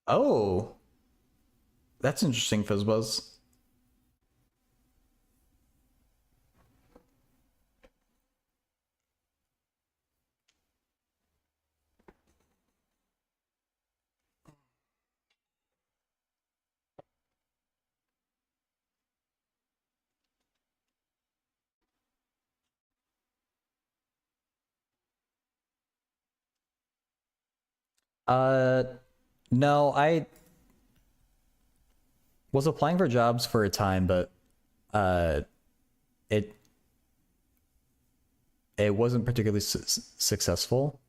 Oh, that's interesting, Fizzbuzz. Uh, no, I was applying for jobs for a time, but uh, it it wasn't particularly successful.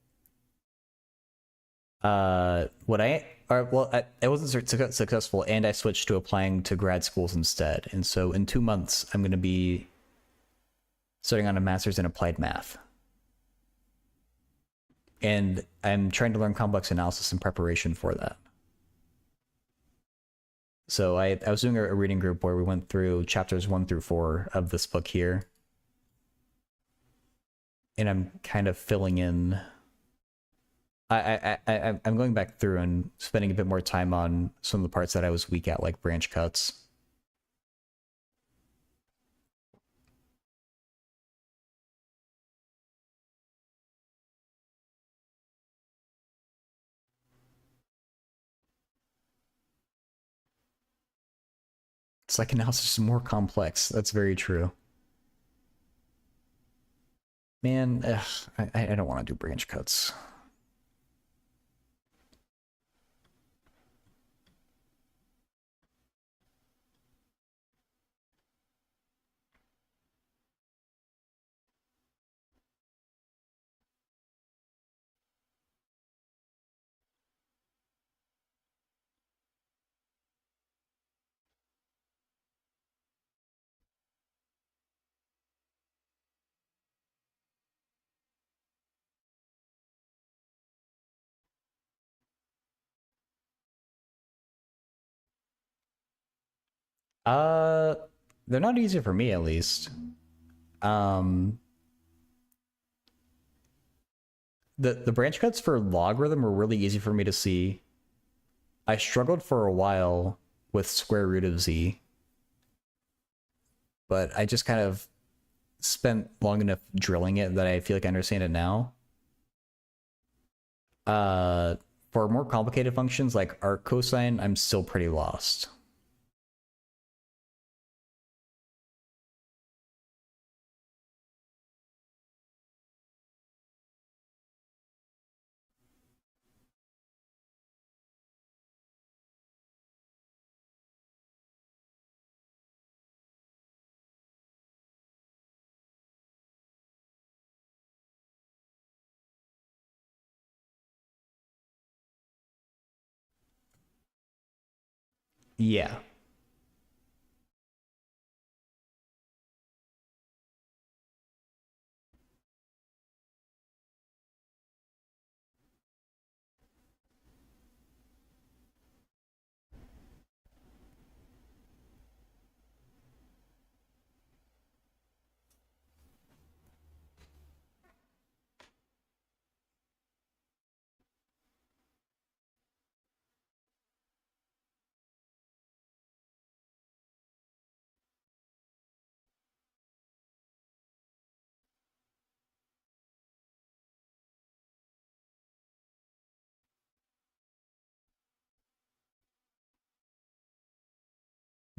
What I or well, it wasn't successful, and I switched to applying to grad schools instead. And so in 2 months, I'm going to be starting on a master's in applied math, and I'm trying to learn complex analysis in preparation for that. So I was doing a reading group where we went through chapters 1 through 4 of this book here, and I'm kind of filling in. I'm going back through and spending a bit more time on some of the parts that I was weak at, like branch cuts. It's like analysis is more complex. That's very true. Man, I don't want to do branch cuts. Uh, they're not easy for me, at least. Um, the branch cuts for logarithm were really easy for me to see. I struggled for a while with square root of z, but I just kind of spent long enough drilling it that I feel like I understand it now. For more complicated functions like arc cosine, I'm still pretty lost. Yeah.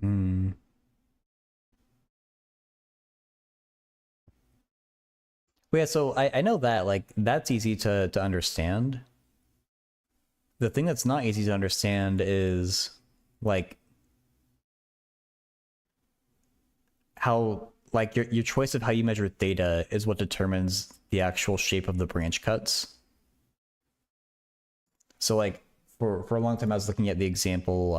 Hmm. Well, yeah, so I know that, like, that's easy to understand. The thing that's not easy to understand is, like, how, like, your choice of how you measure theta is what determines the actual shape of the branch cuts. So, like, for a long time, I was looking at the example,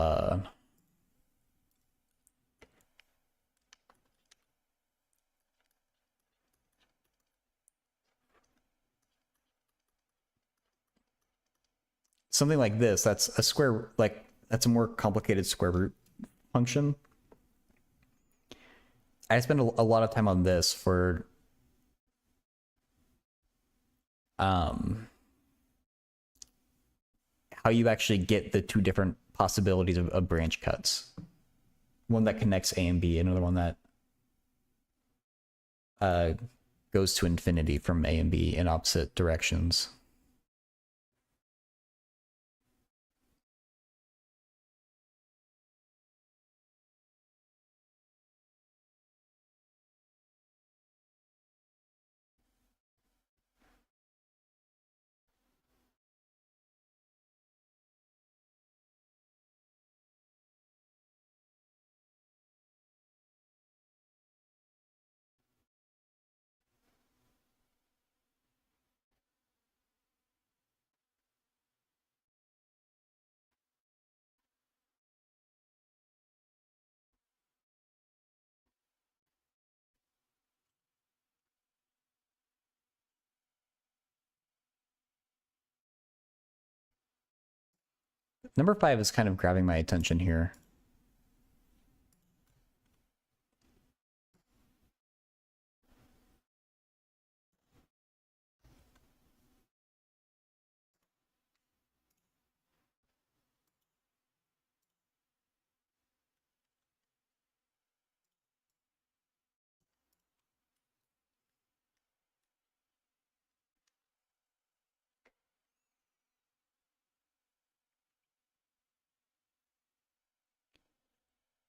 something like this. That's a square, like, that's a more complicated square root function. I spend a lot of time on this for um how you actually get the two different possibilities of branch cuts. One that connects A and B, another one that uh, goes to infinity from A and B in opposite directions. Number 5 is kind of grabbing my attention here.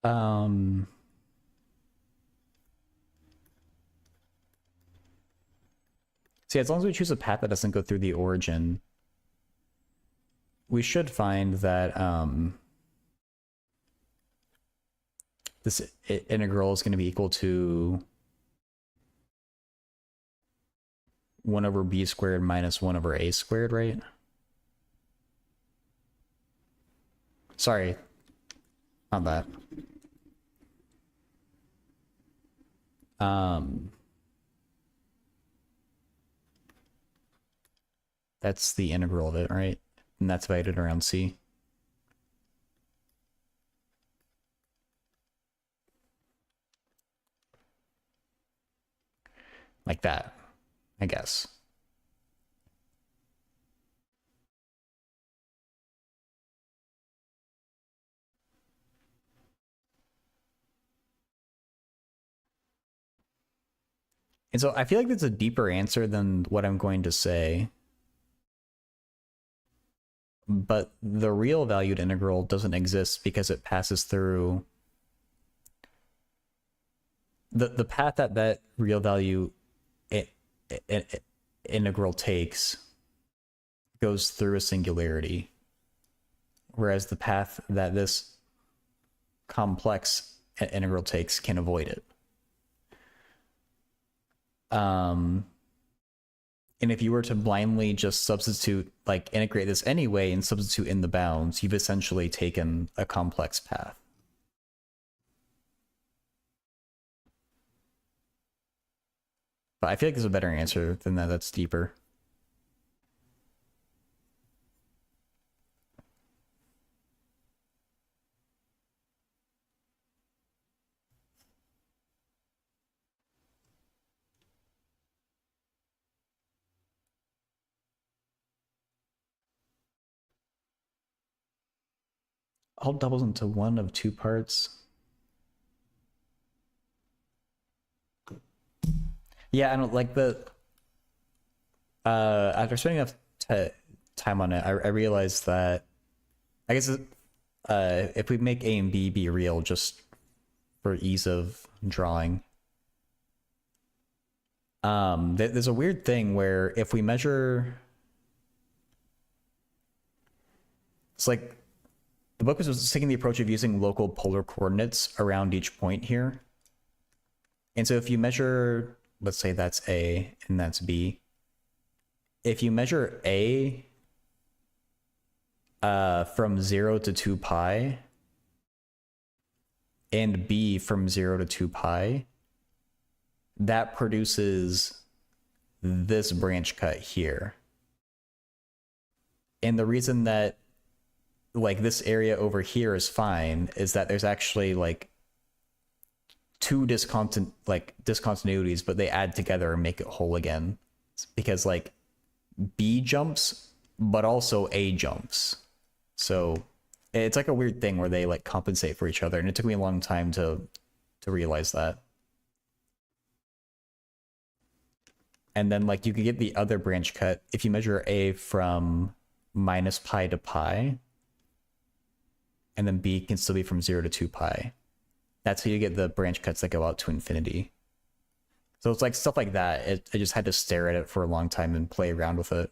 Um, See, as long as we choose a path that doesn't go through the origin, we should find that this integral is going to be equal to 1 over b squared minus 1 over a squared, right? Sorry, not that. That's the integral of it, right? And that's divided around c. Like that, I guess. And so I feel like that's a deeper answer than what I'm going to say. But the real valued integral doesn't exist because it passes through the path that real value integral takes goes through a singularity, whereas the path that this complex integral takes can avoid it. And if you were to blindly just substitute, like, integrate this anyway and substitute in the bounds, you've essentially taken a complex path. But I feel like there's a better answer than that that's deeper. All doubles into one of two parts. Yeah, I don't like the after spending enough time on it, I realized that I guess if we make A and B be real just for ease of drawing. There's a weird thing where if we measure, it's like the book was taking the approach of using local polar coordinates around each point here. And so if you measure, let's say that's A and that's B. If you measure A from 0 to 2 pi and B from 0 to 2 pi, that produces this branch cut here. And the reason that like this area over here is fine is that there's actually like two discontinuities, but they add together and make it whole again. It's because like B jumps, but also A jumps. So it's like a weird thing where they like compensate for each other, and it took me a long time to realize that. And then like you could get the other branch cut if you measure A from minus pi to pi, and then B can still be from 0 to 2 pi. That's how you get the branch cuts that go out to infinity. So it's like stuff like that. I just had to stare at it for a long time and play around with it.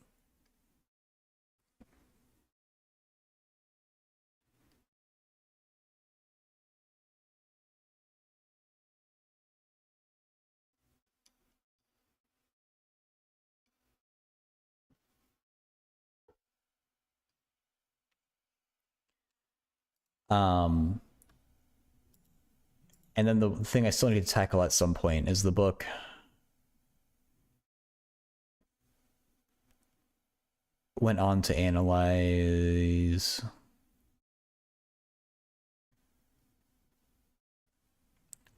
And then the thing I still need to tackle at some point is the book went on to analyze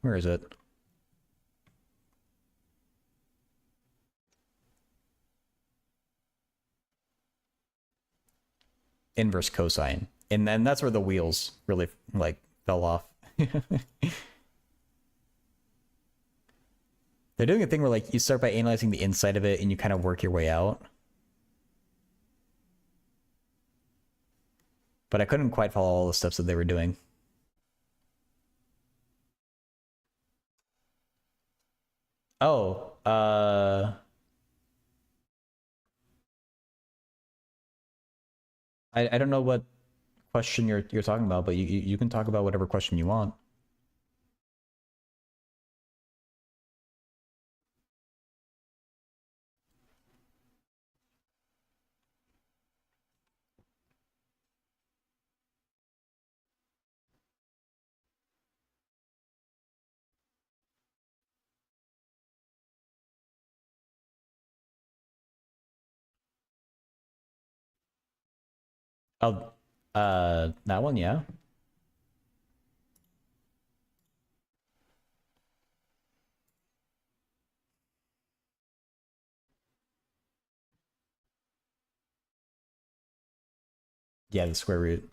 where is it? Inverse cosine. And then that's where the wheels really like fell off. They're doing a thing where like you start by analyzing the inside of it and you kind of work your way out. But I couldn't quite follow all the steps that they were doing. Oh, I don't know what question you're talking about, but you can talk about whatever question you want. Oh, that one, yeah. Yeah, the square root.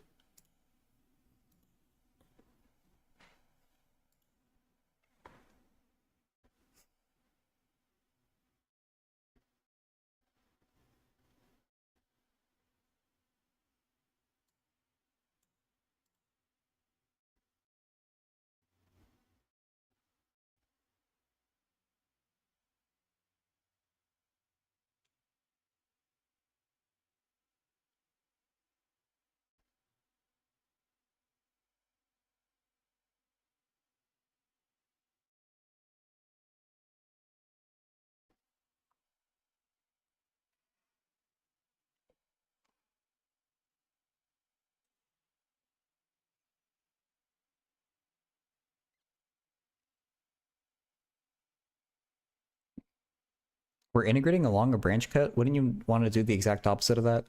We're integrating along a branch cut. Wouldn't you want to do the exact opposite of that?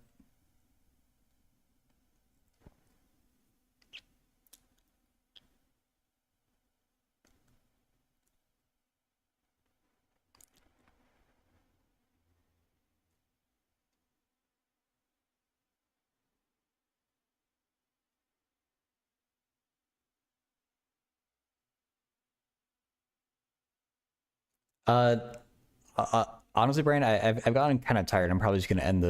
Uh, honestly, Brian, I've gotten kind of tired. I'm probably just gonna end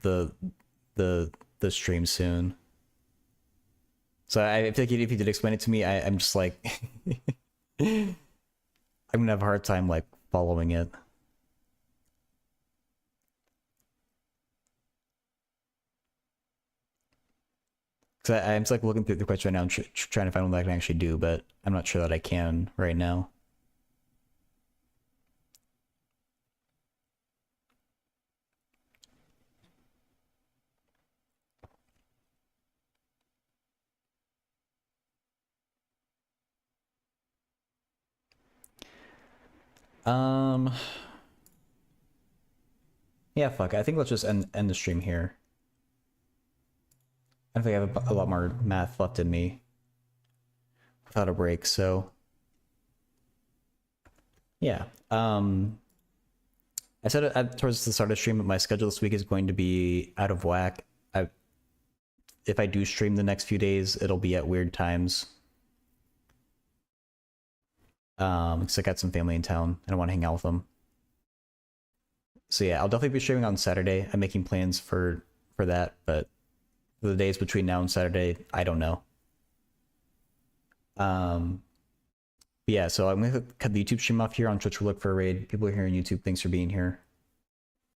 the the stream soon. So I feel like if you did explain it to me, I'm just like, I'm gonna have a hard time like following it. Because I'm just like looking through the question right now and trying to find what I can actually do, but I'm not sure that I can right now. Um, yeah, fuck. I think let's just end the stream here. I think I have a lot more math left in me without a break, so yeah. I said it towards the start of the stream, but my schedule this week is going to be out of whack. If I do stream the next few days, it'll be at weird times. Because I got some family in town and I want to hang out with them. So yeah, I'll definitely be streaming on Saturday. I'm making plans for that, but for the days between now and Saturday, I don't know. Yeah, so I'm gonna cut the YouTube stream off here on Twitch. We'll look for a raid. People here on YouTube, thanks for being here.